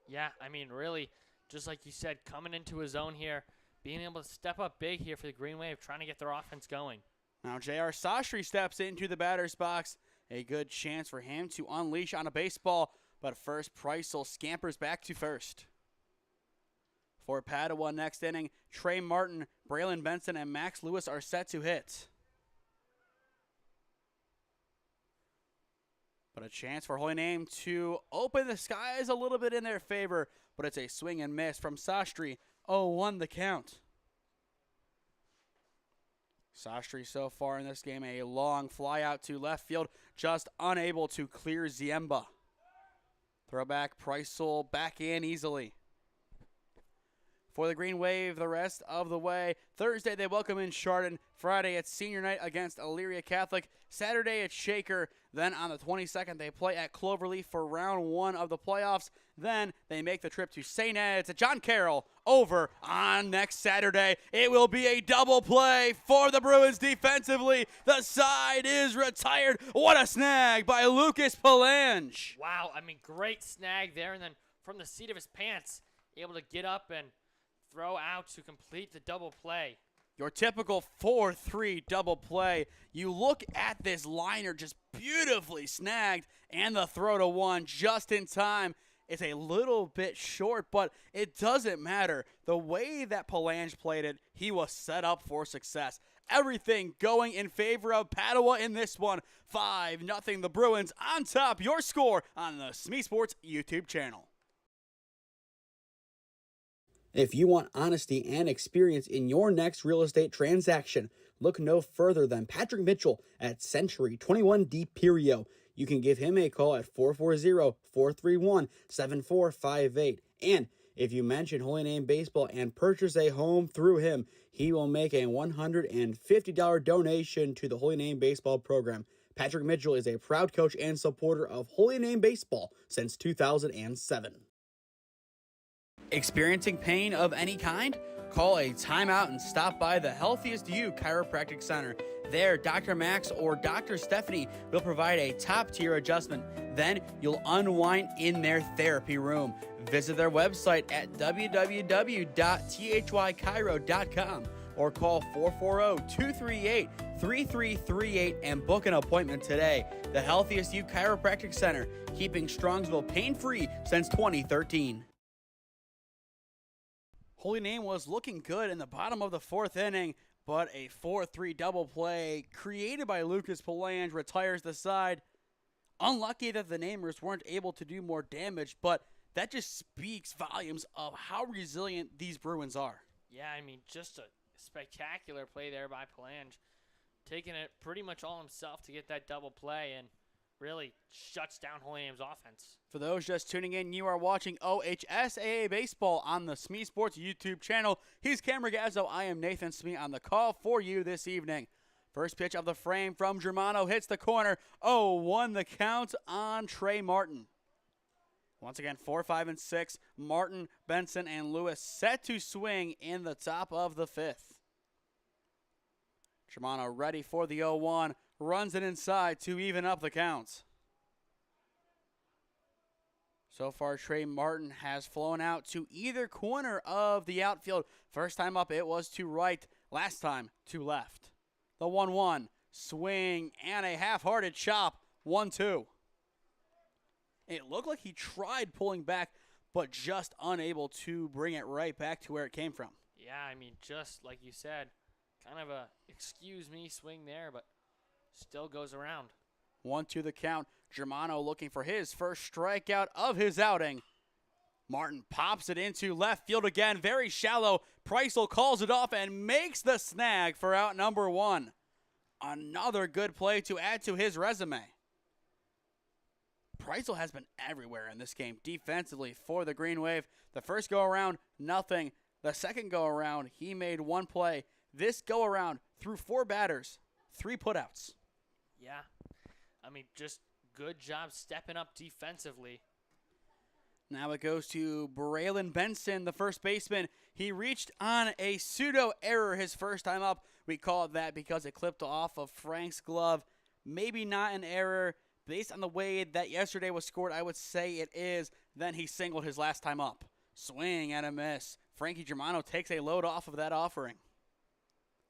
Yeah, I mean, really, just like you said, coming into his own here, being able to step up big here for the Green Wave, trying to get their offense going. Now J.R. Sastry steps into the batter's box. A good chance for him to unleash on a baseball, but first Preisel scampers back to first. For Padua next inning, Trey Martin, Braylon Benson, and Max Lewis are set to hit. But a chance for Holy Name to open the skies a little bit in their favor, but it's a swing and miss from Sastry. 0-1 the count. Sastry so far in this game, a long fly out to left field, just unable to clear Ziemba. Throwback, Preisel back in easily. For the Green Wave the rest of the way. Thursday they welcome in Chardon. Friday it's senior night against Elyria Catholic. Saturday it's Shaker. Then on the 22nd they play at Cloverleaf for round 1 of the playoffs. Then they make the trip to St. Ed's at John Carroll over on next Saturday. It will be a double play for the Bruins defensively. The side is retired. What a snag by Lucas Palange. Wow, I mean, great snag there. And then from the seat of his pants, able to get up and throw out to complete the double play. Your typical 4-3 double play. You look at this liner just beautifully snagged, and the throw to 1 just in time. It's a little bit short, but it doesn't matter. The way that Palange played it, he was set up for success. Everything going in favor of Padua in this one. 5-0 the Bruins on top. Your score on the SmeeSports YouTube channel. If you want honesty and experience in your next real estate transaction, look no further than Patrick Mitchell at Century 21 D Perio. You can give him a call at 440-431-7458. And if you mention Holy Name Baseball and purchase a home through him, he will make a $150 donation to the Holy Name Baseball program. Patrick Mitchell is a proud coach and supporter of Holy Name Baseball since 2007. Experiencing pain of any kind? Call a timeout and stop by the Healthiest You Chiropractic Center. There, Dr. Max or Dr. Stephanie will provide a top-tier adjustment. Then you'll unwind in their therapy room. Visit their website at www.thychiro.com or call 440-238-3338 and book an appointment today. The Healthiest You Chiropractic Center, keeping Strongsville pain-free since 2013. Holy Name was looking good in the bottom of the fourth inning, but a 4-3 double play created by Lucas Palange retires the side. Unlucky that the Namers weren't able to do more damage, but that just speaks volumes of how resilient these Bruins are. Yeah, I mean, just a spectacular play there by Palange, taking it pretty much all himself to get that double play and really shuts down Holy Name's offense. For those just tuning in, you are watching OHSAA Baseball on the SmeeSports YouTube channel. He's Cam Ragazzo. I am Nathan Smee on the call for you this evening. First pitch of the frame from Germano hits the corner. 0-1 the count on Trey Martin. Once again, 4, 5, and 6. Martin, Benson, and Lewis set to swing in the top of the fifth. Germano ready for the 0-1. Runs it inside to even up the counts. So far, Trey Martin has flown out to either corner of the outfield. First time up, it was to right. Last time, to left. The 1-1, swing, and a half-hearted chop, 1-2. It looked like he tried pulling back, but just unable to bring it right back to where it came from. Yeah, I mean, just like you said, kind of a excuse me swing there, but still goes around. 1-2 the count. Germano looking for his first strikeout of his outing. Martin pops it into left field again, very shallow. Preisel calls it off and makes the snag for out number 1. Another good play to add to his resume. Preisel has been everywhere in this game defensively for the Green Wave. The first go-around, nothing. The second go-around, he made one play. This go-around, threw 4 batters, 3 putouts. Yeah, I mean, just good job stepping up defensively. Now it goes to Braylon Benson, the first baseman. He reached on a pseudo error his first time up. We call it that because it clipped off of Frank's glove. Maybe not an error. Based on the way that yesterday was scored, I would say it is. Then he singled his last time up. Swing and a miss. Frankie Germano takes a load off of that offering.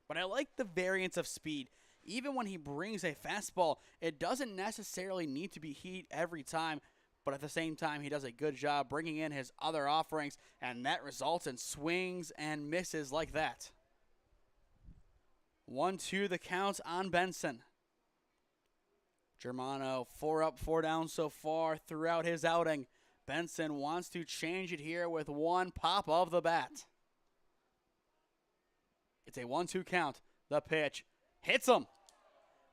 But I like the variance of speed. Even when he brings a fastball, it doesn't necessarily need to be heat every time. But at the same time, he does a good job bringing in his other offerings, and that results in swings and misses like that. 1-2 the count on Benson. Germano 4 up, 4 down so far throughout his outing. Benson wants to change it here with one pop of the bat. It's a 1-2 count. The pitch hits him.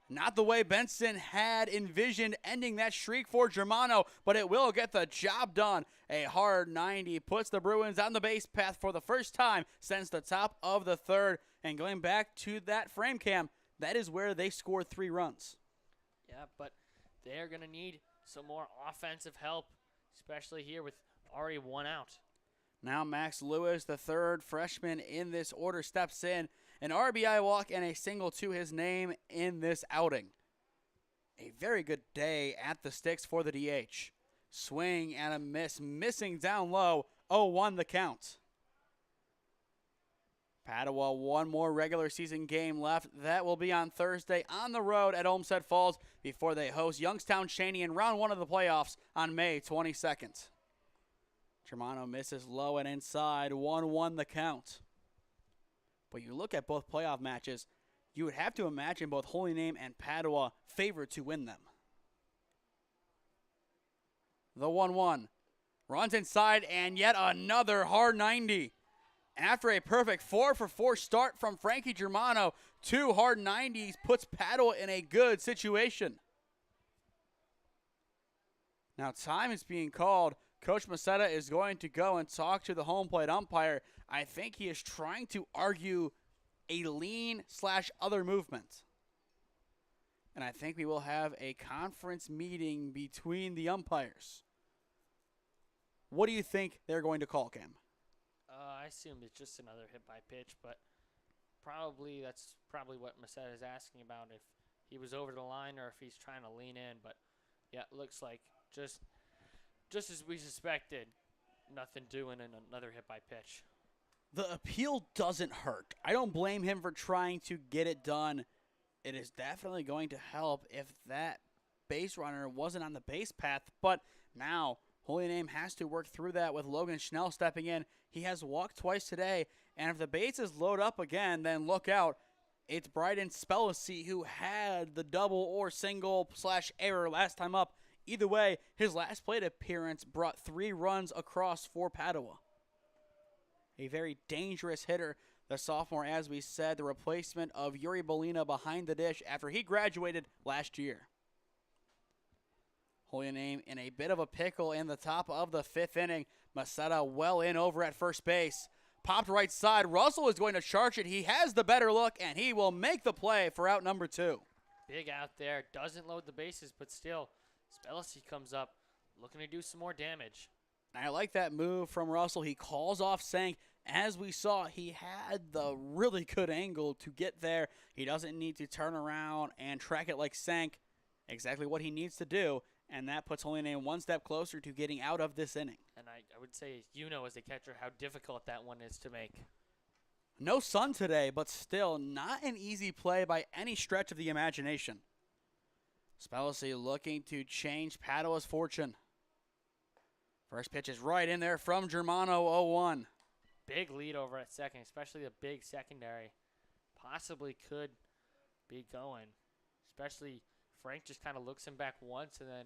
Not the way Benson had envisioned ending that streak for Germano, but it will get the job done. A hard 90 puts the Bruins on the base path for the first time since the top of the third. And going back to that frame cam, that is where they scored 3 runs. Yeah, but they're going to need some more offensive help, especially here with already 1 out. Now Max Lewis, the third freshman in this order, steps in. An RBI walk and a single to his name in this outing. A very good day at the sticks for the DH. Swing and a miss, missing down low, 0-1 the count. Padua, one more regular season game left. That will be on Thursday on the road at Olmsted Falls before they host Youngstown Cheney in round 1 of the playoffs on May 22nd. Germano misses low and inside, 1-1 the count. But you look at both playoff matches, you would have to imagine both Holy Name and Padua favored to win them. The 1-1 runs inside and yet another hard 90. After a perfect 4-for-4 start from Frankie Germano, 2 hard 90s puts Padua in a good situation. Now time is being called. Coach Macetta is going to go and talk to the home plate umpire. I think he is trying to argue a lean/other movement. And I think we will have a conference meeting between the umpires. What do you think they're going to call, Cam? I assume it's just another hit by pitch, but probably that's probably what Masetta is asking about, if he was over the line or if he's trying to lean in. But, yeah, it looks like just as we suspected, nothing doing and another hit by pitch. The appeal doesn't hurt. I don't blame him for trying to get it done. It is definitely going to help if that base runner wasn't on the base path. But now Holy Name has to work through that with Logan Schnell stepping in. He has walked twice today. And if the bases load up again, then look out. It's Bryden Spellacy who had the double or single / error last time up. Either way, his last plate appearance brought 3 runs across for Padua. A very dangerous hitter, the sophomore, as we said, the replacement of Yuri Bolina behind the dish after he graduated last year. Holy Name in a bit of a pickle in the top of the 5th inning. Masetta well in over at first base. Popped right side. Russell is going to charge it. He has the better look, and he will make the play for out number 2. Big out there. Doesn't load the bases, but still, Spellacy comes up looking to do some more damage. I like that move from Russell. He calls off Sank. As we saw, he had the really good angle to get there. He doesn't need to turn around and track it like Sank. Exactly what he needs to do, and that puts Holy Name one step closer to getting out of this inning. And I would say, you know, as a catcher, how difficult that one is to make. No sun today, but still not an easy play by any stretch of the imagination. Spellacy looking to change Padua's fortune. First pitch is right in there from Germano, 0-1. Big lead over at second, especially the big secondary. Possibly could be going. Especially Frank just kind of looks him back once and then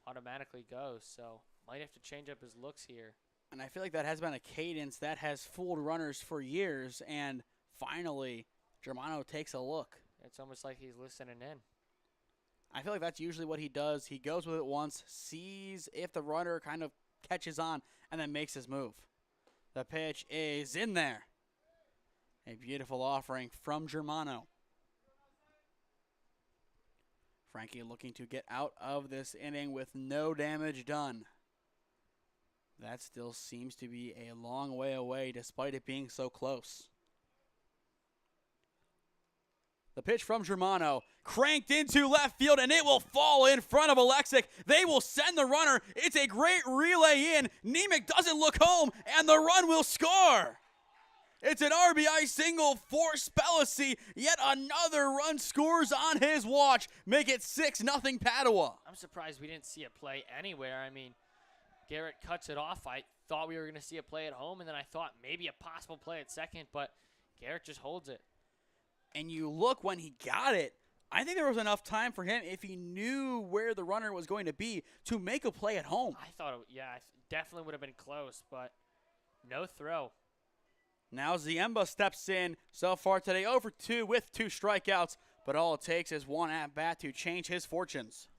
automatically goes. So might have to change up his looks here. And I feel like that has been a cadence that has fooled runners for years. And finally, Germano takes a look. It's almost like he's listening in. I feel like that's usually what he does. He goes with it once, sees if the runner kind of catches on, and then makes his move. The pitch is in there. A beautiful offering from Germano. Frankie looking to get out of this inning with no damage done. That still seems to be a long way away despite it being so close. The pitch from Germano, cranked into left field, and it will fall in front of Alexic. They will send the runner. It's a great relay in. Nemec doesn't look home, and the run will score. It's an RBI single for Spellacy. Yet another run scores on his watch. Make it 6-0 Padua. I'm surprised we didn't see a play anywhere. I mean, Garrett cuts it off. I thought we were going to see a play at home, and then I thought maybe a possible play at second, but Garrett just holds it. And you look when he got it, I think there was enough time for him, if he knew where the runner was going to be, to make a play at home. I thought, it definitely would have been close, but no throw. Now Ziemba steps in. So far today, 0-2 with 2 strikeouts, but all it takes is one at-bat to change his fortunes.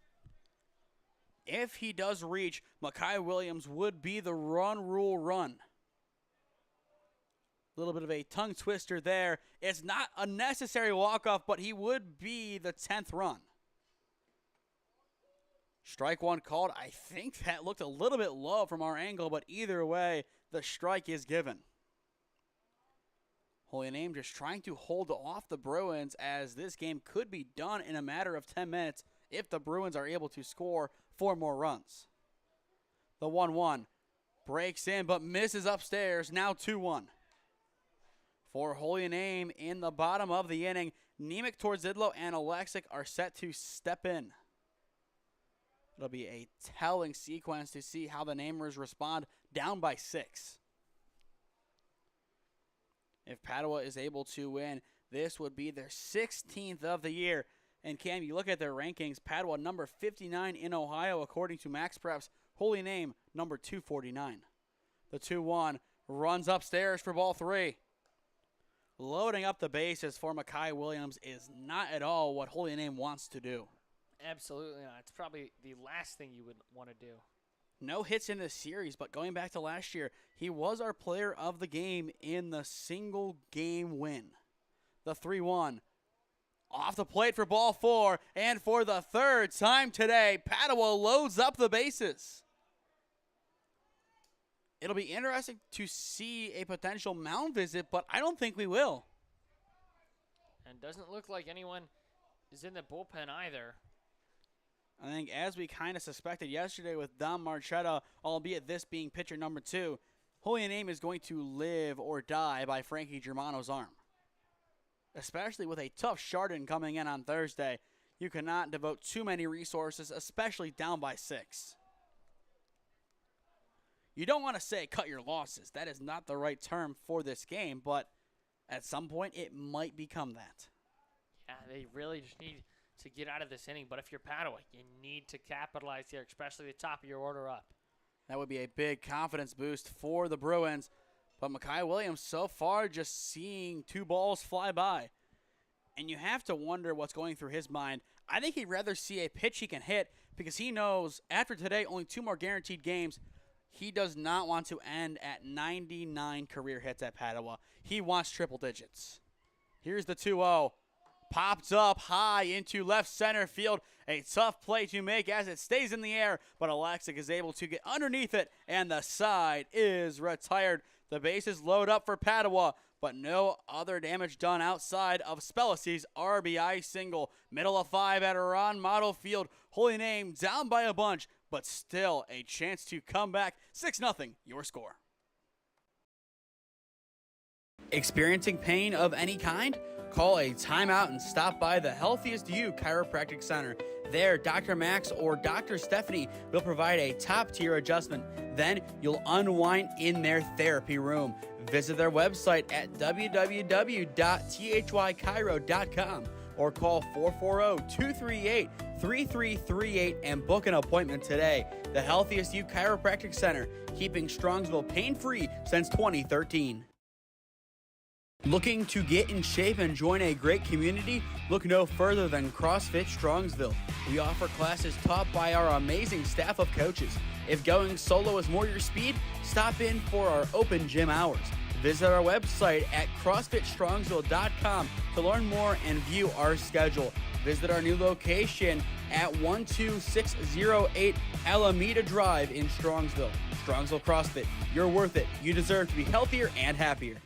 If he does reach, Makai Williams would be the run rule run. A little bit of a tongue twister there. It's not a necessary walk-off, but he would be the 10th run. Strike one called. I think that looked a little bit low from our angle, but either way, the strike is given. Holy Name just trying to hold off the Bruins, as this game could be done in a matter of 10 minutes if the Bruins are able to score 4 more runs. The 1-1 breaks in but misses upstairs. Now 2-1. For Holy Name in the bottom of the inning, Nemec, Torzidlo, and Alexic are set to step in. It'll be a telling sequence to see how the Namers respond down by 6. If Padua is able to win, this would be their 16th of the year. And Cam, you look at their rankings, Padua number 59 in Ohio according to MaxPreps. Holy Name number 249. The 2-1 runs upstairs for ball 3. Loading up the bases for Makai Williams is not at all what Holy Name wants to do. Absolutely not. It's probably the last thing you would want to do. No hits in this series, but going back to last year, he was our player of the game in the single game win. The 3-1 off the plate for ball 4, and for the 3rd time today, Padua loads up the bases. It'll be interesting to see a potential mound visit, but I don't think we will. And doesn't look like anyone is in the bullpen either. I think as we kind of suspected yesterday with Dom Marchetta, albeit this being pitcher number 2, Holy Name is going to live or die by Frankie Germano's arm. Especially with a tough Chardon coming in on Thursday. You cannot devote too many resources, especially down by 6. You don't want to say cut your losses. That is not the right term for this game, but at some point it might become that. Yeah, they really just need to get out of this inning. But if you're Padua, you need to capitalize here, especially the top of your order up. That would be a big confidence boost for the Bruins. But Mekhi Williams so far just seeing 2 balls fly by. And you have to wonder what's going through his mind. I think he'd rather see a pitch he can hit because he knows after today, only 2 more guaranteed games. He does not want to end at 99 career hits at Padua. He wants triple digits. Here's the 2-0. Popped up high into left center field. A tough play to make as it stays in the air, but Alexic is able to get underneath it, and the side is retired. The bases load up for Padua, but no other damage done outside of Spelisi's RBI single. Middle of 5 at Ron Mottl Field. Holy Name down by a bunch, but still a chance to come back. 6-0, your score. Experiencing pain of any kind? Call a timeout and stop by the Healthiest You Chiropractic Center. There, Dr. Max or Dr. Stephanie will provide a top-tier adjustment. Then you'll unwind in their therapy room. Visit their website at www.thychiro.com or call 440-238-3338 and book an appointment today. The Healthiest You Chiropractic Center, keeping Strongsville pain-free since 2013. Looking to get in shape and join a great community? Look no further than CrossFit Strongsville. We offer classes taught by our amazing staff of coaches. If going solo is more your speed, stop in for our open gym hours. Visit our website at CrossFitStrongsville.com to learn more and view our schedule. Visit our new location at 12608 Alameda Drive in Strongsville. Strongsville CrossFit, you're worth it. You deserve to be healthier and happier.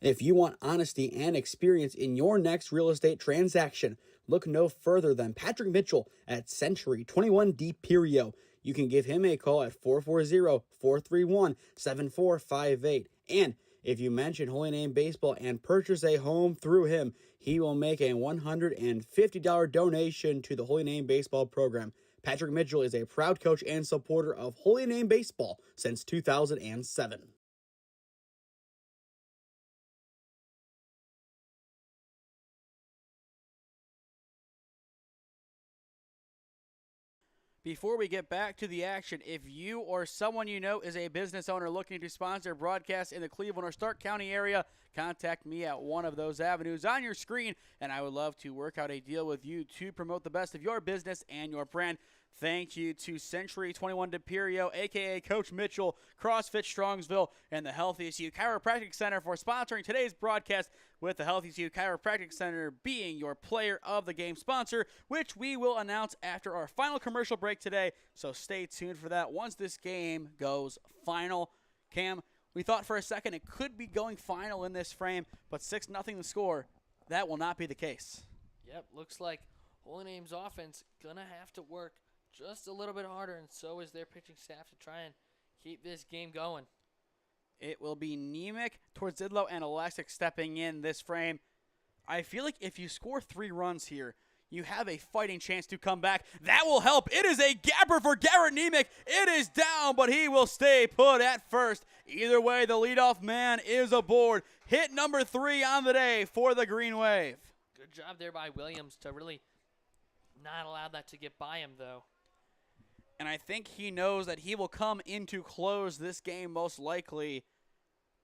If you want honesty and experience in your next real estate transaction, look no further than Patrick Mitchell at Century 21 D Perio. You can give him a call at 440-431-7458. And if you mention Holy Name Baseball and purchase a home through him, he will make a $150 donation to the Holy Name Baseball program. Patrick Mitchell is a proud coach and supporter of Holy Name Baseball since 2007. Before we get back to the action, if you or someone you know is a business owner looking to sponsor broadcasts in the Cleveland or Stark County area, contact me at one of those avenues on your screen, and I would love to work out a deal with you to promote the best of your business and your brand. Thank you to Century 21 DePerio, a.k.a. Coach Mitchell, CrossFit Strongsville, and the Healthiest You Chiropractic Center for sponsoring today's broadcast, with the Healthiest You Chiropractic Center being your player of the game sponsor, which we will announce after our final commercial break today. So stay tuned for that once this game goes final. Cam, we thought for a second it could be going final in this frame, but 6-0 the score. That will not be the case. Yep, looks like Holy Name's offense going to have to work just a little bit harder, and so is their pitching staff to try and keep this game going. It will be Nemec, Torzidlo, and Alexic stepping in this frame. I feel like if you score 3 runs here, you have a fighting chance to come back. That will help. It is a gapper for Garrett Nemec. It is down, but he will stay put at first. Either way, the leadoff man is aboard. Hit number 3 on the day for the Green Wave. Good job there by Williams to really not allow that to get by him, though. And I think he knows that he will come in to close this game most likely.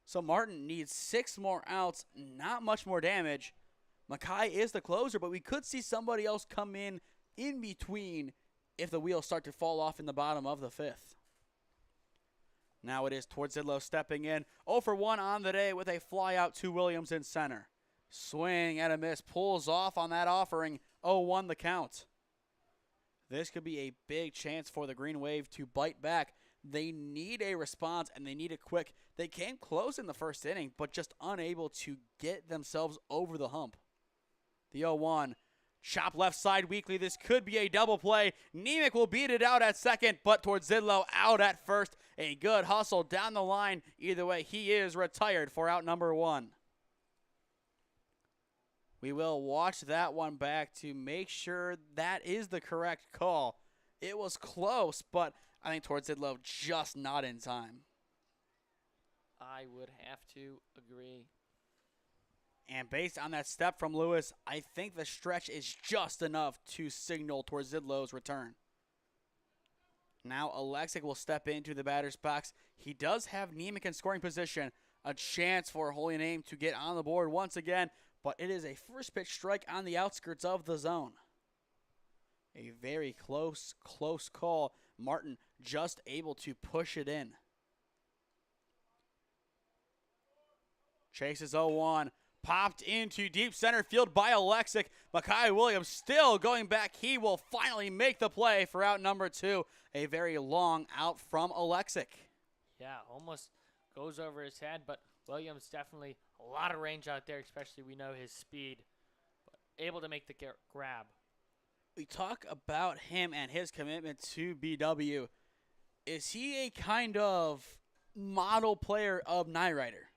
So Martin needs 6 more outs, not much more damage. Mekhi is the closer, but we could see somebody else come in between if the wheels start to fall off in the bottom of the 5th. Now it is Torzidlo stepping in. 0 for 1 on the day with a fly out to Williams in center. Swing and a miss. Pulls off on that offering. 0-1 the count. This could be a big chance for the Green Wave to bite back. They need a response, and they need it quick. They came close in the first inning, but just unable to get themselves over the hump. The 0-1. Chop left side weakly. This could be a double play. Nemec will beat it out at second, but towards Zidlow out at first. A good hustle down the line. Either way, he is retired for out number 1. We will watch that one back to make sure that is the correct call. It was close, but I think towards Zidlow just not in time. I would have to agree. And based on that step from Lewis, I think the stretch is just enough to signal towards Zidlow's return. Now Alexic will step into the batter's box. He does have Nemec in scoring position. A chance for Holy Name to get on the board once again, but it is a first pitch strike on the outskirts of the zone. A very close call. Martin just able to push it in. Chases 0-1. Popped into deep center field by Alexic. Makai Williams still going back. He will finally make the play for out number 2. A very long out from Alexic. Yeah, almost goes over his head, but Williams definitely a lot of range out there, especially we know his speed. But able to make the grab. We talk about him and his commitment to BW. Is he a kind of model player of Knight Rider?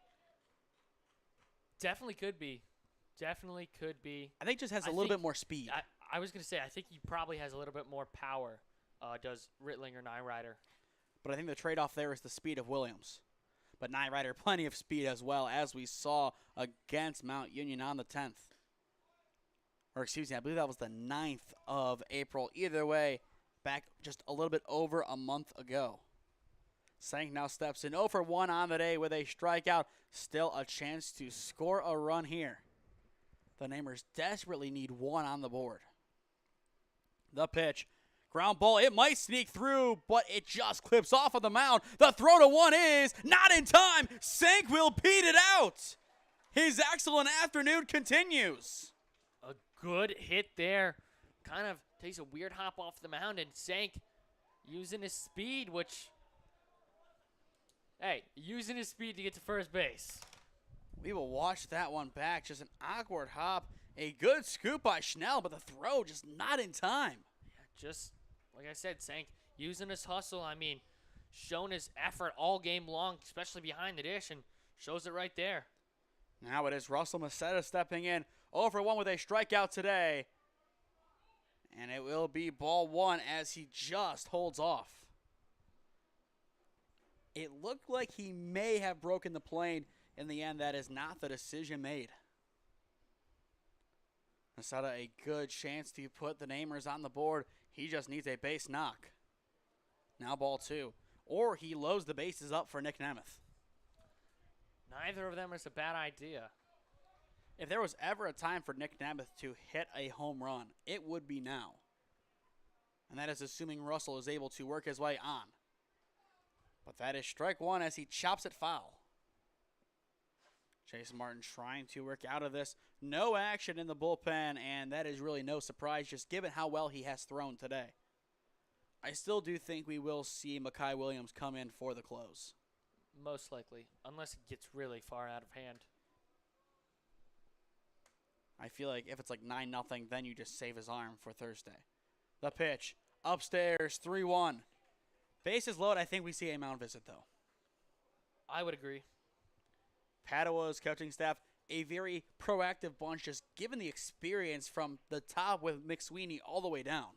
Definitely could be. Definitely could be. I think just has a little bit more speed. I was going to say, I think he probably has a little bit more power, does Rittling or Knight Rider. But I think the trade-off there is the speed of Williams. But Knight Rider, plenty of speed as well, as we saw against Mount Union on the 10th. Or excuse me, I believe that was the 9th of April. Either way, back just a little bit over a month ago. Sank now steps in 0 for 1 on the day with a strikeout. Still a chance to score a run here. The Namers desperately need 1 on the board. The pitch. Ground ball. It might sneak through, but it just clips off of the mound. The throw to 1 is not in time. Sank will beat it out. His excellent afternoon continues. A good hit there. Kind of takes a weird hop off the mound, and Sank using his speed, which... Hey, using his speed to get to first base. We will watch that one back. Just an awkward hop. A good scoop by Schnell, but the throw just not in time. Yeah, just like I said, Sank using his hustle. I mean, shown his effort all game long, especially behind the dish, and shows it right there. Now it is Russell Macetta stepping in. 0 for 1 with a strikeout today. And it will be ball 1 as he just holds off. It looked like he may have broken the plane. In the end, that is not the decision made. Masada, a good chance to put the Namers on the board. He just needs a base knock. Now ball 2. Or he loads the bases up for Nick Nemeth. Neither of them is a bad idea. If there was ever a time for Nick Nemeth to hit a home run, it would be now. And that is assuming Russell is able to work his way on. But that is strike 1 as he chops it foul. Jason Martin trying to work out of this. No action in the bullpen, and that is really no surprise, just given how well he has thrown today. I still do think we will see Makai Williams come in for the close. Most likely, unless it gets really far out of hand. I feel like if it's like 9-0, then you just save his arm for Thursday. The pitch. Upstairs, 3-1. Bases loaded, I think we see a mound visit, though. I would agree. Padua's coaching staff, a very proactive bunch, just given the experience from the top with McSweeney all the way down.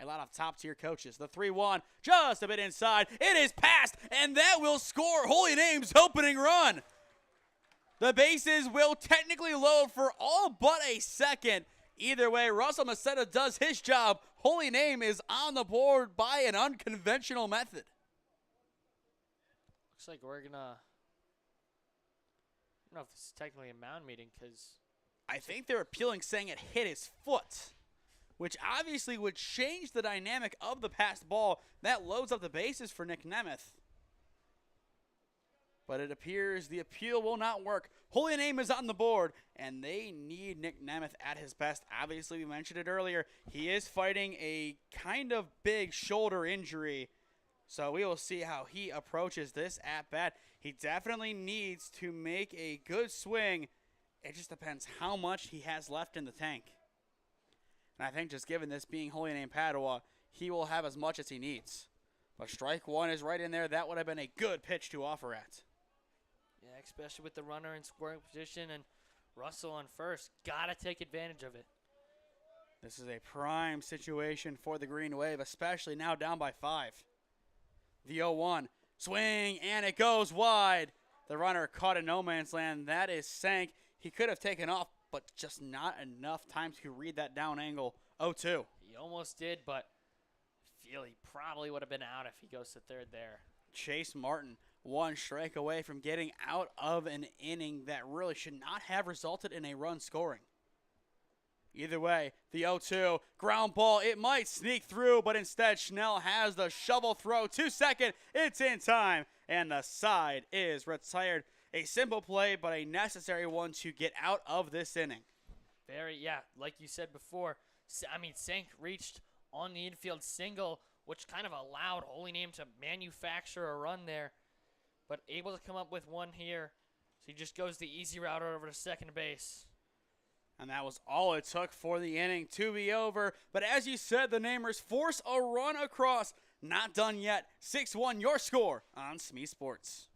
A lot of top-tier coaches. The 3-1, just a bit inside. It is passed, and that will score Holy Name's opening run. The bases will technically load for all but a second. Either way, Russell Macetta does his job. Holy Name is on the board by an unconventional method. Looks like we're going to... I don't know if this is technically a mound meeting because... I think they're appealing, saying it hit his foot, which obviously would change the dynamic of the passed ball. That loads up the bases for Nick Nemeth. But it appears the appeal will not work. Holy Name is on the board, and they need Nick Nemeth at his best. Obviously, we mentioned it earlier. He is fighting a kind of big shoulder injury. So we will see how he approaches this at-bat. He definitely needs to make a good swing. It just depends how much he has left in the tank. And I think just given this being Holy Name Padua, he will have as much as he needs. But strike one is right in there. That would have been a good pitch to offer at. Yeah, especially with the runner in scoring position and Russell on first. Got to take advantage of it. This is a prime situation for the Green Wave, especially now down by 5. The 0-1. Swing, and it goes wide. The runner caught in no man's land. That is sank. He could have taken off, but just not enough time to read that down angle. 0-2. He almost did, but I feel he probably would have been out if he goes to third there. Chase Martin, 1 strike away from getting out of an inning that really should not have resulted in a run scoring. Either way, the 0-2, ground ball, it might sneak through, but instead Schnell has the shovel throw to second. It's in time, and the side is retired. A simple play, but a necessary one to get out of this inning. Yeah, like you said before, Sank reached on the infield single, which kind of allowed Holy Name to manufacture a run there, but able to come up with one here. So he just goes the easy route over to second base. And that was all it took for the inning to be over. But as you said, the Namers force a run across. Not done yet. 6-1 your score on SmeeSports.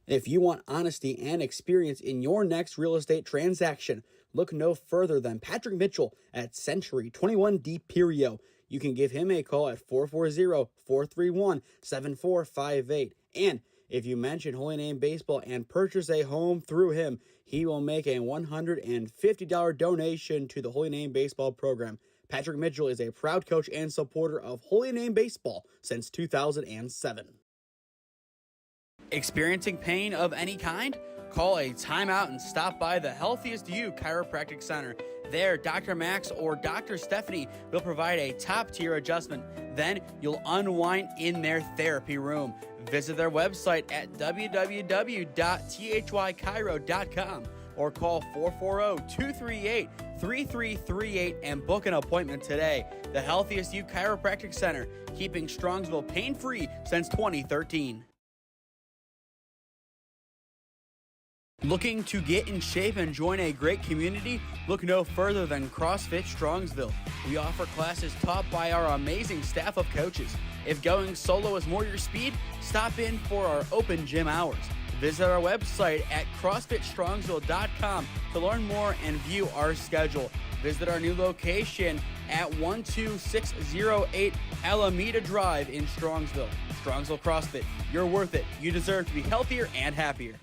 If you want honesty and experience in your next real estate transaction, look no further than Patrick Mitchell at Century 21D Perio. You can give him a call at 440-431-7458. And if you mention Holy Name Baseball and purchase a home through him, he will make a $150 donation to the Holy Name Baseball program. Patrick Mitchell is a proud coach and supporter of Holy Name Baseball since 2007. Experiencing pain of any kind? Call a timeout and stop by the Healthiest You Chiropractic Center. There, Dr. Max or Dr. Stephanie will provide a top-tier adjustment. Then you'll unwind in their therapy room. Visit their website at www.thychiro.com or call 440-238-3338 and book an appointment today. The Healthiest You Chiropractic Center, keeping Strongsville pain-free since 2013. Looking to get in shape and join a great community? Look no further than CrossFit Strongsville. We offer classes taught by our amazing staff of coaches. If going solo is more your speed, stop in for our open gym hours. Visit our website at CrossFitStrongsville.com to learn more and view our schedule. Visit our new location at 12608 Alameda Drive in Strongsville. Strongsville CrossFit, you're worth it. You deserve to be healthier and happier.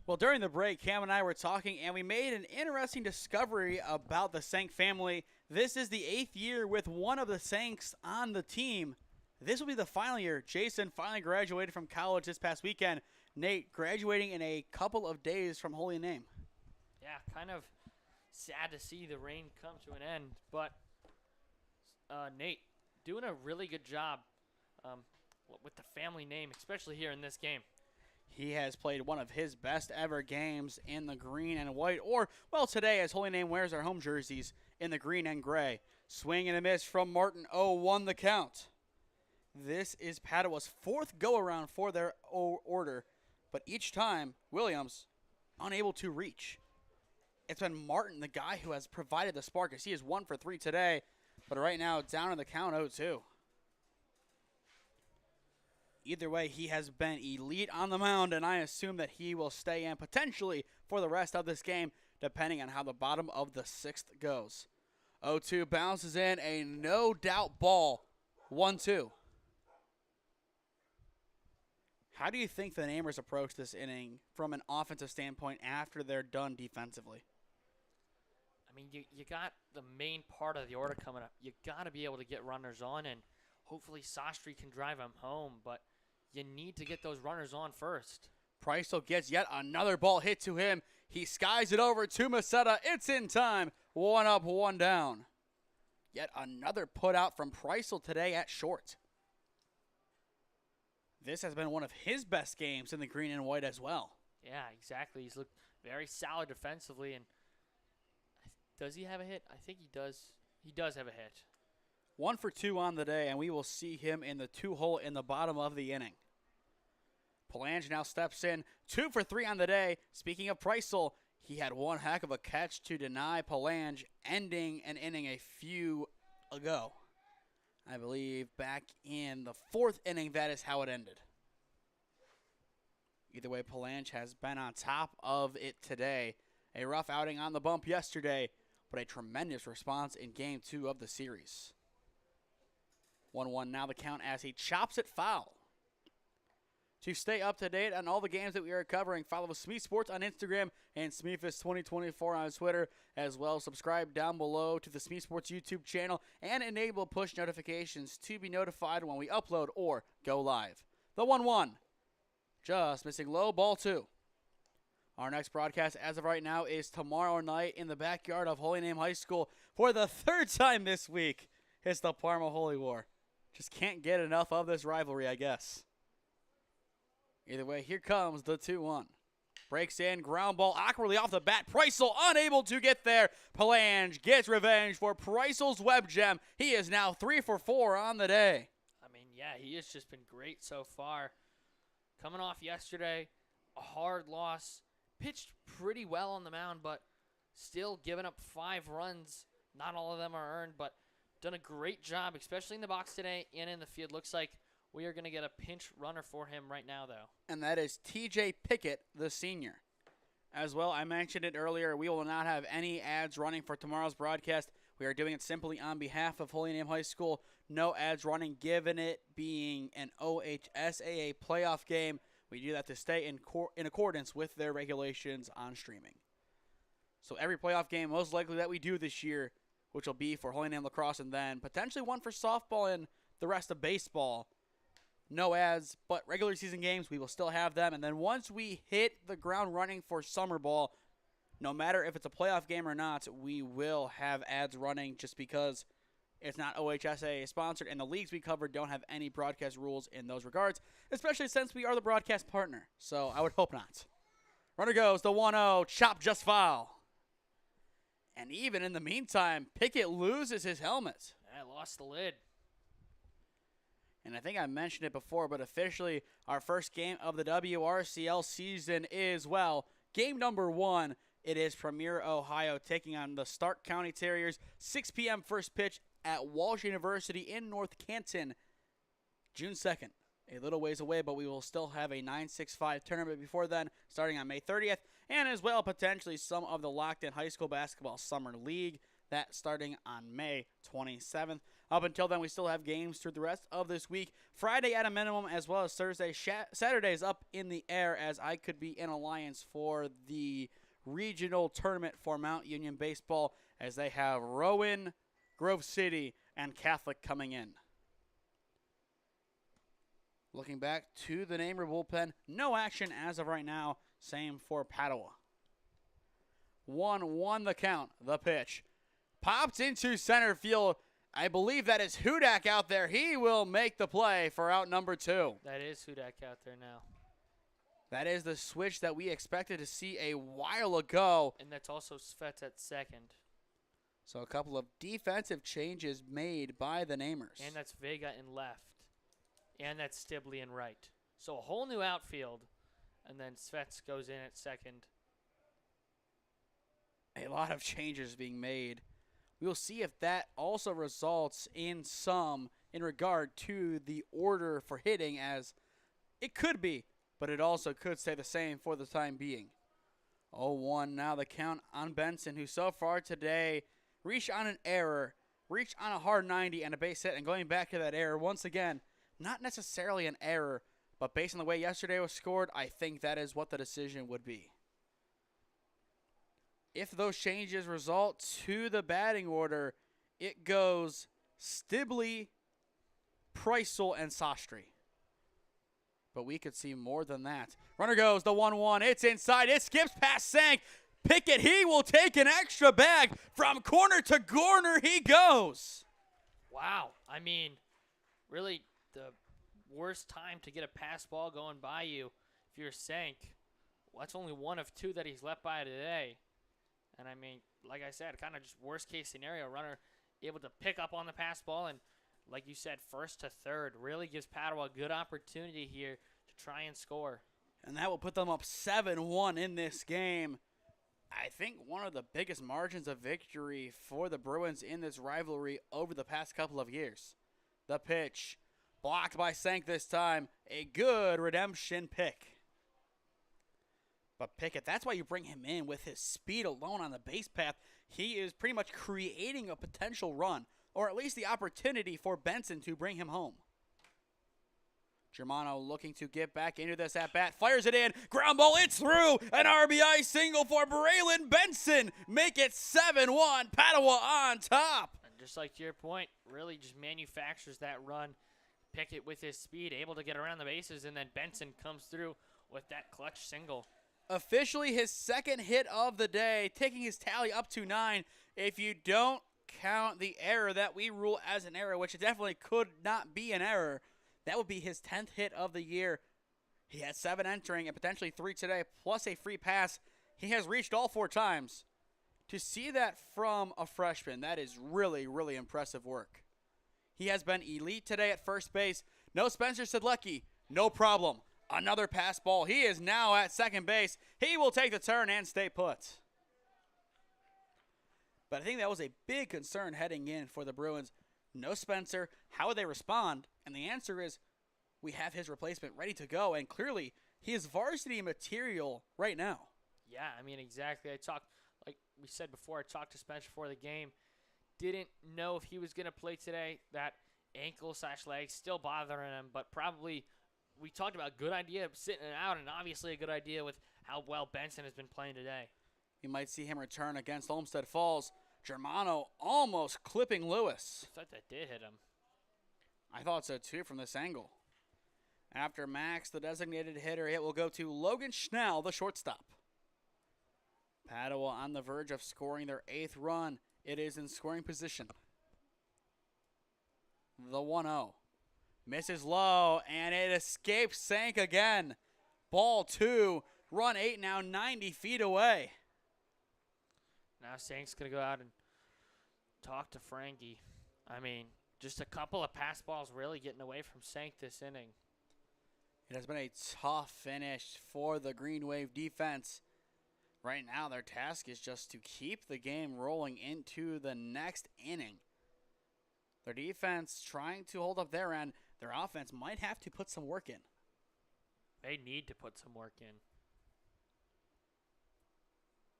Well, during the break, Cam and I were talking, and we made an interesting discovery about the Sank family. This is the 8th year with one of the Sanks on the team. This will be the final year. Jason finally graduated from college this past weekend. Nate graduating in a couple of days from Holy Name. Yeah, kind of sad to see the reign come to an end, but Nate doing a really good job with the family name, especially here in this game. He has played one of his best ever games in the green and white, or, well, today as Holy Name wears our home jerseys in the green and gray. Swing and a miss from Martin. 0-1 the count. This is Padua's 4th go-around for their order, but each time, Williams unable to reach. It's been Martin, the guy who has provided the spark, as he is 1 for 3 today, but right now down in the count 0-2. Either way, he has been elite on the mound, and I assume that he will stay in potentially for the rest of this game, depending on how the bottom of the 6th goes. 0-2 bounces in a no-doubt ball, 1-2. How do you think the Namers approach this inning from an offensive standpoint after they're done defensively? I mean, you got the main part of the order coming up. You got to be able to get runners on, and hopefully Sastry can drive them home, but you need to get those runners on first. Preissel gets yet another ball hit to him. He skies it over to Masetta. It's in time. 1 up, 1 down. Yet another put out from Preissel today at short. This has been one of his best games in the green and white as well. Yeah, exactly. He's looked very solid defensively, and does he have a hit? I think he does. He does have a hit. 1 for 2 on the day, and we will see him in the 2-hole in the bottom of the inning. Palange now steps in, 2 for 3 on the day. Speaking of Preissel, he had one heck of a catch to deny Palange, ending an inning a few ago. I believe back in the 4th inning, that is how it ended. Either way, Palange has been on top of it today. A rough outing on the bump yesterday, but a tremendous response in Game 2 of the series. 1-1 now the count as he chops it foul. To stay up to date on all the games that we are covering, follow SmeeSports on Instagram and SmeeFist2024 on Twitter. As well, subscribe down below to the SmeeSports YouTube channel and enable push notifications to be notified when we upload or go live. The 1-1, just missing low, ball 2. Our next broadcast as of right now is tomorrow night in the backyard of Holy Name High School for the 3rd time this week. It's the Parma Holy War. Just can't get enough of this rivalry, I guess. Either way, here comes the 2-1. Breaks in, ground ball awkwardly off the bat. Preissel unable to get there. Palange gets revenge for Preissel's web gem. He is now 3 for 4 on the day. I mean, yeah, he has just been great so far. Coming off yesterday, a hard loss. Pitched pretty well on the mound, but still giving up 5 runs. Not all of them are earned, but done a great job, especially in the box today and in the field. Looks like we are going to get a pinch runner for him right now, though. And that is TJ Pickett, the senior. As well, I mentioned it earlier, we will not have any ads running for tomorrow's broadcast. We are doing it simply on behalf of Holy Name High School. No ads running, given it being an OHSAA playoff game. We do that to stay in accordance with their regulations on streaming. So every playoff game, most likely that we do this year, which will be for Holy Name Lacrosse and then potentially one for softball and the rest of baseball. No ads, but regular season games, we will still have them. And then once we hit the ground running for summer ball, no matter if it's a playoff game or not, we will have ads running just because it's not OHSAA sponsored, and the leagues we cover don't have any broadcast rules in those regards, especially since we are the broadcast partner. So I would hope not. Runner goes, the 1-0, chop just foul. And even in the meantime, Pickett loses his helmet. I lost the lid. And I think I mentioned it before, but officially our first game of the WRCL season is, well, game number 1. It is Premier, Ohio, taking on the Stark County Terriers. 6 p.m. first pitch at Walsh University in North Canton, June 2nd. A little ways away, but we will still have a 9-6-5 tournament before then, starting on May 30th, and as well potentially some of the locked-in high school basketball summer league, that starting on May 27th. Up until then, we still have games through the rest of this week. Friday at a minimum, as well as Thursday. Saturday is up in the air, as I could be in alliance for the regional tournament for Mount Union Baseball, as they have Rowan, Grove City, and Catholic coming in. Looking back to the Namer bullpen, no action as of right now. Same for Padua. 1-1 the count, the pitch. Popped into center field. I believe that is Hudak out there. He will make the play for out number 2. That is Hudak out there now. That is the switch that we expected to see a while ago. And that's also Svets at second. So a couple of defensive changes made by the Namers. And that's Vega in left. And that's Stibley in right. So a whole new outfield. And then Svets goes in at second. A lot of changes being made. We will see if that also results in some in regard to the order for hitting, as It could be, but it also could stay the same for the time being. 0-1 now the count on Benson, who so far today reached on an error, reached on a hard 90 and a base hit, and going back to that error once again, not necessarily an error, but based on the way yesterday was scored, I think that is what the decision would be. If those changes result to the batting order, it goes Stibley, Preissel, and Sastry. But we could see more than that. Runner goes, the 1-1. It's inside. It skips past Sank. Pickett, he will take an extra bag. From corner to corner he goes. Wow. I mean, really the worst time to get a pass ball going by you if you're Sank. Well, that's only one of two that he's let by today. And, I mean, like I said, kind of just worst-case scenario. Runner able to pick up on the pass ball and, like you said, first to third. Really gives Padua a good opportunity here to try and score. And that will put them up 7-1 in this game. I think one of the biggest margins of victory for the Bruins in this rivalry over the past couple of years. The pitch, blocked by Sank this time. A good redemption pick. But Pickett, that's why you bring him in with his speed alone on the base path. He is pretty much creating a potential run, or at least the opportunity for Benson to bring him home. Germano looking to get back into this at-bat. Fires it in. Ground ball, it's through. An RBI single for Braylon Benson. Make it 7-1. Padua on top. And just like to your point, really just manufactures that run. Pickett with his speed, able to get around the bases, and then Benson comes through with that clutch single. Officially his second hit of the day, taking his tally up to 9. If you don't count the error that we rule as an error, which it definitely could not be an error, that would be his 10th hit of the year. He had 7 entering and potentially 3 today, plus a free pass. He has reached all 4 times. To see that from a freshman, that is really, really impressive work. He has been elite today at first base. No Spencer Sedlecki, no problem. Another pass ball. He is now at second base. He will take the turn and stay put. But I think that was a big concern heading in for the Bruins. No Spencer. How would they respond? And the answer is we have his replacement ready to go. And clearly, he is varsity material right now. Yeah, I mean, exactly. Like we said before, I talked to Spencer before the game. Didn't know if he was going to play today. That ankle/leg still bothering him, but probably we talked about good idea of sitting it out, and obviously a good idea with how well Benson has been playing today. You might see him return against Olmsted Falls. Germano almost clipping Lewis. I thought that did hit him. I thought so too from this angle. After Max, the designated hitter, it will go to Logan Schnell, the shortstop. Padua on the verge of scoring their 8th run. It is in scoring position. The 1-0. Misses low, and it escapes Sank again. Ball 2. Run 8 now 90 feet away. Now Sank's going to go out and talk to Frankie. I mean, just a couple of pass balls really getting away from Sank this inning. It has been a tough finish for the Green Wave defense. Right now, their task is just to keep the game rolling into the next inning. Their defense trying to hold up their end. Their offense might have to put some work in. They need to put some work in.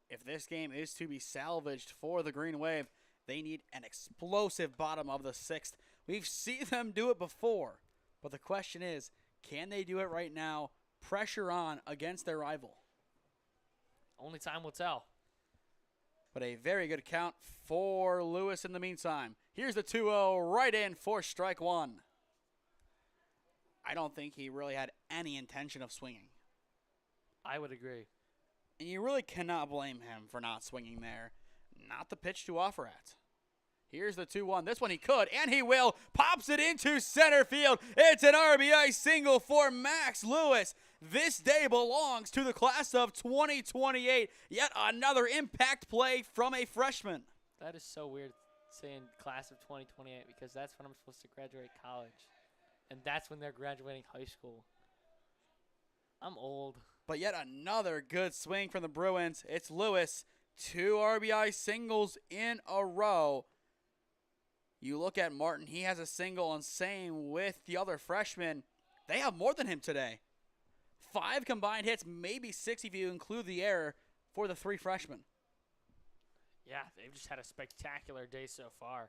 If this game is to be salvaged for the Green Wave, they need an explosive bottom of the 6th. We've seen them do it before, but the question is, can they do it right now? Pressure on against their rival. Only time will tell. But a very good count for Lewis in the meantime. Here's the 2-0 right in for strike 1. I don't think he really had any intention of swinging. I would agree. And you really cannot blame him for not swinging there. Not the pitch to offer at. Here's the 2-1. This one he could, and he will. Pops it into center field. It's an RBI single for Max Lewis. This day belongs to the class of 2028. Yet another impact play from a freshman. That is so weird saying class of 2028 because that's when I'm supposed to graduate college. And that's when they're graduating high school. I'm old. But yet another good swing from the Bruins. It's Lewis. 2 RBI singles in a row. You look at Martin. He has a single, and same with the other freshman. They have more than him today. 5 combined hits, maybe 6 if you include the error for the 3 freshmen. Yeah, they've just had a spectacular day so far.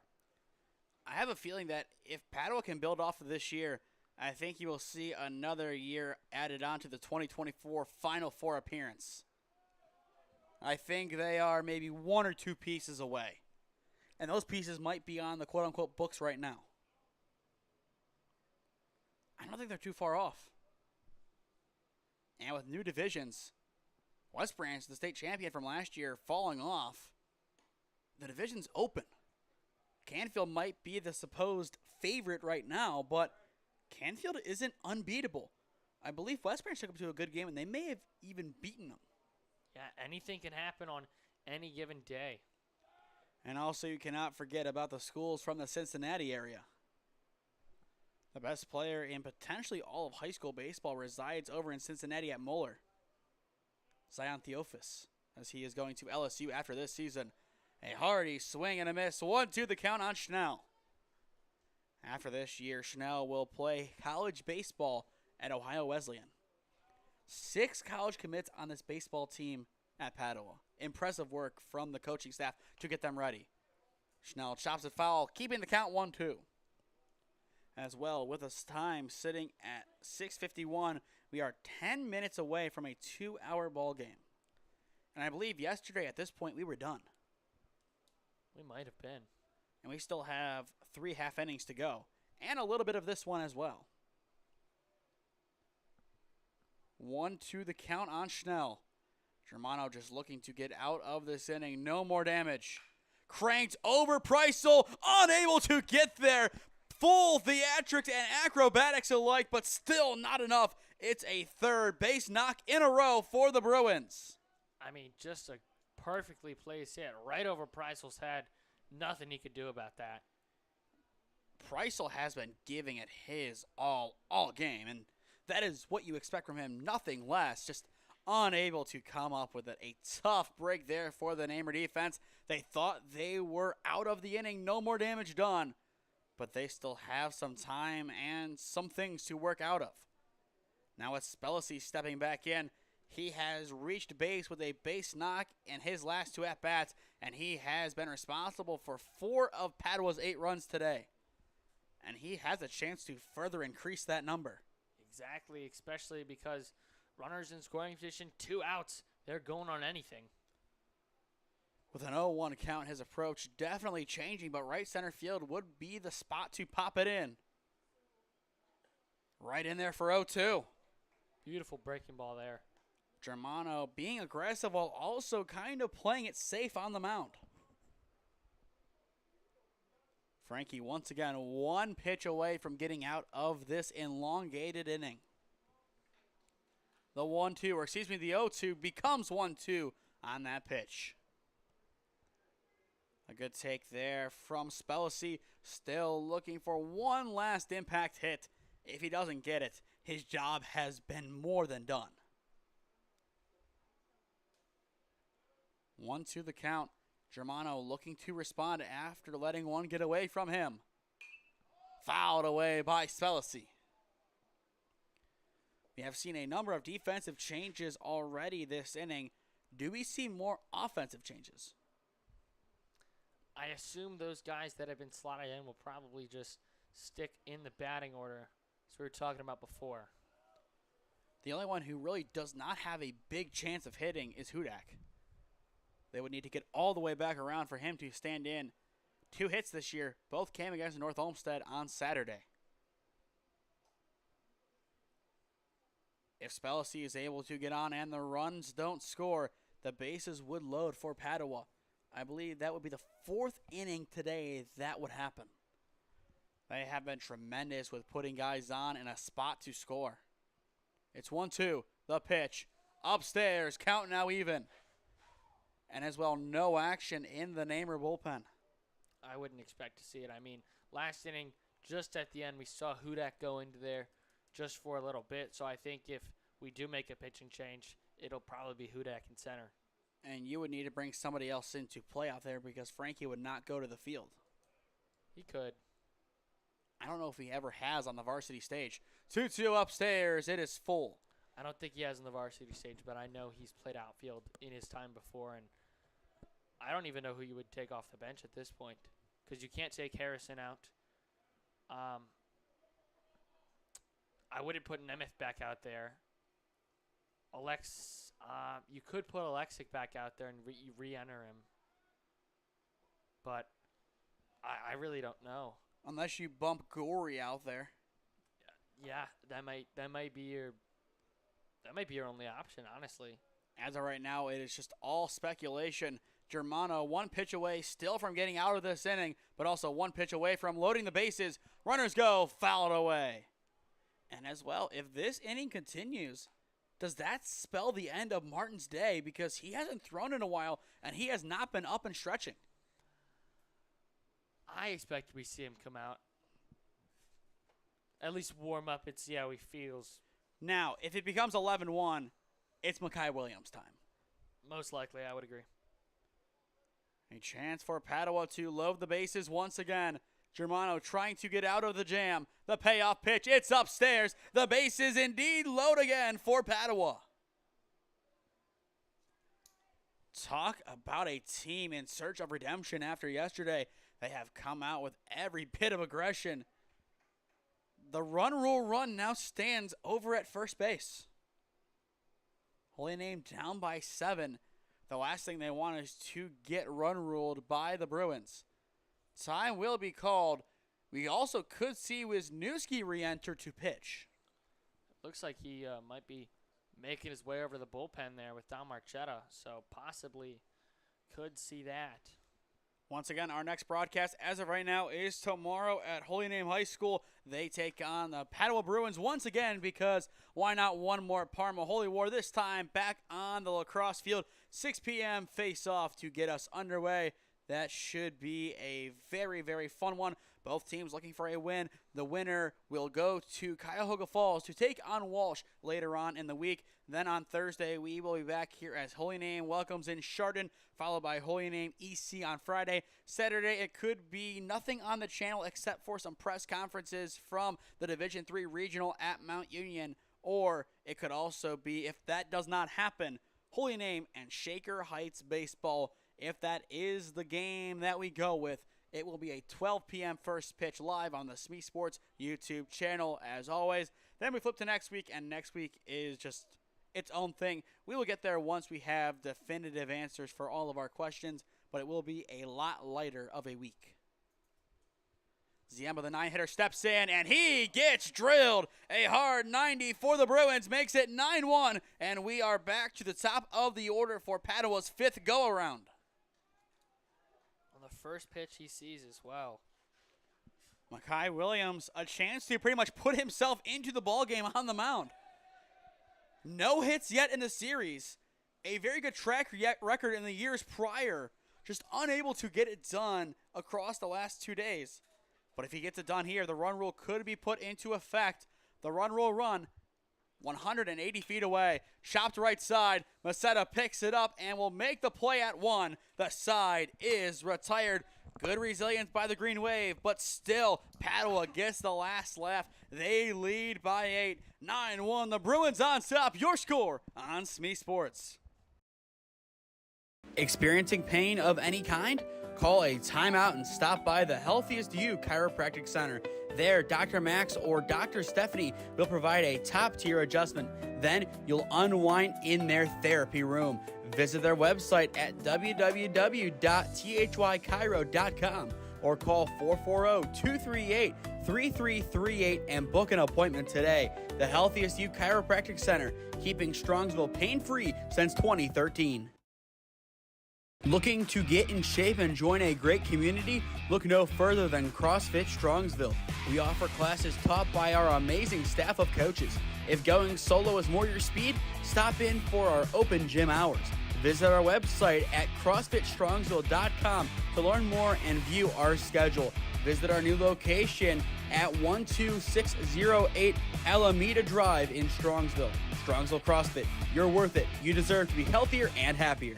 I have a feeling that if Padua can build off of this year, I think you will see another year added on to the 2024 Final Four appearance. I think they are maybe 1 or 2 pieces away. And those pieces might be on the quote-unquote books right now. I don't think they're too far off. And with new divisions, West Branch, the state champion from last year, falling off, the division's open. Canfield might be the supposed favorite right now, but Canfield isn't unbeatable. I believe West Branch took them to a good game, and they may have even beaten them. Yeah, anything can happen on any given day. And also, you cannot forget about the schools from the Cincinnati area. The best player in potentially all of high school baseball resides over in Cincinnati at Moeller. Zion Theophis, as he is going to LSU after this season. A hearty swing and a miss. 1-2 the count on Schnell. After this year, Schnell will play college baseball at Ohio Wesleyan. 6 college commits on this baseball team at Padua. Impressive work from the coaching staff to get them ready. Schnell chops it foul, keeping the count 1-2. As well, with us time sitting at 6:51, we are 10 minutes away from a 2-hour ball game. And I believe yesterday at this point we were done. We might have been. And we still have 3 half innings to go. And a little bit of this one as well. 1-2 the count on Schnell. Germano just looking to get out of this inning. No more damage. Cranked over Preissel. Unable to get there. Full theatrics and acrobatics alike, but still not enough. It's a 3rd base knock in a row for the Bruins. I mean, just a perfectly placed hit right over Preisel's head. Nothing he could do about that. Preissel has been giving it his all game, and that is what you expect from him. Nothing less. Just unable to come up with it. A tough break there for the Namer defense. They thought they were out of the inning. No more damage done. But they still have some time and some things to work out of. Now it's Spellacy stepping back in. He has reached base with a base knock in his last 2 at-bats, and he has been responsible for 4 of Padua's 8 runs today. And he has a chance to further increase that number. Exactly, especially because runners in scoring position, 2 outs, they're going on anything. With an 0-1 count, his approach definitely changing, but right center field would be the spot to pop it in. Right in there for 0-2. Beautiful breaking ball there. Germano being aggressive while also kind of playing it safe on the mound. Frankie once again 1 pitch away from getting out of this elongated inning. The 1-2, or excuse me, the 0-2 becomes 1-2 on that pitch. A good take there from Spellacy. Still looking for one last impact hit. If he doesn't get it, his job has been more than done. 1-2 the count. Germano looking to respond after letting one get away from him. Fouled away by Spellacy. We have seen a number of defensive changes already this inning. Do we see more offensive changes? I assume those guys that have been slotted in will probably just stick in the batting order, as we were talking about before. The only one who really does not have a big chance of hitting is Hudak. They would need to get all the way back around for him to stand in. 2 hits this year. Both came against North Olmsted on Saturday. If Spellacy is able to get on and the runs don't score, the bases would load for Padua. I believe that would be the 4th inning today that would happen. They have been tremendous with putting guys on in a spot to score. It's 1-2, the pitch. Upstairs, count now even. And as well, no action in the Namer bullpen. I wouldn't expect to see it. I mean, last inning, just at the end, we saw Hudak go into there just for a little bit. So I think if we do make a pitching change, it'll probably be Hudak in center. And you would need to bring somebody else into play out there because Frankie would not go to the field. He could. I don't know if he ever has on the varsity stage. 2-2 upstairs. It is full. I don't think he has in the varsity stage, but I know he's played outfield in his time before, and I don't even know who you would take off the bench at this point because you can't take Harrison out. I wouldn't put Nemeth back out there. You could put Alexic back out there and re-enter him, but I really don't know. Unless you bump Gorey out there. Yeah, that might be your only option, honestly. As of right now, it is just all speculation. Germano, one pitch away still from getting out of this inning, but also one pitch away from loading the bases. Runners go, foul it away. And as well, if this inning continues, does that spell the end of Martin's day? Because he hasn't thrown in a while, and he has not been up and stretching. I expect we see him come out, at least warm up and see how he feels. Now, if it becomes 11-1, it's Mekhi Williams' time. Most likely, I would agree. A chance for Padua to load the bases once again. Germano trying to get out of the jam. The payoff pitch, it's upstairs. The bases indeed load again for Padua. Talk about a team in search of redemption after yesterday. They have come out with every bit of aggression. The run rule run now stands over at first base. Holy Name down by 7. The last thing they want is to get run ruled by the Bruins. Time will be called. We also could see Wisniewski re-enter to pitch. Looks like he might be making his way over the bullpen there with Don Marchetta, so possibly could see that. Once again, our next broadcast as of right now is tomorrow at Holy Name High School. They take on the Padua Bruins once again because why not one more Parma Holy War, this time back on the lacrosse field. 6 p.m. face-off to get us underway. That should be a very, very fun one. Both teams looking for a win. The winner will go to Cuyahoga Falls to take on Walsh later on in the week. Then on Thursday, we will be back here as Holy Name welcomes in Chardon, followed by Holy Name EC on Friday. Saturday, it could be nothing on the channel except for some press conferences from the Division III Regional at Mount Union. Or it could also be, if that does not happen, Holy Name and Shaker Heights Baseball. If that is the game that we go with, it will be a 12 p.m. first pitch live on the SmeeSports YouTube channel, as always. Then we flip to next week, and next week is just its own thing. We will get there once we have definitive answers for all of our questions, but it will be a lot lighter of a week. Ziemba, the 9-hitter, steps in, and he gets drilled. A hard 90 for the Bruins makes it 9-1, and we are back to the top of the order for Padua's 5th go-around. On the first pitch he sees as well. Mekhi Williams, a chance to pretty much put himself into the ballgame on the mound. No hits yet in the series. A very good track record in the years prior. Just unable to get it done across the last 2 days. But if he gets it done here, the run rule could be put into effect. The run rule run, 180 feet away. Chopped right side. Masetta picks it up and will make the play at 1. The side is retired. Good resilience by the Green Wave, but still, Padua gets the last laugh. They lead by 8. 9-1. The Bruins on top. Your score on SmeeSports. Experiencing pain of any kind? Call a timeout and stop by the Healthiest You Chiropractic Center. There, Dr. Max or Dr. Stephanie will provide a top-tier adjustment. Then you'll unwind in their therapy room. Visit their website at www.thychiro.com or call 440-238-3338 and book an appointment today. The Healthiest You Chiropractic Center, keeping Strongsville pain-free since 2013. Looking to get in shape and join a great community? Look no further than CrossFit Strongsville. We offer classes taught by our amazing staff of coaches. If going solo is more your speed, stop in for our open gym hours. Visit our website at CrossFitStrongsville.com to learn more and view our schedule. Visit our new location at 12608 Alameda Drive in Strongsville. Strongsville CrossFit, you're worth it. You deserve to be healthier and happier.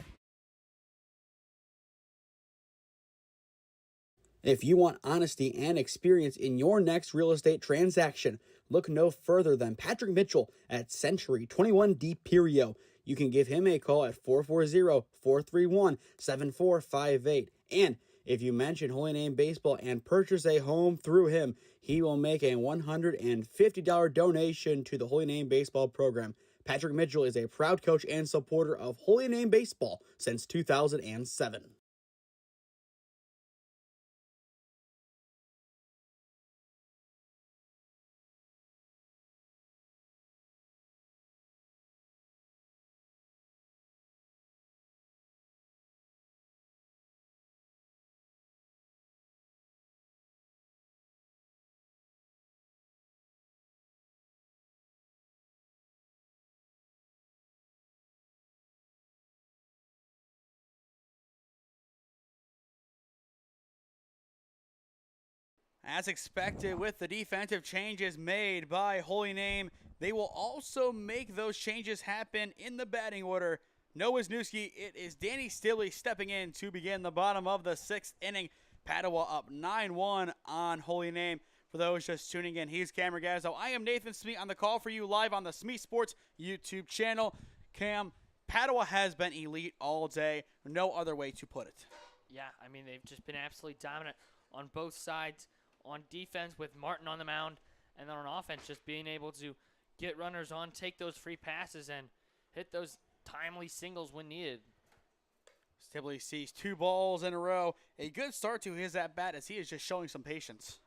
If you want honesty and experience in your next real estate transaction, look no further than Patrick Mitchell at Century 21 D Perio. You can give him a call at 440-431-7458. And if you mention Holy Name Baseball and purchase a home through him, he will make a $150 donation to the Holy Name Baseball program. Patrick Mitchell is a proud coach and supporter of Holy Name Baseball since 2007. As expected, with the defensive changes made by Holy Name, they will also make those changes happen in the batting order. No Wisniewski, it is Danny Stibley stepping in to begin the bottom of the 6th inning. Padua up 9-1 on Holy Name. For those just tuning in, he's Cam Ragazzo. I am Nathan Smee on the call for you live on the SmeeSports YouTube channel. Cam, Padua has been elite all day. No other way to put it. Yeah, I mean, they've just been absolutely dominant on both sides. On defense with Martin on the mound, and then on offense just being able to get runners on, take those free passes, and hit those timely singles when needed. Stibley sees 2 balls in a row. A good start to his at-bat as he is just showing some patience.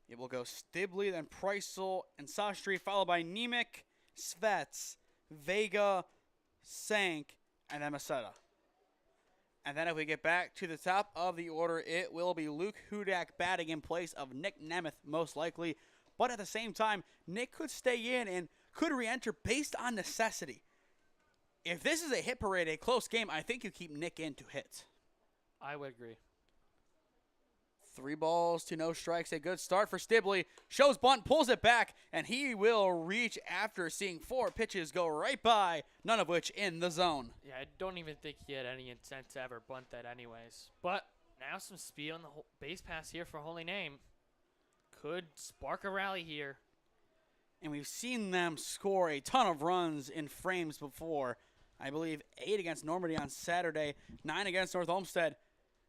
It will go Stibley, then Preissel, and Sastry, followed by Nemec, Svets, Vega, Sank, and then Masetta. And then if we get back to the top of the order, it will be Luke Hudak batting in place of Nick Nemeth, most likely. But at the same time, Nick could stay in and could re-enter based on necessity. If this is a hit parade, a close game, I think you keep Nick in to hit. I would agree. 3 balls to no strikes. A good start for Stibley. Shows bunt, pulls it back, and he will reach after seeing 4 pitches go right by, none of which in the zone. Yeah, I don't even think he had any intent to ever bunt that anyways. But now some speed on the base pass here for Holy Name. Could spark a rally here. And we've seen them score a ton of runs in frames before. I believe 8 against Normandy on Saturday, 9 against North Olmsted.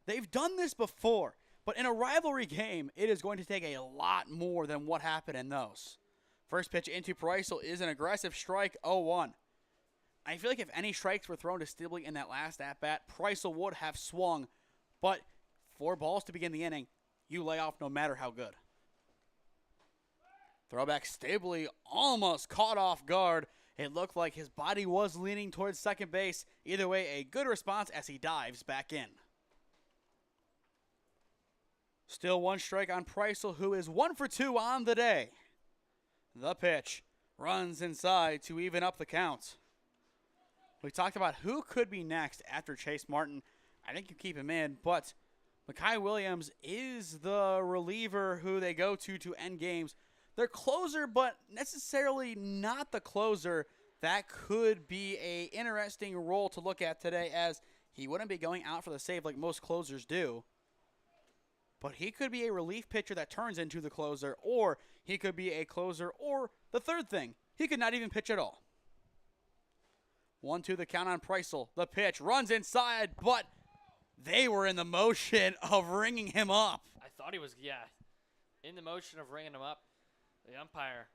They've done this before. But in a rivalry game, it is going to take a lot more than what happened in those. First pitch into Preissel is an aggressive strike, 0-1. I feel like if any strikes were thrown to Stibley in that last at-bat, Preissel would have swung. But 4 balls to begin the inning, you lay off no matter how good. Throwback Stibley almost caught off guard. It looked like his body was leaning towards second base. Either way, a good response as he dives back in. Still 1 strike on Preissel, who is 1 for 2 on the day. The pitch runs inside to even up the count. We talked about who could be next after Chase Martin. I think you keep him in, but Mekhi Williams is the reliever who they go to end games. They're closer, but necessarily not the closer. That could be an interesting role to look at today, as he wouldn't be going out for the save like most closers do. But he could be a relief pitcher that turns into the closer, or he could be a closer, or the third thing, he could not even pitch at all. 1-2 the count on Preissel. The pitch runs inside, but they were in the motion of ringing him up. I thought he was, in the motion of ringing him up. The umpire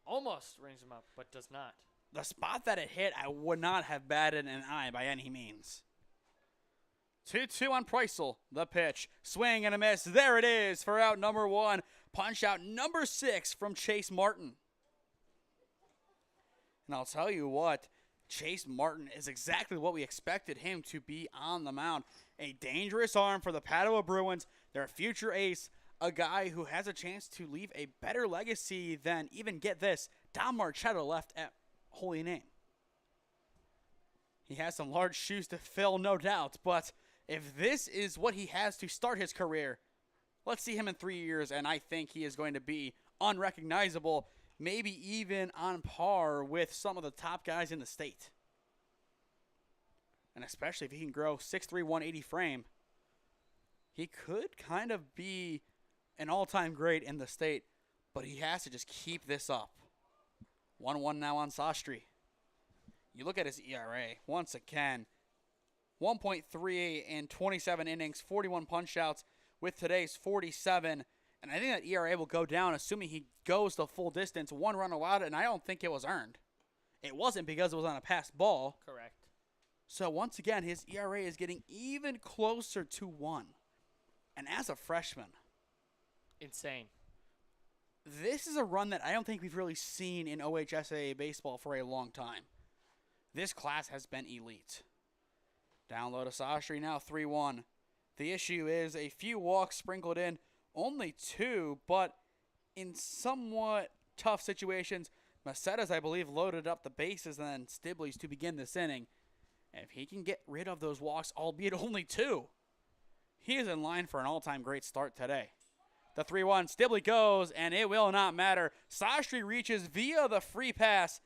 almost rings him up, but does not. The spot that it hit, I would not have batted an eye by any means. 2-2 on Preissel. The pitch. Swing and a miss. There it is for out number 1. Punch out number 6 from Chase Martin. And I'll tell you what, Chase Martin is exactly what we expected him to be on the mound. A dangerous arm for the Padua Bruins, their future ace, a guy who has a chance to leave a better legacy than, even get this, Dom Marchetto left at Holy Name. He has some large shoes to fill, no doubt, but if this is what he has to start his career, let's see him in 3 years, and I think he is going to be unrecognizable, maybe even on par with some of the top guys in the state. And especially if he can grow 6'3", 180 frame, he could kind of be an all-time great in the state, but he has to just keep this up. 1-1 now on Sastry. You look at his ERA, once again, 1.38 in 27 innings, 41 punch-outs with today's 47. And I think that ERA will go down, assuming he goes the full distance, 1 run allowed, and I don't think it was earned. It wasn't because it was on a passed ball. Correct. So once again, his ERA is getting even closer to 1. And as a freshman, Insane. this is a run that I don't think we've really seen in OHSAA baseball for a long time. This class has been elite. Down low to Sastry now, 3-1. The issue is a few walks sprinkled in, only 2, but in somewhat tough situations, Macedas, I believe, loaded up the bases and then Stibley's to begin this inning. If he can get rid of those walks, albeit only 2, he is in line for an all-time great start today. The 3-1, Stibley goes, and it will not matter. Sastry reaches via the free pass.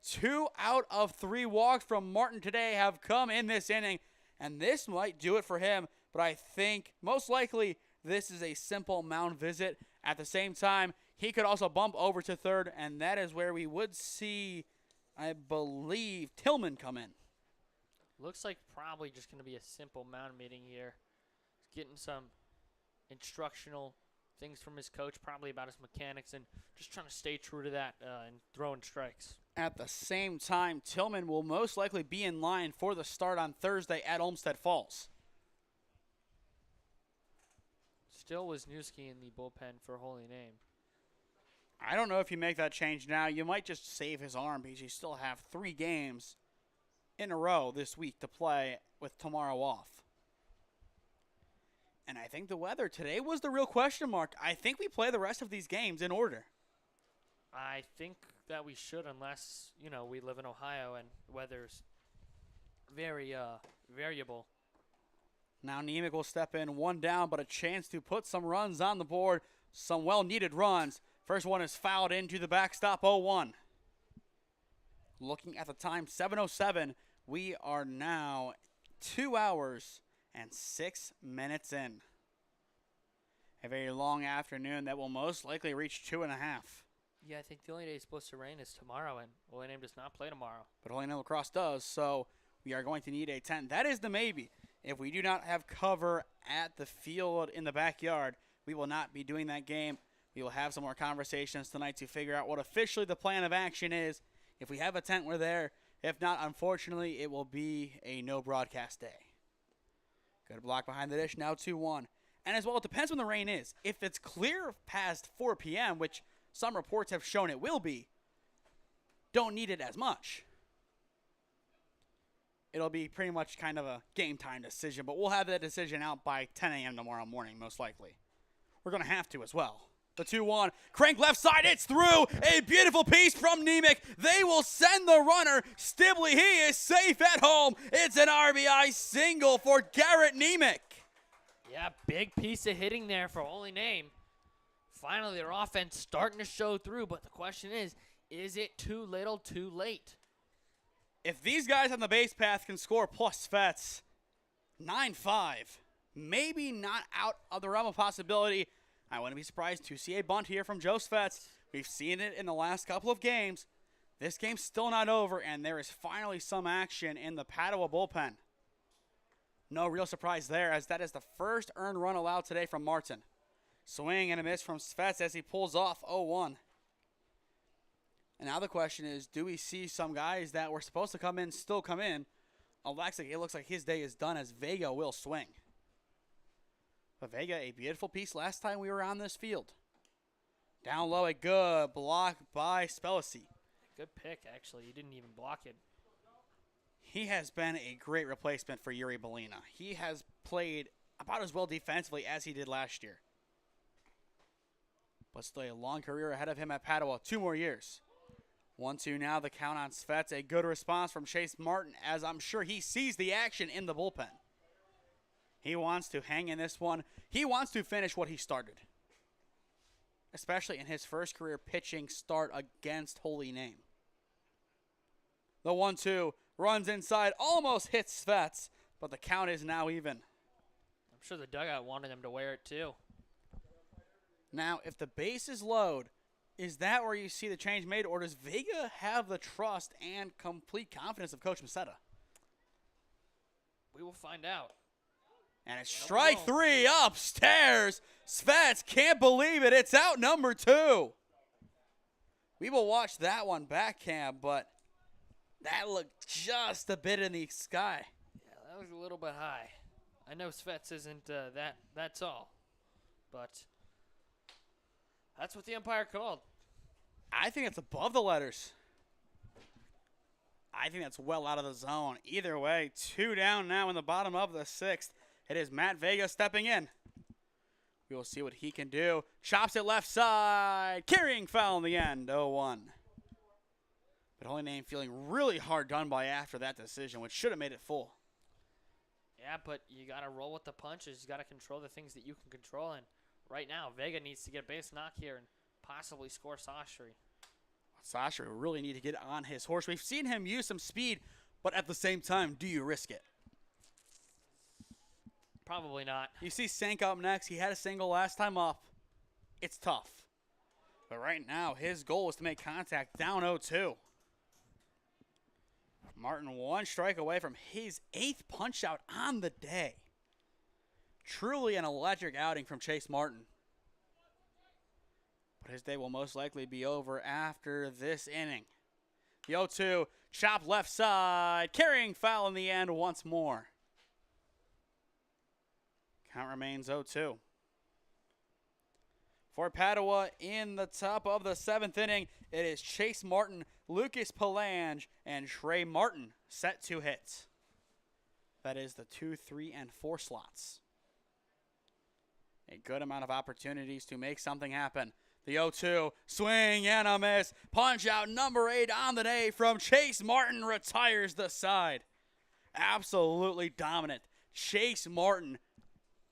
2 out of 3 walks from Martin today have come in this inning, and this might do it for him, but I think most likely this is a simple mound visit. At the same time, he could also bump over to third, and that is where we would see, I believe, Tillman come in. Looks like probably just going to be a simple mound meeting here. He's getting some instructional things from his coach, probably about his mechanics, and just trying to stay true to that and throwing strikes. At the same time, Tillman will most likely be in line for the start on Thursday at Olmsted Falls. Still Wisniewski in the bullpen for Holy Name. I don't know if you make that change now. You might just save his arm because you still have 3 games in a row this week to play with tomorrow off. And I think the weather today was the real question mark. I think we play the rest of these games in order. I think that we should, unless, we live in Ohio and weather's very variable. Now Nemec will step in, 1 down, but a chance to put some runs on the board. Some well-needed runs. First one is fouled into the backstop, 0-1. Looking at the time, 7:07. We are now 2 hours and 6 minutes in. A very long afternoon that will most likely reach 2.5. Yeah, I think the only day it's supposed to rain is tomorrow, and Holy Name does not play tomorrow. But Holy Name Lacrosse does, so we are going to need a tent. That is the maybe. If we do not have cover at the field in the backyard, we will not be doing that game. We will have some more conversations tonight to figure out what officially the plan of action is. If we have a tent, we're there. If not, unfortunately, it will be a no broadcast day. Good block behind the dish, now 2-1. And as well, it depends when the rain is. If it's clear past 4 p.m., which some reports have shown it will be, don't need it as much. It'll be pretty much kind of a game time decision, but we'll have that decision out by 10 a.m. tomorrow morning, most likely. We're going to have to as well. The 2-1, crank left side, it's through. A beautiful piece from Nemec. They will send the runner. Stibley, he is safe at home. It's an RBI single for Garrett Nemec. Yeah, big piece of hitting there for Holy Name. Finally, their offense starting to show through, but the question is it too little, too late? If these guys on the base path can score plus Svets, 9-5, maybe not out of the realm of possibility. I wouldn't be surprised to see a bunt here from Joe Svets. We've seen it in the last couple of games. This game's still not over, and there is finally some action in the Padua bullpen. No real surprise there, as that is the first earned run allowed today from Martin. Swing and a miss from Svets as he pulls off 0-1. And now the question is, do we see some guys that were supposed to come in still come in? Alexei, it looks like his day is done as Vega will swing. But Vega, a beautiful piece last time we were on this field. Down low, a good block by Spelisi. Good pick, actually. He didn't even block it. He has been a great replacement for Yuri Belina. He has played about as well defensively as he did last year. But still a long career ahead of him at Padua. 2 more years. 1-2 now, the count on Svets. A good response from Chase Martin, as I'm sure he sees the action in the bullpen. He wants to hang in this one. He wants to finish what he started, especially in his first career pitching start against Holy Name. The 1-2 runs inside, almost hits Svets, but the count is now even. I'm sure the dugout wanted him to wear it too. Now, if the bases load, is that where you see the change made, or does Vega have the trust and complete confidence of Coach Macetta? We will find out. And it's strike 3 upstairs. Svets can't believe it. It's out number 2. We will watch that one back, Cam, but that looked just a bit in the sky. Yeah, that was a little bit high. I know Svets isn't that's all, but that's what the umpire called. I think it's above the letters. I think that's well out of the zone. Either way, 2 down now in the bottom of the 6th. It is Matt Vega stepping in. We will see what he can do. Chops it left side. Carrying foul in the end, 0-1. But Holy Name feeling really hard done by after that decision, which should have made it full. Yeah, but you got to roll with the punches. You got to control the things that you can control. And right now, Vega needs to get a base knock here and possibly score Sastry. Sastry will really need to get on his horse. We've seen him use some speed, but at the same time, do you risk it? Probably not. You see Sank up next. He had a single last time up. It's tough. But right now, his goal is to make contact down 0-2. Martin 1 strike away from his 8th punch out on the day. Truly an electric outing from Chase Martin. But his day will most likely be over after this inning. The 0-2, chop left side, carrying foul in the end once more. Count remains 0-2. For Padua in the top of the 7th inning, it is Chase Martin, Lucas Palange, and Trey Martin set to hit. That is the 2, 3, and 4 slots. A good amount of opportunities to make something happen. The 0-2, swing and a miss. Punch out number 8 on the day from Chase Martin retires the side. Absolutely dominant. Chase Martin,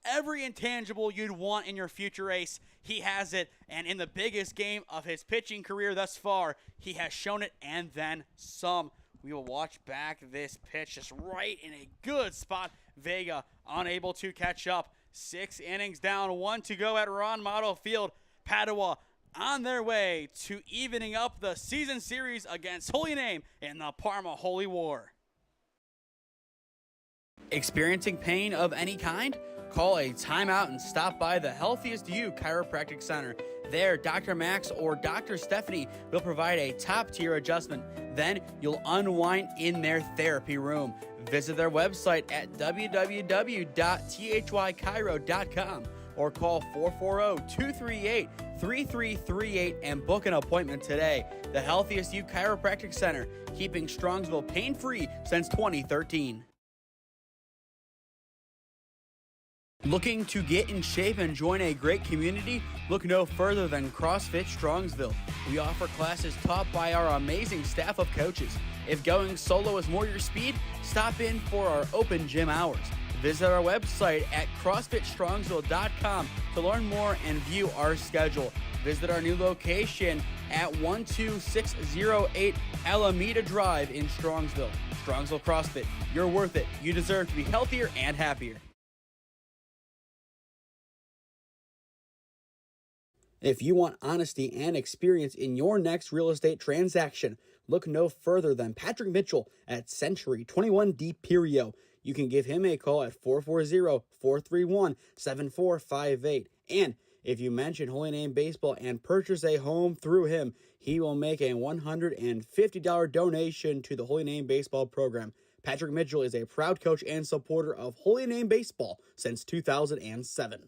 every intangible you'd want in your future ace, he has it. And in the biggest game of his pitching career thus far, he has shown it and then some. We will watch back this pitch just right in a good spot. Vega unable to catch up. 6 innings down, 1 to go at Ron Mottl Field. Padua on their way to evening up the season series against Holy Name in the Parma Holy War. Experiencing pain of any kind? Call a timeout and stop by the Healthiest You Chiropractic Center. There, Dr. Max or Dr. Stephanie will provide a top-tier adjustment. Then you'll unwind in their therapy room. Visit their website at www.thychiro.com or call 440-238-3338 and book an appointment today. The Healthiest You Chiropractic Center, keeping Strongsville pain-free since 2013. Looking to get in shape and join a great community? Look no further than CrossFit Strongsville. We offer classes taught by our amazing staff of coaches. If going solo is more your speed, stop in for our open gym hours. Visit our website at CrossFitStrongsville.com to learn more and view our schedule. Visit our new location at 12608 Alameda Drive in Strongsville. Strongsville CrossFit, you're worth it. You deserve to be healthier and happier. If you want honesty and experience in your next real estate transaction, look no further than Patrick Mitchell at Century 21D Perio. You can give him a call at 440-431-7458. And if you mention Holy Name Baseball and purchase a home through him, he will make a $150 donation to the Holy Name Baseball program. Patrick Mitchell is a proud coach and supporter of Holy Name Baseball since 2007.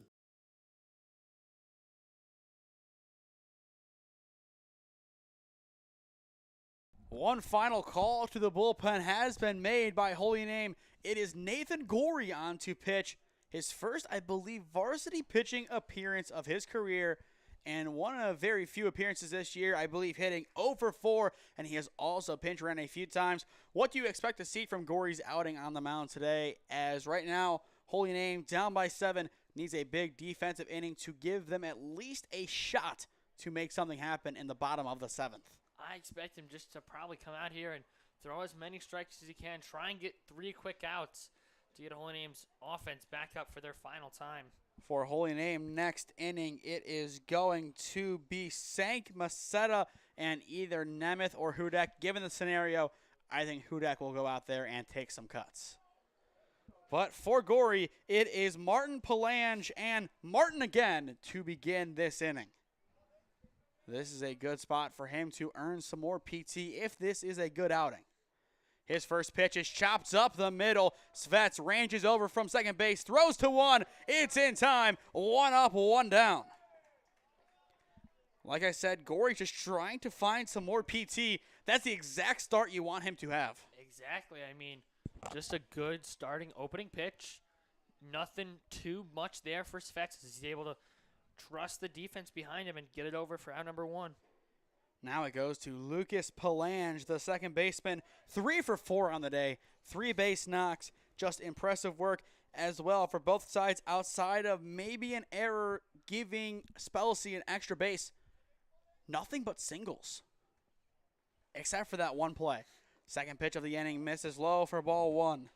One final call to the bullpen has been made by Holy Name. It is Nathan Gorey on to pitch his first, I believe, varsity pitching appearance of his career, and one of very few appearances this year, I believe hitting 0 for 4, and he has also pinch ran a few times. What do you expect to see from Gorey's outing on the mound today, as right now, Holy Name, down by 7, needs a big defensive inning to give them at least a shot to make something happen in the bottom of the 7th? I expect him just to probably come out here and throw as many strikes as he can, try and get 3 quick outs. to get Holy Name's offense back up for their final time. For Holy Name, next inning, it is going to be Sank, Masetta, and either Nemeth or Hudak. Given the scenario, I think Hudak will go out there and take some cuts. But for Gorey, it is Martin Palange and Martin again to begin this inning. This is a good spot for him to earn some more PT if this is a good outing. His first pitch is chopped up the middle. Svets ranges over from second base, throws to one. It's in time. 1 up, 1 down. Like I said, Gorey just trying to find some more PT. That's the exact start you want him to have. Exactly. I mean, just a good starting opening pitch. Nothing too much there for Svets. He's able to trust the defense behind him and get it over for out number 1. Now it goes to Lucas Palange, the second baseman. 3 for 4 on the day. 3 base knocks. Just impressive work as well for both sides outside of maybe an error giving Spelcy an extra base. Nothing but singles. Except for that one play. Second pitch of the inning misses low for ball 1.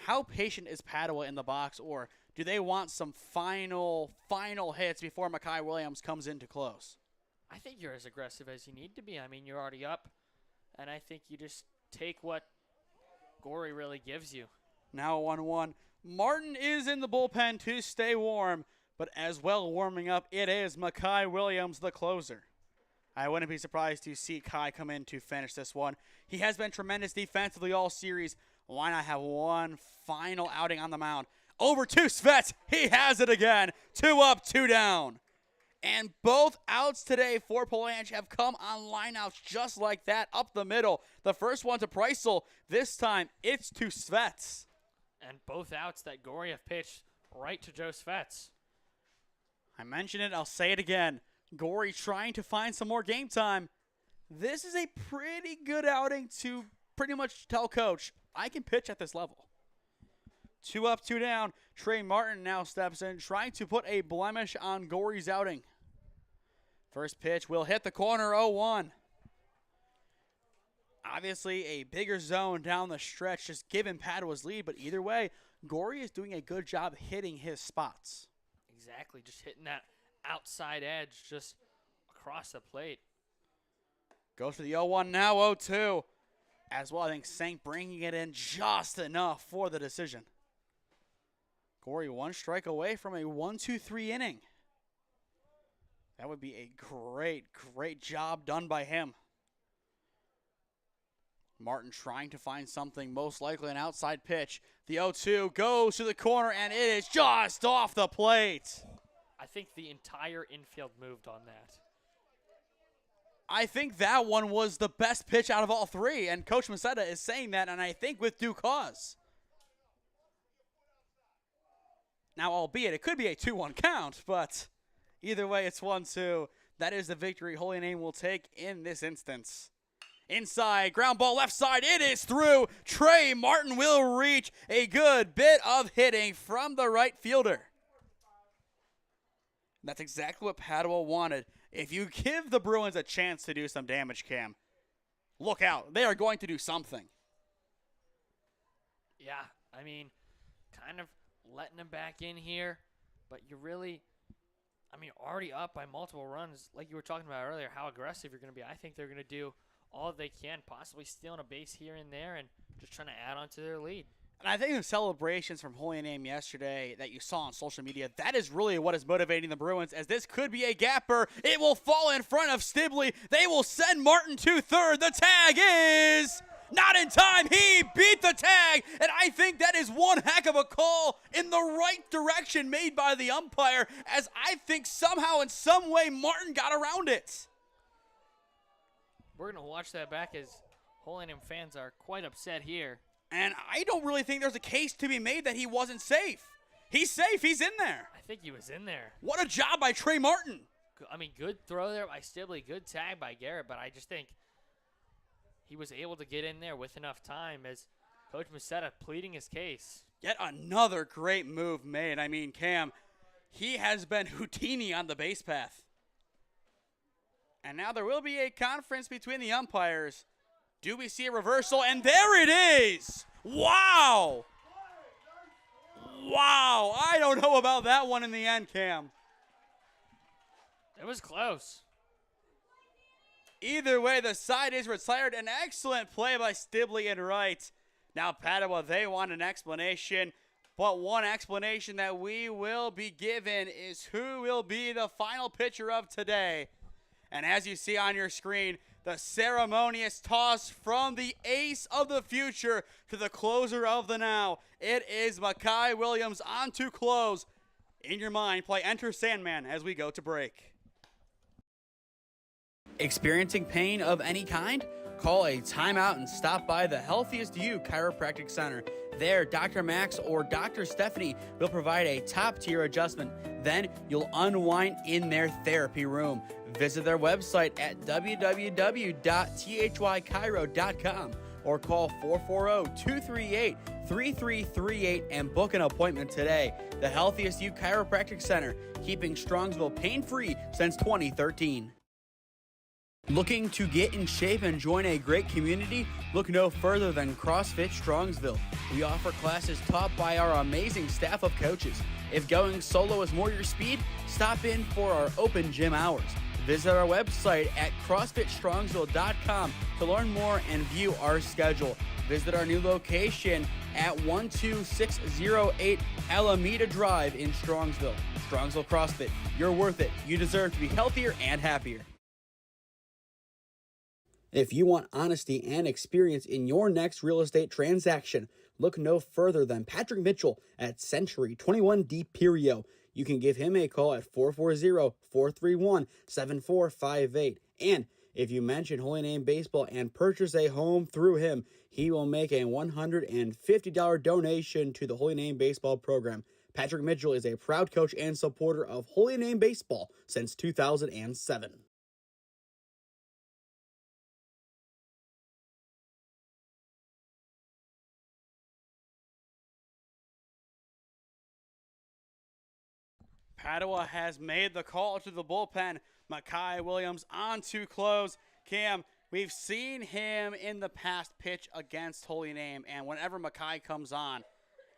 How patient is Padua in the box, or do they want some final hits before Makai Williams comes in to close? I think you're as aggressive as you need to be. I mean, you're already up, and I think you just take what Gorey really gives you. Now 1-1. Martin is in the bullpen to stay warm, but as well warming up, it is Makai Williams, the closer. I wouldn't be surprised to see Kai come in to finish this one. He has been tremendous defensively all series. Why not have one final outing on the mound? Over to Svets. He has it again. 2 up, 2 down. And both outs today for Palange have come on lineouts just like that, up the middle. The first one to Preissel. This time, it's to Svets. And both outs that Gorey have pitched right to Joe Svets. I mentioned it, I'll say it again. Gorey trying to find some more game time. This is a pretty good outing to pretty much tell coach, I can pitch at this level. 2 up, 2 down. Trey Martin now steps in, trying to put a blemish on Gorey's outing. First pitch will hit the corner, 0-1. Obviously, a bigger zone down the stretch, just giving Padua's lead. But either way, Gorey is doing a good job hitting his spots. Exactly, just hitting that outside edge just across the plate. Goes for the 0-1 now, 0-2. As well, I think Sank bringing it in just enough for the decision. Gorey 1 strike away from a 1-2-3 inning. That would be a great job done by him. Martin trying to find something, most likely an outside pitch. The 0-2 goes to the corner, and it is just off the plate. I think the entire infield moved on that. I think that one was the best pitch out of all 3, and Coach Masetta is saying that, and I think with due cause. Now, albeit it could be a 2-1 count, but either way, it's 1-2. That is the victory Holy Name will take in this instance. Inside, ground ball left side, it is through. Trey Martin will reach a good bit of hitting from the right fielder. That's exactly what Padua wanted. If you give the Bruins a chance to do some damage, Cam, look out. They are going to do something. Yeah, I mean, kind of letting them back in here, but you're really, already up by multiple runs. Like you were talking about earlier, how aggressive you're going to be. I think they're going to do all they can, possibly stealing a base here and there and just trying to add on to their lead. And I think the celebrations from Holy Name yesterday that you saw on social media, that is really what is motivating the Bruins, as this could be a gapper. It will fall in front of Stibley. They will send Martin to third. The tag is not in time. He beat the tag, and I think that is one heck of a call in the right direction made by the umpire, as I think somehow in some way Martin got around it. We're going to watch that back, as Holy Name fans are quite upset here. And I don't really think there's a case to be made that he wasn't safe. He's safe. He's in there. I think he was in there. What a job by Trey Martin. Good throw there by Stibley. Good tag by Garrett, but I just think he was able to get in there with enough time, as Coach Masetta pleading his case. Yet another great move made. Cam, he has been Houdini on the base path. And now there will be a conference between the umpires. Do we see a reversal? And there it is! Wow! Wow, I don't know about that one in the end, Cam. It was close. Either way, the side is retired. An excellent play by Stibley and Wright. Now Padua, they want an explanation. But one explanation that we will be given is who will be the final pitcher of today. And as you see on your screen, the ceremonious toss from the ace of the future to the closer of the now. It is Makai Williams on to close. In your mind, play Enter Sandman as we go to break. Experiencing pain of any kind? Call a timeout and stop by the Healthiest You Chiropractic Center. There, Dr. Max or Dr. Stephanie will provide a top-tier adjustment. Then you'll unwind in their therapy room. Visit their website at www.thychiro.com or call 440-238-3338 and book an appointment today. The Healthiest You Chiropractic Center, keeping Strongsville pain-free since 2013. Looking to get in shape and join a great community? Look no further than CrossFit Strongsville. We offer classes taught by our amazing staff of coaches. If going solo is more your speed, stop in for our open gym hours. Visit our website at CrossFitStrongsville.com to learn more and view our schedule. Visit our new location at 12608 Alameda Drive in Strongsville. Strongsville CrossFit, you're worth it. You deserve to be healthier and happier. If you want honesty and experience in your next real estate transaction, look no further than Patrick Mitchell at Century 21 D Perio. You can give him a call at 440-431-7458. And if you mention Holy Name Baseball and purchase a home through him, he will make a $150 donation to the Holy Name Baseball program. Patrick Mitchell is a proud coach and supporter of Holy Name Baseball since 2007. Padua has made the call to the bullpen. Makai Williams on to close. Cam, we've seen him in the past pitch against Holy Name, and whenever Makai comes on,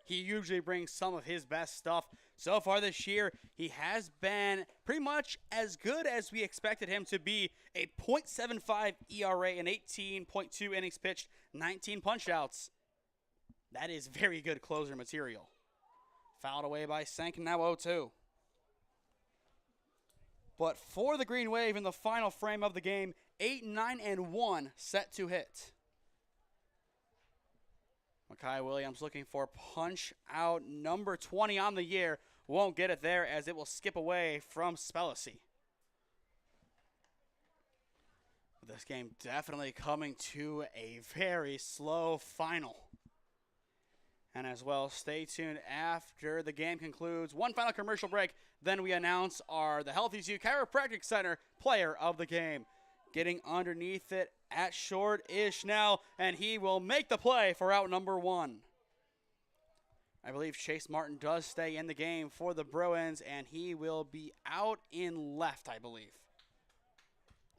he usually brings some of his best stuff. So far this year, he has been pretty much as good as we expected him to be. A .75 ERA and 18.2 innings pitched, 19 punch-outs. That is very good closer material. Fouled away by Sank, now 0-2. But for the Green Wave in the final frame of the game, 8-9-1 set to hit. Makai Williams looking for punch out number 20 on the year. Won't get it there as it will skip away from Spellacy. This game definitely coming to a very slow final. And as well, stay tuned after the game concludes. One final commercial break. Then we announce the Healthiest You Chiropractic Center player of the game. Getting underneath it at short is now, and he will make the play for out number 1. I believe Chase Martin does stay in the game for the Bruins, and he will be out in left, I believe.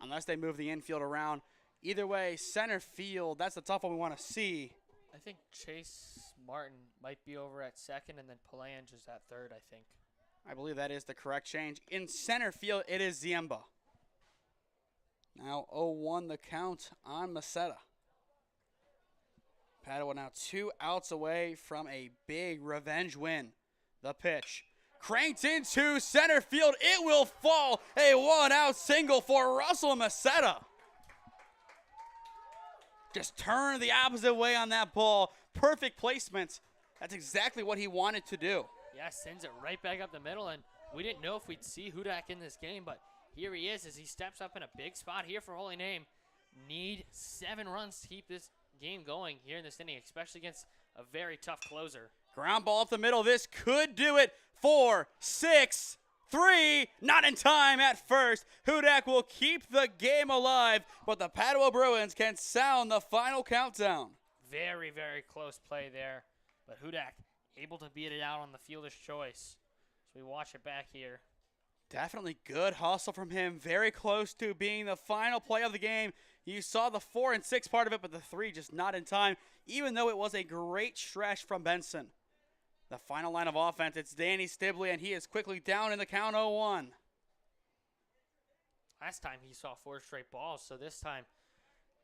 Unless they move the infield around. Either way, center field, that's the tough one we want to see. I think Chase Martin might be over at second, and then Palange is at third, I think. I believe that is the correct change. In center field, it is Ziemba. Now 0-1 the count on Macetta. Padua now 2 outs away from a big revenge win. The pitch. Cranked into center field. It will fall. A 1-out single for Russell Macetta. Just turn the opposite way on that ball. Perfect placement. That's exactly what he wanted to do. Yeah, sends it right back up the middle, and we didn't know if we'd see Hudak in this game, but here he is as he steps up in a big spot here for Holy Name. Need 7 runs to keep this game going here in this inning, especially against a very tough closer. Ground ball up the middle. This could do it. 4, 6, 3. Not in time at first. Hudak will keep the game alive, but the Padua Bruins can sound the final countdown. Very, very close play there, but Hudak able to beat it out on the fielder's choice. So we watch it back here. Definitely good hustle from him. Very close to being the final play of the game. You saw the 4 and 6 part of it, but the 3 just not in time, even though it was a great stretch from Benson. The final line of offense, it's Danny Stibley, and he is quickly down in the count 0-1. Last time he saw 4 straight balls, so this time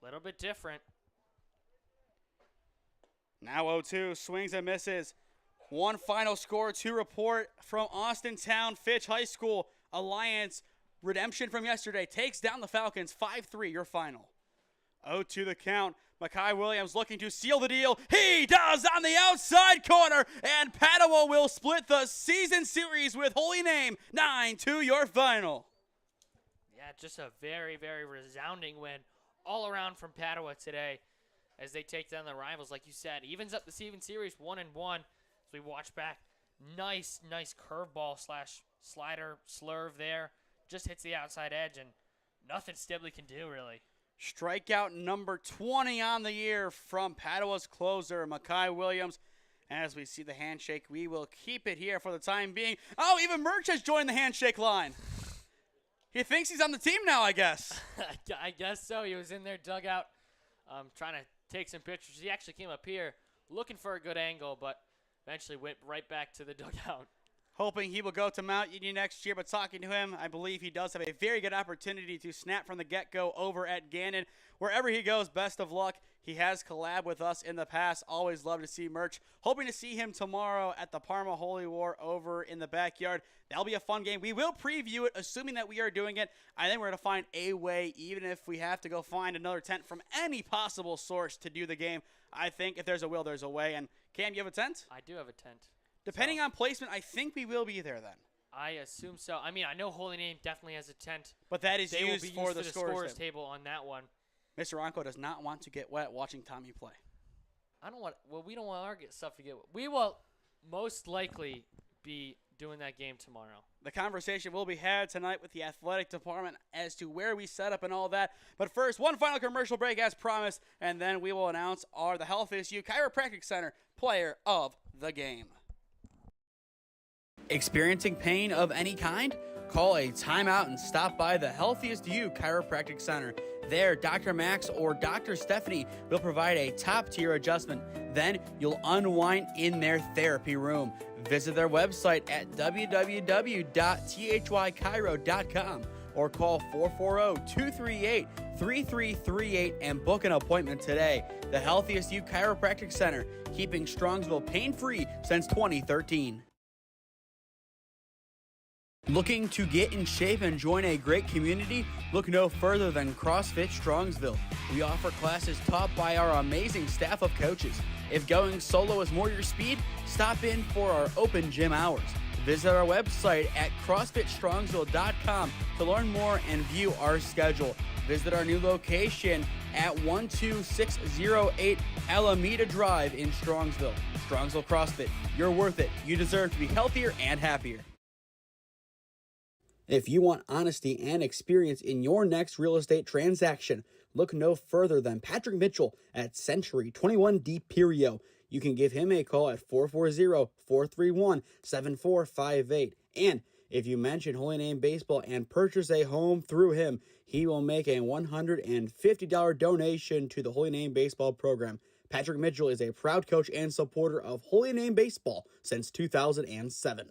a little bit different. Now 0-2, swings and misses. One final score to report from Austintown Fitch High School. Alliance redemption from yesterday takes down the Falcons 5-3, your final. 0-2 the count. Makai Williams looking to seal the deal. He does on the outside corner, and Padua will split the season series with Holy Name 9-2, your final. Yeah, just a very, very resounding win all around from Padua today as they take down the rivals. Like you said, evens up the season series 1-1. As we watch back, nice curveball slash slider slurve there. Just hits the outside edge, and nothing Stibley can do, really. Strikeout number 20 on the year from Padua's closer, Makai Williams. As we see the handshake, we will keep it here for the time being. Oh, even Murch has joined the handshake line. He thinks he's on the team now, I guess. I guess so. He was in their dugout trying to take some pictures. He actually came up here looking for a good angle, but eventually went right back to the dugout. Hoping he will go to Mount Union next year, but talking to him, I believe he does have a very good opportunity to snap from the get-go over at Gannon. Wherever he goes, best of luck. He has collabed with us in the past. Always love to see Murch. Hoping to see him tomorrow at the Parma Holy War over in the backyard. That'll be a fun game. We will preview it, assuming that we are doing it. I think we're going to find a way, even if we have to go find another tent from any possible source to do the game. I think if there's a will, there's a way. And Cam, you have a tent? I do have a tent. Depending on placement, I think we will be there then. I assume so. I mean, I know Holy Name definitely has a tent. But that is they used will be for used the scorer's table on that one. Mr. Ronco does not want to get wet watching Tommy play. I don't want. Well, we don't want our stuff to get wet. We will most likely be doing that game tomorrow. The conversation will be had tonight with the athletic department as to where we set up and all that. But first, one final commercial break as promised, and then we will announce the Healthiest You Chiropractic Center player of the game. Experiencing pain of any kind? Call a timeout and stop by the Healthiest You Chiropractic Center. There, Dr. Max or Dr. Stephanie will provide a top-tier adjustment. Then you'll unwind in their therapy room. Visit their website at www.thychiro.com or call 440-238-3338 and book an appointment today. The Healthiest You Chiropractic Center, keeping Strongsville pain-free since 2013. Looking to get in shape and join a great community? Look no further than CrossFit Strongsville. We offer classes taught by our amazing staff of coaches. If going solo is more your speed, stop in for our open gym hours. Visit our website at CrossFitStrongsville.com to learn more and view our schedule. Visit our new location at 12608 Alameda Drive in Strongsville. Strongsville CrossFit, you're worth it. You deserve to be healthier and happier. If you want honesty and experience in your next real estate transaction, look no further than Patrick Mitchell at Century 21 D Perio. You can give him a call at 440-431-7458. And if you mention Holy Name Baseball and purchase a home through him, he will make a $150 donation to the Holy Name Baseball program. Patrick Mitchell is a proud coach and supporter of Holy Name Baseball since 2007.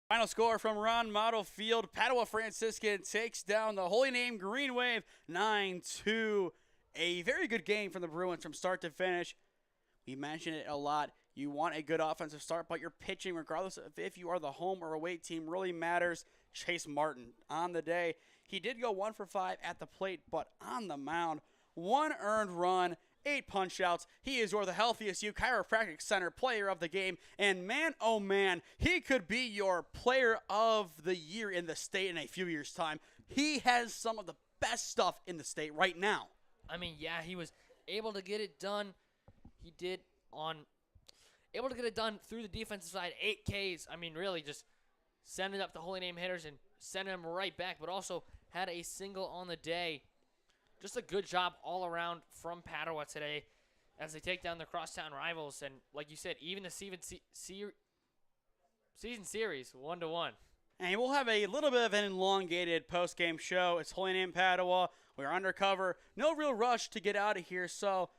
Final score from Ron Mottl Field. Padua Franciscan takes down the Holy Name Green Wave 9-2. A very good game from the Bruins from start to finish. We mentioned it a lot. You want a good offensive start, but your pitching, regardless of if you are the home or away team, really matters. Chase Martin on the day. He did go 1 for 5 at the plate, but on the mound, 1 earned run, 8 punch-outs. He is the Healthiest You Chiropractic Center player of the game. And man, oh man, he could be your player of the year in the state in a few years' time. He has some of the best stuff in the state right now. I mean, yeah, he was able to get it done. He did able to get it done through the defensive side, 8 Ks. I mean, really just sending up the Holy Name hitters and sending them right back, but also had a single on the day. Just a good job all around from Padua today as they take down the crosstown rivals. And like you said, even the season series, 1-1. And we'll have a little bit of an elongated post-game show. It's Holy Name Padua. We're undercover. No real rush to get out of here. So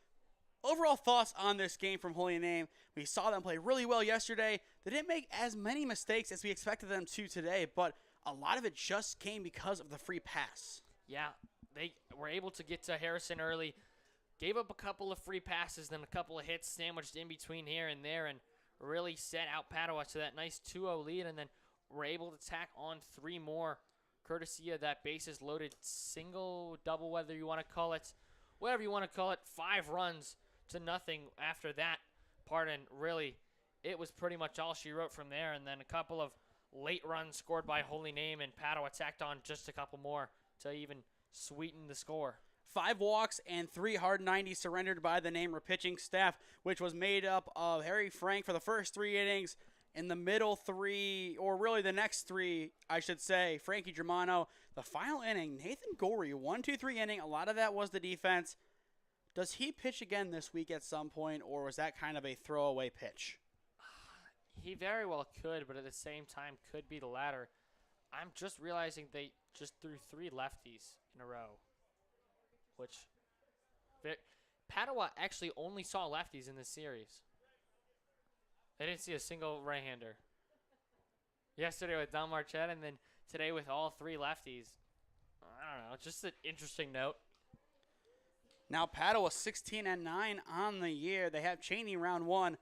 overall thoughts on this game from Holy Name. We saw them play really well yesterday. They didn't make as many mistakes as we expected them to today, but a lot of it just came because of the free pass. Yeah, they were able to get to Harrison early, gave up a couple of free passes, then a couple of hits sandwiched in between here and there, and really set out Padua to that nice 2-0 lead, and then were able to tack on 3 more, courtesy of that bases loaded single, double, whether you want to call it, whatever you want to call it, 5 runs to nothing after that part, and really, it was pretty much all she wrote from there, and then a couple of late runs scored by Holy Name, and Padua tacked on just a couple more to even sweeten the score. 5 walks and 3 hard 90s surrendered by the Name pitching staff, which was made up of Harry Frank for the first 3 innings. In the middle 3, or really the next 3, I should say, Frankie Germano. The final inning, Nathan Gorey, 1-2-3 inning. A lot of that was the defense. Does he pitch again this week at some point, or was that kind of a throwaway pitch? He very well could, but at the same time could be the latter. I'm just realizing they just threw 3 lefties in a row, which Padua actually only saw lefties in this series. They didn't see a single right-hander. Yesterday with Don Marchette, and then today with all 3 lefties. I don't know, just an interesting note. Now Padua 16-9 on the year. They have Cheney round 1.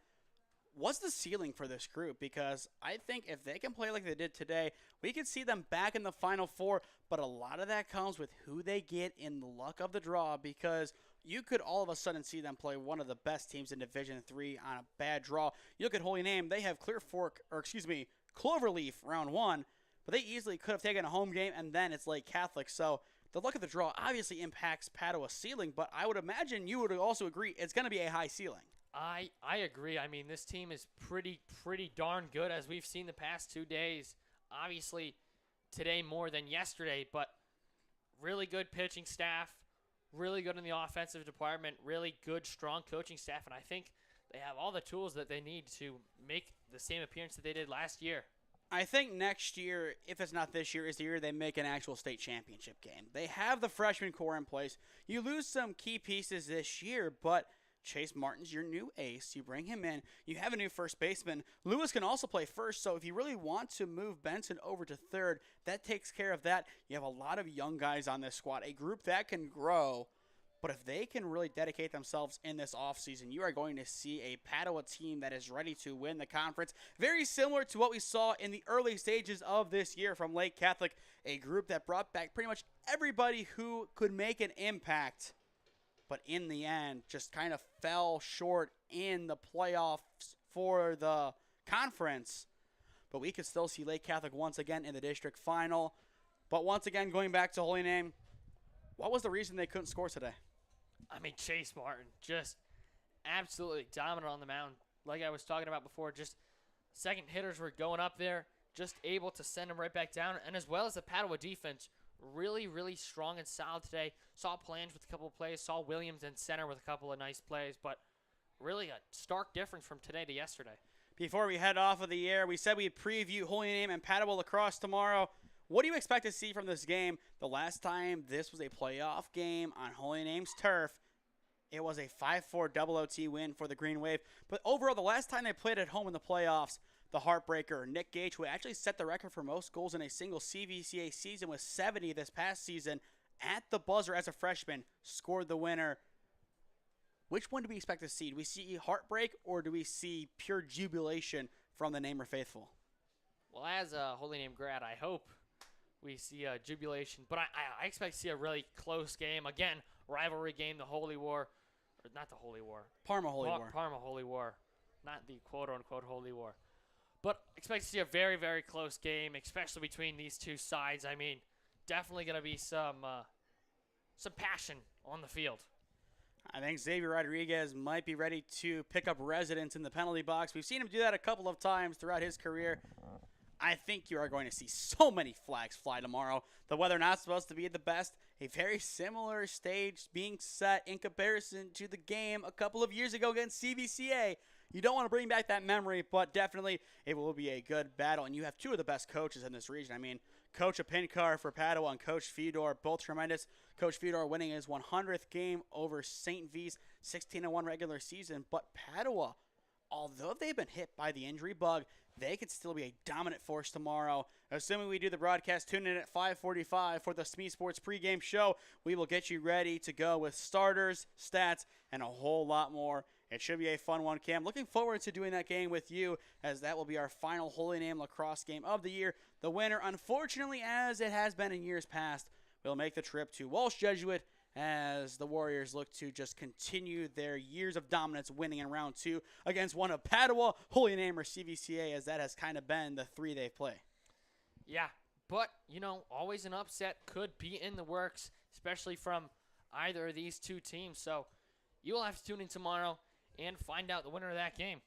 What's the ceiling for this group? Because I think if they can play like they did today, we could see them back in the Final Four, but a lot of that comes with who they get in the luck of the draw, because you could all of a sudden see them play one of the best teams in Division III on a bad draw. You look at Holy Name, they have Cloverleaf round 1, but they easily could have taken a home game, and then it's Lake Catholic. So the luck of the draw obviously impacts Padua's ceiling, but I would imagine you would also agree it's going to be a high ceiling. I agree. I mean, this team is pretty darn good, as we've seen the past 2 days. Obviously, today more than yesterday, but really good pitching staff, really good in the offensive department, really good, strong coaching staff, and I think they have all the tools that they need to make the same appearance that they did last year. I think next year, if it's not this year, is the year they make an actual state championship game. They have the freshman core in place. You lose some key pieces this year, but Chase Martin's your new ace. You bring him in. You have a new first baseman. Lewis can also play first, so if you really want to move Benson over to third, that takes care of that. You have a lot of young guys on this squad, a group that can grow. But if they can really dedicate themselves in this offseason, you are going to see a Padua team that is ready to win the conference. Very similar to what we saw in the early stages of this year from Lake Catholic, a group that brought back pretty much everybody who could make an impact, but in the end just kind of fell short in the playoffs for the conference. But we could still see Lake Catholic once again in the district final. But once again, going back to Holy Name, what was the reason they couldn't score today? I mean, Chase Martin, just absolutely dominant on the mound. Like I was talking about before, just second hitters were going up there, just able to send them right back down. And as well as the Padua defense, really strong and solid today. Saw Plange with a couple of plays, saw Williams in center with a couple of nice plays, but really a stark difference from today to yesterday. Before we head off of the air, we said we'd preview Holy Name and Padua lacrosse tomorrow. What do you expect to see from this game? The last time this was a playoff game on Holy Name's turf, it was a 5-4 double OT win for the Green Wave. But overall, the last time they played at home in the playoffs, the heartbreaker, Nick Gage, who actually set the record for most goals in a single CVCA season with 70 this past season, at the buzzer as a freshman, scored the winner. Which one do we expect to see? Do we see heartbreak, or do we see pure jubilation from the Namer faithful? Well, as a Holy Name grad, I hope we see a jubilation, but I expect to see a really close game. Again, rivalry game, the Holy War, or not the Holy War. Parma Holy War. Parma Holy War, not the quote-unquote Holy War. But expect to see a very close game, especially between these two sides. I mean, definitely going to be some passion on the field. I think Xavier Rodriguez might be ready to pick up residence in the penalty box. We've seen him do that a couple of times throughout his career. I think you are going to see so many flags fly tomorrow. The weather not supposed to be the best. A very similar stage being set in comparison to the game a couple of years ago against CVCA. You don't want to bring back that memory, but definitely it will be a good battle. And you have two of the best coaches in this region. I mean, Coach Apinkar for Padua and Coach Fedor, both tremendous. Coach Fedor winning his 100th game over St. V's 16-1 regular season. But Padua, although they've been hit by the injury bug, they could still be a dominant force tomorrow. Assuming we do the broadcast, tune in at 5:45 for the SmeeSports pregame show. We will get you ready to go with starters, stats, and a whole lot more. It should be a fun one, Cam. Looking forward to doing that game with you, as that will be our final Holy Name lacrosse game of the year. The winner, unfortunately, as it has been in years past, will make the trip to Walsh Jesuit, as the Warriors look to just continue their years of dominance, winning in round 2 against one of Padua, Holy Name, or CVCA, as that has kind of been the 3 they play. Yeah, but, always an upset could be in the works, especially from either of these two teams. So you will have to tune in tomorrow and find out the winner of that game.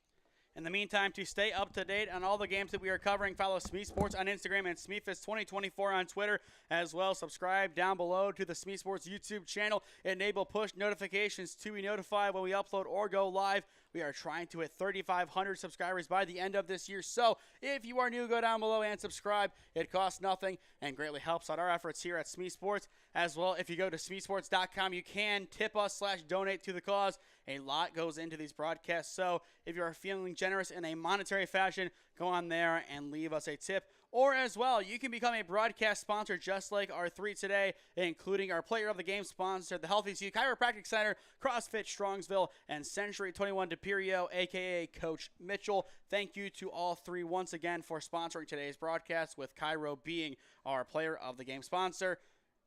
In the meantime, to stay up to date on all the games that we are covering, follow SmeeSports on Instagram and SmeeFist2024 on Twitter. As well, subscribe down below to the SmeeSports YouTube channel. Enable push notifications to be notified when we upload or go live. We are trying to hit 3,500 subscribers by the end of this year. So if you are new, go down below and subscribe. It costs nothing and greatly helps out our efforts here at SmeeSports. As well, if you go to SmeeSports.com, you can tip us / donate to the cause. A lot goes into these broadcasts. So if you are feeling generous in a monetary fashion, go on there and leave us a tip. Or as well, you can become a broadcast sponsor just like our 3 today, including our player of the game sponsor, the Healthy You Chiropractic Center, CrossFit Strongsville, and Century 21 DePerio, a.k.a. Coach Mitchell. Thank you to all 3 once again for sponsoring today's broadcast, with Chiro being our player of the game sponsor.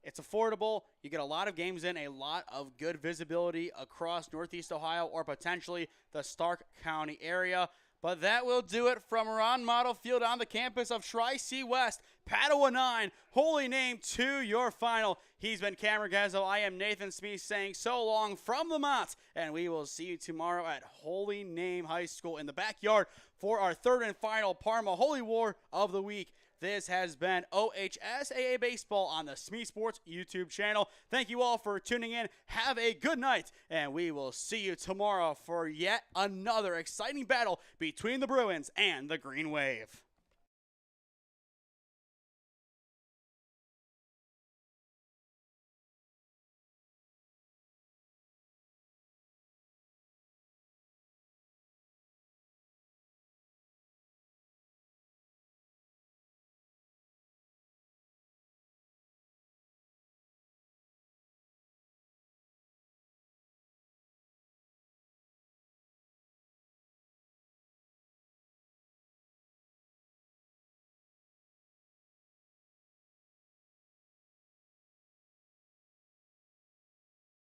It's affordable. You get a lot of games in, a lot of good visibility across Northeast Ohio or potentially the Stark County area. But that will do it from Ron Mottl Field on the campus of Tri-C West. Padua 9, Holy Name 2, your final. He's been Cam Ragazzo. I am Nathan Smee saying so long from the Mott, and we will see you tomorrow at Holy Name High School in the backyard for our 3rd and final Parma Holy War of the week. This has been OHSAA Baseball on the SmeeSports YouTube channel. Thank you all for tuning in. Have a good night, and we will see you tomorrow for yet another exciting battle between the Bruins and the Green Wave.